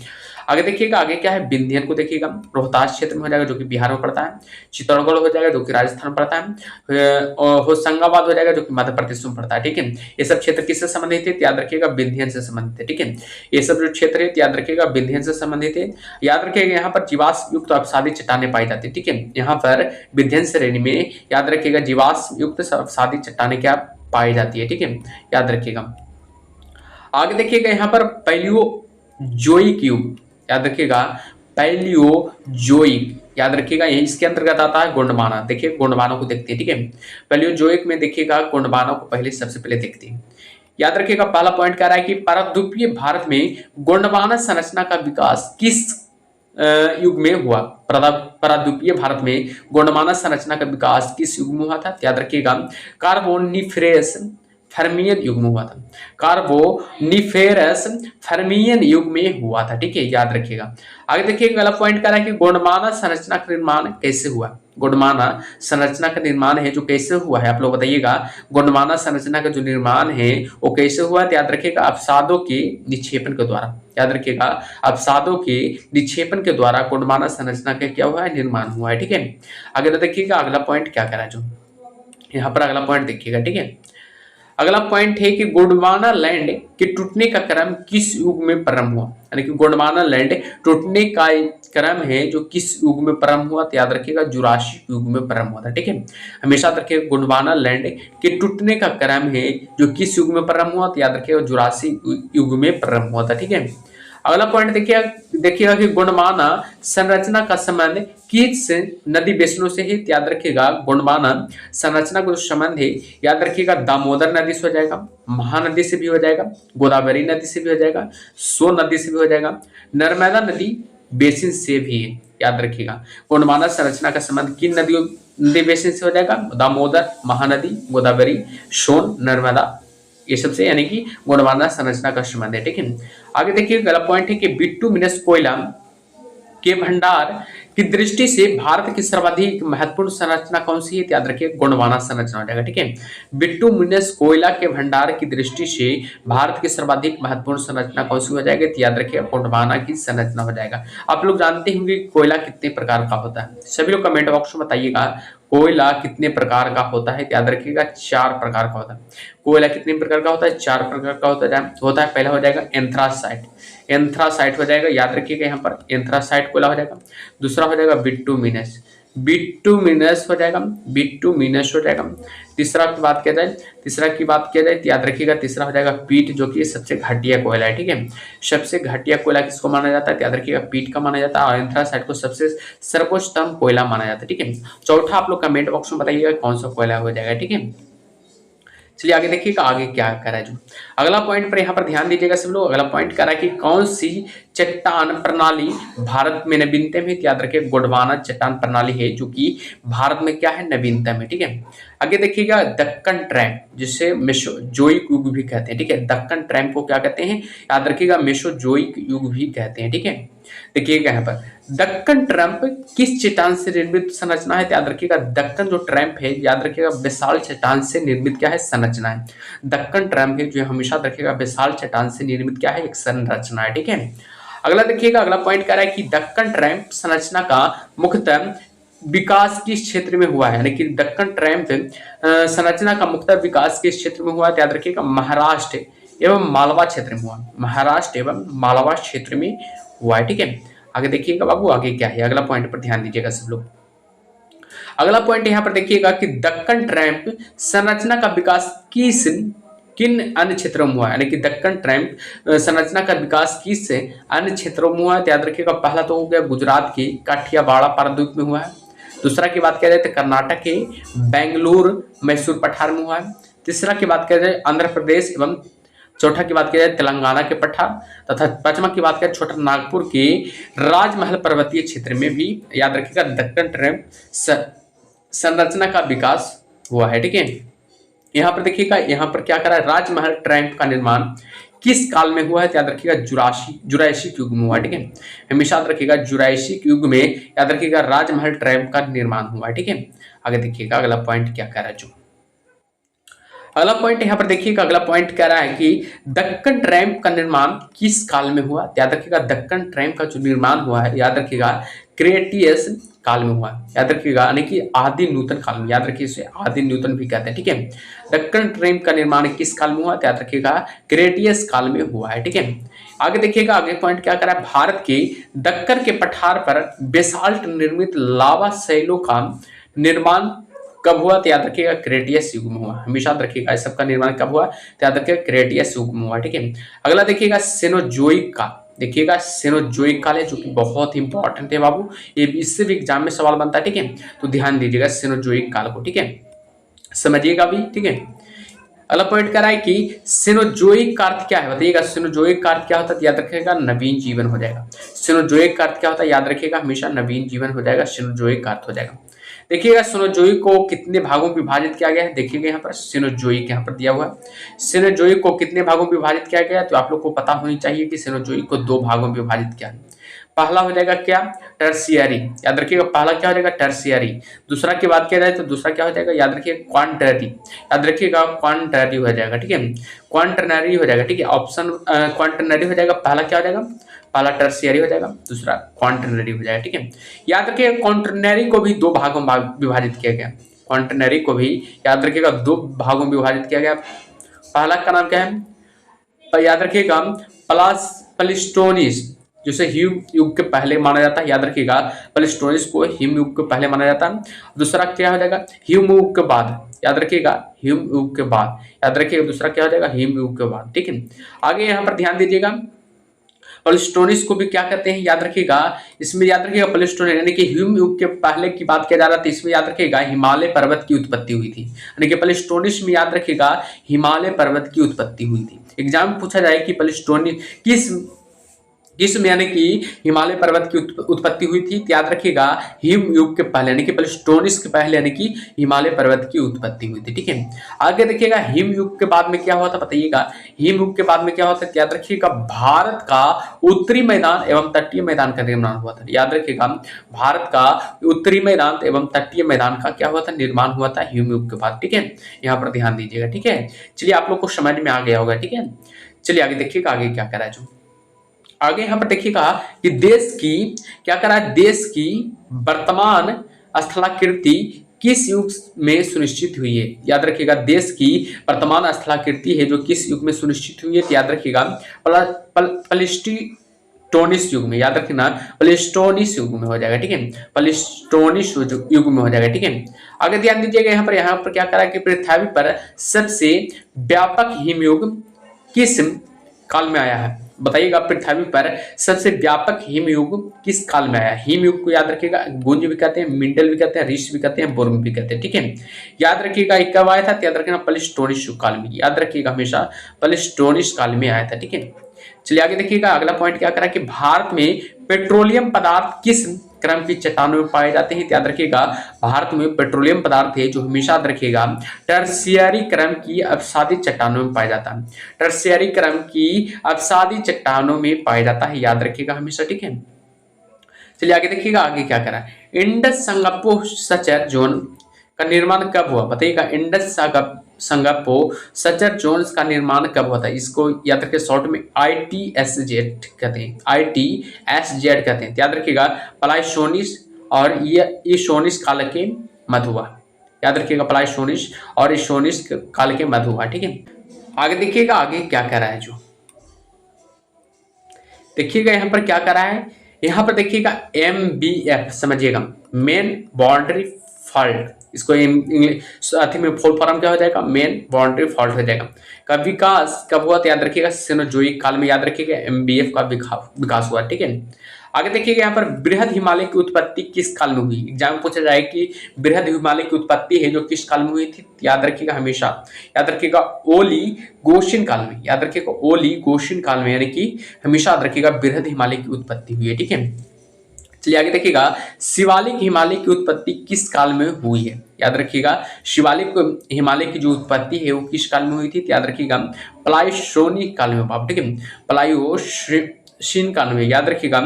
आगे देखिएगा, आगे क्या है, विंध्यन को देखिएगा, रोहतास क्षेत्र में हो जाएगा जो कि बिहार में पड़ता है, चित्तौड़गढ़ हो जाएगा जो कि राजस्थान में पड़ता है, और होशंगाबाद हो जाएगा जो कि मध्य प्रदेश में पड़ता है। ठीक है, ये सब क्षेत्र किससे संबंधित है, याद रखिएगा विंध्यन से संबंधित है। ठीक है, ये सब जो क्षेत्र है याद रखिएगा विंध्यन से संबंधित है। याद रखिएगा यहाँ पर जीवाश्म युक्त अवसादी चट्टानें पाई जाती है। ठीक है, यहाँ पर विंध्यन श्रेणी में याद रखिएगा जीवाश्म युक्त अवसादी चट्टानें क्या पाई जाती है। ठीक है, याद रखिएगा। आगे देखिएगा यहाँ पर पैलियोजोइक युग, याद रखिएगा पैलियोजोइक, याद रखिएगा यही इसके अंतर्गत आता है गोंडवाना। देखिए गोंडवाना को देखते हैं। ठीक है, पैलियोजोइक में देखिएगा गोंडवाना को पहले सबसे पहले देखते हैं। याद रखिएगा पहला पॉइंट कह रहा है कि परद्वीपीय भारत में गोंडवाना संरचना का विकास किस युग में हुआ, परद्वीपीय भारत में गोंडवाना संरचना का विकास किस युग में हुआ था, याद रखिएगा कार्बोनिफेरस फर्मियन युग में हुआ था, कार्बोनिफेरस फर्मियन युग में हुआ था। ठीक है, याद रखिएगा। आगे देखिएगा अगला पॉइंट कर रहा है कि गोंडवाना संरचना का निर्माण कैसे हुआ, गोंडवाना संरचना का निर्माण है जो कैसे हुआ है, आप लोग बताइएगा गोंडवाना संरचना का जो निर्माण है वो कैसे हुआ, तो याद रखिएगा अवसादों के निक्षेपण के द्वारा, याद रखिएगा अवसादों के निक्षेपण के द्वारा गोंडवाना संरचना का क्या हुआ है, निर्माण हुआ है। ठीक है, आगे देखिएगा अगला पॉइंट क्या करा, जो यहाँ पर अगला पॉइंट देखिएगा। ठीक है, अगला पॉइंट है कि गोंडवाना लैंड के टूटने का क्रम किस युग में प्रारंभ हुआ, यानी कि गोंडवाना लैंड टूटने का क्रम है जो किस युग में प्रारंभ हुआ, तो याद रखिएगा जुरासिक युग में प्रारंभ हुआ था। ठीक है, हमेशा रखिएगा गोंडवाना लैंड के टूटने का क्रम है जो किस युग में प्रारंभ हुआ, तो याद रखिएगा जुरासिक युग में प्रारंभ हुआ था। ठीक है, अगला पॉइंट देखिएगा कि गोंडवाना संरचना का संबंध किस नदी बेसिनों से है, याद रखिएगा गोंडवाना संरचना का जो संबंध है याद रखिएगा दामोदर नदी से हो जाएगा, महानदी से भी हो जाएगा, गोदावरी नदी से भी हो जाएगा, सोन नदी से भी हो जाएगा, नर्मदा नदी बेसिन से भी है। याद रखिएगा गोंडवाना संरचना का संबंध किन नदी बेसिन से हो जाएगा, दामोदर, महानदी, गोदावरी, सोन, नर्मदा, ये सबसे यानी कि गोंडवाना संरचना का संबंध है। ठीक है, आगे देखिए अगला पॉइंट है कि बिट्टुमिनस कोयला के भंडार की दृष्टि से भारत की सर्वाधिक महत्वपूर्ण संरचना कौन सी है, याद रखिए गोंडवाना संरचना हो जाएगा। ठीक है, बिट्टुमिनस कोयला के भंडार की दृष्टि से भारत की सर्वाधिक महत्वपूर्ण संरचना कौन सी हो जाएगी, तो याद रखिए गोंडवाना की संरचना हो जाएगा। आप लोग जानते होंगे कोयला कितने प्रकार का होता है, सभी लोग कमेंट बॉक्स में बताइएगा कोयला कितने प्रकार का होता है, याद रखिएगा 4 प्रकार का होता है। कोयला कितने प्रकार का होता है, 4 प्रकार का होता है। पहला हो जाएगा एंथ्रासाइट, एंथ्रासाइट हो जाएगा, याद रखिएगा यहाँ पर एंथ्रासाइट कोयला हो जाएगा। दूसरा हो जाएगा बिट्टुमिनस, बिट्टुमिनस हो जाएगा, बिट्टुमिनस हो जाएगा। तीसरा की बात किया जाए तो याद रखिएगा तीसरा हो जाएगा पीट, जो कि सबसे घटिया कोयला है। ठीक है, सबसे घटिया कोयला किसको माना जाता है, याद रखिएगा पीट का माना जाता है, और एंथ्रासाइट को सबसे सर्वोत्तम कोयला माना जाता है। ठीक है, चौथा आप लोग कमेंट बॉक्स में बताइएगा कौन सा कोयला हो जाएगा। ठीक है, चलिए आगे देखिएगा आगे क्या करा है। जो अगला पॉइंट पर यहाँ पर ध्यान दीजिएगा सब लोग, अगला पॉइंट करा कि कौन सी चट्टान प्रणाली भारत में नवीनतम है, याद रखिए गोंडवाना चट्टान प्रणाली है जो कि भारत में क्या है, नवीनतम है। ठीक है, आगे देखिएगा दक्कन ट्रैप जिसे मेसोजोइक युग भी कहते हैं। ठीक है, दक्कन ट्रैप को क्या कहते हैं, याद रखिएगा मेसोजोइक युग भी कहते हैं। ठीक है, देखिएगा यहाँ पर दक्कन ट्रैप किस चट्टान से निर्मित संरचना है, तो याद रखिएगा दक्कन जो ट्रैप है याद रखिएगा विशाल चट्टान से निर्मित क्या है, संरचना है। दक्कन ट्रैप है जो हमेशा रखिएगा विशाल चट्टान से निर्मित क्या है, एक संरचना है, ठीक है। अगला देखिएगा, अगला पॉइंट कह रहा है कि दक्कन ट्रैप संरचना का मुख्यतः विकास किस क्षेत्र में हुआ है, यानी कि दक्कन ट्रैप संरचना का मुख्यतः विकास किस क्षेत्र में हुआ है, याद रखिएगा महाराष्ट्र एवं मालवा क्षेत्र में हुआ, महाराष्ट्र एवं मालवा क्षेत्र में हुआ है, ठीक है। आगे देखिएगा बाबू आगे क्या है, अगला पॉइंट पर ध्यान दीजिएगा सब लोग। अगला पॉइंट यहाँ पर देखिएगा कि दक्कन ट्रैप संरचना का विकास किन अन्य क्षेत्रों में हुआ है, यानी कि दक्कन ट्रैप संरचना का विकास किस अन्य क्षेत्रों में हुआ है, तो याद रखिएगा पहला तो हो गया गुजरात के काठियावाड़ पारादीप में हुआ है, दूसरा की बात किया जाए तो कर्नाटक के बेंगलुरु मैसूर पठार में हुआ है, तीसरा की बात किया जाए आंध्र प्रदेश एवं चौथा की बात किया जाए तेलंगाना के पठार, तथा पांचवा की बात करें छोटा नागपुर के राजमहल पर्वतीय क्षेत्र में भी याद रखिएगा दक्कन ट्रैप संरचना का विकास हुआ है, ठीक है। यहाँ पर देखिएगा यहाँ पर क्या करा है, राजमहल ट्रैप का निर्माण किस काल में हुआ है, याद रखिएगा जुरासिक युग में हुआ, ठीक है। हमेशा याद रखिएगा जुरासिक युग में याद रखिएगा राजमहल ट्रैप का निर्माण हुआ है, ठीक है। आगे देखिएगा अगला पॉइंट क्या कह रहा है, जो अगला पॉइंट यहाँ पर देखिएगा, अगला पॉइंट कह रहा है कि दक्कन ट्रैप का निर्माण किस काल में हुआ, याद रखिएगा दक्कन ट्रैप का जो निर्माण हुआ है याद रखिएगा क्रेटियस काल में हुआ, याद रखिएगा यानी कि आदि नूतन काल में, याद रखिए इसे आदि नूतन भी कहते हैं, ठीक है। दक्कन ट्रैप का निर्माण किस काल में हुआ, याद रखिएगा क्रेटियस काल में हुआ है, ठीक है। आगे देखिएगा आगे पॉइंट क्या कर रहा है, भारत के दक्कन के पठार पर बेसाल्ट निर्मित लावा शैलों का निर्माण कब हुआ, तो याद रखिएगा क्रेटियस युग में हुआ, हमेशा याद रखिएगा इस सबका निर्माण कब हुआ, तो याद रखिएगा क्रेटियस युग में हुआ, ठीक है। अगला देखिएगा सेनोजोइक का, देखिएगा सेनोजोइक काल है जो कि बहुत ही इंपॉर्टेंट है बाबू, ये भी इससे भी एग्जाम में सवाल बनता है, ठीक है। तो ध्यान दीजिएगा सेनोजोइक काल को, ठीक है, समझिएगा भी, ठीक है। अगला पॉइंट कर रहा है कि सेनोजोइक का अर्थ क्या है, बताइएगा सेनोजोइक का अर्थ क्या होता है, याद रखिएगा नवीन जीवन हो जाएगा। सेनोजोइक का अर्थ क्या होता है, याद रखिएगा हमेशा नवीन जीवन हो जाएगा, सेनोजोइक का अर्थ हो जाएगा। देखिएगा सेनोजोइक को कितने भागों में विभाजित किया गया है, देखिएगा यहाँ पर सेनोजोइक यहाँ पर दिया हुआ है, सेनोजोइक को कितने भागों में विभाजित किया गया है, तो आप लोग को पता होनी चाहिए कि सेनोजोइक को 2 भागों में विभाजित किया है। पहला हो जाएगा क्या, टर्शियरी, याद रखिएगा पहला क्या हो जाएगा टर्शियरी, दूसरा की बात किया जाए तो दूसरा क्या हो जाएगा, याद रखिएगा क्वांटरी, याद रखिएगा क्वांटरी हो जाएगा, ठीक है, क्वांटरनरी हो जाएगा, ठीक है। ऑप्शन क्वांटरनरी हो जाएगा, पहला क्या हो जाएगा, पहला टर्शियरी हो जाएगा, दूसरा क्वांटरनरी हो जाएगा, ठीक है। याद रखिएगा क्वांटरनरी को भी 2 भागों में विभाजित किया गया, क्वांटरनरी को भी याद रखिएगा 2 भागों में विभाजित किया गया। पहला का नाम क्या है, याद रखिएगा प्लेस्टोनिस, जिसे हिम युग के पहले माना जाता है, याद रखिएगा प्लेस्टोनिस को हिम युग के पहले माना जाता है। दूसरा क्या हो जाएगा, हिम युग के बाद, याद रखिएगा हिम युग के बाद, याद रखिएगा दूसरा क्या हो जाएगा, हिम युग के बाद, ठीक है। आगे यहाँ पर ध्यान दीजिएगा, प्लेस्टोनिस को भी क्या कहते हैं, याद रखिएगा इसमें याद रखिएगा प्लेस्टोनिस यानी कि हिम युग के पहले की बात किया जा रहा था, इसमें याद रखिएगा हिमालय पर्वत की उत्पत्ति हुई थी, यानी कि प्लेस्टोनिस में याद रखिएगा हिमालय पर्वत की उत्पत्ति हुई थी। एग्जाम में पूछा जाए कि प्लेस्टोनिस किसमें यानी कि हिमालय पर्वत की उत्पत्ति हुई थी, याद रखिएगा हिम युग के पहले यानी कि प्लेस्टोनिस के पहले यानी कि हिमालय पर्वत की उत्पत्ति हुई थी, ठीक है। आगे देखिएगा हिम युग के बाद में क्या हुआ था, बताइएगा हिम युग के बाद में क्या होता है, याद रखिएगा भारत का उत्तरी मैदान एवं तटीय मैदान का निर्माण हुआ था, याद रखिएगा भारत का उत्तरी मैदान एवं तटीय मैदान का क्या हुआ था, निर्माण हुआ था हिम युग के बाद, ठीक है। यहाँ पर ध्यान दीजिएगा, ठीक है। चलिए आप लोग को समझ में आ गया होगा, ठीक है। चलिए आगे देखिएगा आगे क्या करा है, जो आगे यहाँ पर देखिएगा कि देश की क्या करा है, देश की वर्तमान स्थलाकृति किस युग में सुनिश्चित हुई है, याद रखिएगा देश की वर्तमान स्थलाकृति है जो किस युग में सुनिश्चित हुई है, तो याद रखिएगा प्लेस्टोनिस युग में, याद रखना प्लेस्टोनिस युग में हो जाएगा, ठीक है, प्लेस्टोनिस युग में हो जाएगा, ठीक है। आगे ध्यान दीजिएगा यहाँ पर क्या करा कि पृथ्वी पर सबसे व्यापक हिमयुग किस काल में आया है, बताइएगा पृथ्वी पर सबसे व्यापक हिमयुग किस काल में आया। हिमयुग को याद रखिएगा गुंज भी कहते हैं, मिंडल भी कहते हैं, ऋष भी कहते हैं, बोर्म भी कहते हैं, ठीक है। याद रखिएगा कब आया था, याद रखिएगा प्लेस्टोनिस युग काल में, याद रखिएगा हमेशा प्लेस्टोनिस काल में आया था, ठीक है। चलिए आगे देखिएगा अगला पॉइंट क्या करा कि भारत में पेट्रोलियम पदार्थ किस क्रम की चट्टानों में पाए जाते हैं, याद रखिएगा भारत में पेट्रोलियम पदार्थ है जो हमेशा याद रखिएगा टर्शियरी क्रम की अपसादी चट्टानों में पाया जाता है, टर्शियरी क्रम की अपसादी चट्टानों में पाया जाता है, याद रखिएगा हमेशा, ठीक है। चलिए आगे देखिएगा, आगे क्या करा है। इंडस संगप्पो सचर जोन का निर्माण कब हुआ, बताइएगा। इंडस संगप्पो सचर जोन्स का निर्माण कब हुआ था। इसको याद रखिए, शॉर्ट में ITSZ कहते हैं, ITSZ कहते हैं, याद रखिएगा। प्लाइस्टोनिस और ये सोनिस काल के मध्य हुआ, याद रखिएगा। प्लाइस्टोनिस और सोनिस काल के मध्य हुआ, ठीक है। आगे देखिएगा, आगे क्या कह रहा है, जो देखिएगा यहाँ पर क्या कर रहा है। यहाँ पर देखिएगा MBF समझिएगा, मेन बाउंड्री फॉल्ट, इसको इंग्लिश अथी में फुल फॉर्म क्या हो जाएगा, मेन बाउंड्री फॉल्ट हो जाएगा। का विकास कब हुआ, तो याद रखिएगा सिनोजोइक काल में, याद रखिएगा MBF का विकास हुआ, ठीक है। आगे देखिएगा यहाँ पर बृहद हिमालय की उत्पत्ति किस काल में हुई। एग्जाम में पूछा जाए कि बृहद हिमालय की उत्पत्ति है जो किस काल में हुई थी, याद रखिएगा, हमेशा याद रखिएगा ओलिगोशिन काल में, याद रखिएगा ओलिगोशिन काल में, यानी कि हमेशा याद रखिएगा बृहद हिमालय की उत्पत्ति हुई है, ठीक है। चलिए आगे देखिएगा, शिवालिक हिमालय की उत्पत्ति किस काल में हुई है, याद रखिएगा। शिवालिक हिमालय की जो उत्पत्ति है वो किस काल में हुई थी, याद रखिएगा प्लाइस्टोनिक काल में, ठीक है, प्लाइयोशीन काल में, याद रखिएगा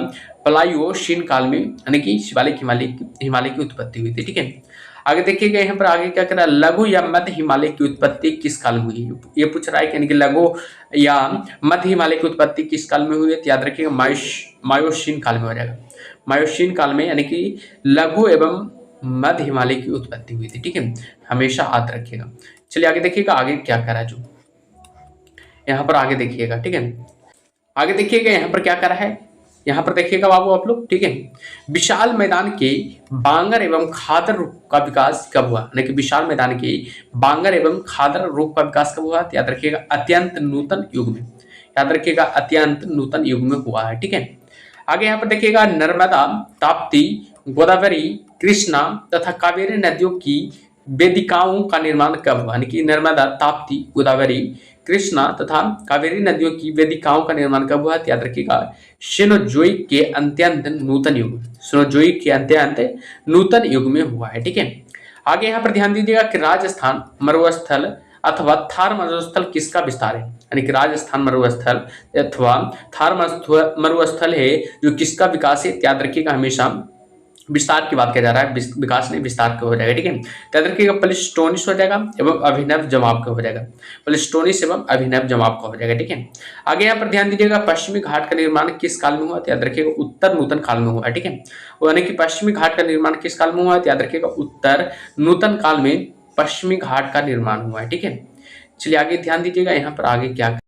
प्लाइयोशीन काल में, यानी कि शिवालिक हिमालय की उत्पत्ति हुई थी, ठीक है। आगे देखिएगा यहाँ पर आगे क्या कर रहा है, लघु या मध्य हिमालय की उत्पत्ति किस काल में हुई है, ये पूछ रहा है, यानी कि लघु या मध्य हिमालय की उत्पत्ति किस काल में हुई है, तो याद रखिएगा मायोशीन काल में हो जाएगा। मायोशीन काल में, यानी कि लघु एवं मध्य हिमालय की उत्पत्ति हुई थी, ठीक है, हमेशा याद रखिएगा। चलिए आगे देखिएगा, आगे क्या करा जो यहाँ पर आगे देखिएगा, ठीक है। आगे देखिएगा यहाँ पर क्या करा है, यहाँ पर देखिएगा बाबू आप लोग, ठीक है। विशाल मैदान के बांगर एवं खादर रुख का विकास कब हुआ, यानी कि विशाल मैदान के बांगर एवं खादर रुख का विकास कब हुआ, याद रखिएगा अत्यंत नूतन युग में, याद रखिएगा अत्यंत नूतन युग में हुआ है, ठीक है। आगे यहाँ पर देखिएगा, नर्मदा, ताप्ती, गोदावरी, कृष्णा तथा कावेरी नदियों की वेदिकाओं का निर्माण कब हुआ, यानी कि नर्मदा, ताप्ती, गोदावरी, कृष्णा तथा कावेरी नदियों की वेदिकाओं का निर्माण कब हुआ, याद रखिएगा सिनोजोइक के अत्यंत नूतन युग, सिनोजोइक के अत्यंत नूतन युग में हुआ है, ठीक है। आगे यहाँ पर ध्यान दीजिएगा कि राजस्थान मरुस्थल अथवा थार मरुस्थल किसका विस्तार है, यानी कि राजस्थान मरुस्थल अथवा थार मरुस्थल है जो किसका विकास है, याद रखिएगा हमेशा विस्तार की बात किया जा रहा है, विकास नहीं विस्तार का हो जाएगा, ठीक है। याद रखिएगा प्लेस्टोनिस हो जाएगा एवं अभिनव जमाव का हो जाएगा, प्लेस्टोनिस एवं अभिनव जमाव का हो जाएगा, ठीक है। आगे यहाँ पर ध्यान दीजिएगा, पश्चिमी घाट का निर्माण किस काल में हुआ, याद रखिएगा उत्तर नूतन काल में हुआ, ठीक है। यानी कि पश्चिमी घाट का निर्माण किस काल में हुआ, याद रखिएगा उत्तर नूतन काल में पश्चिमी घाट का निर्माण हुआ है, ठीक है। चलिए आगे ध्यान दीजिएगा यहाँ पर आगे क्या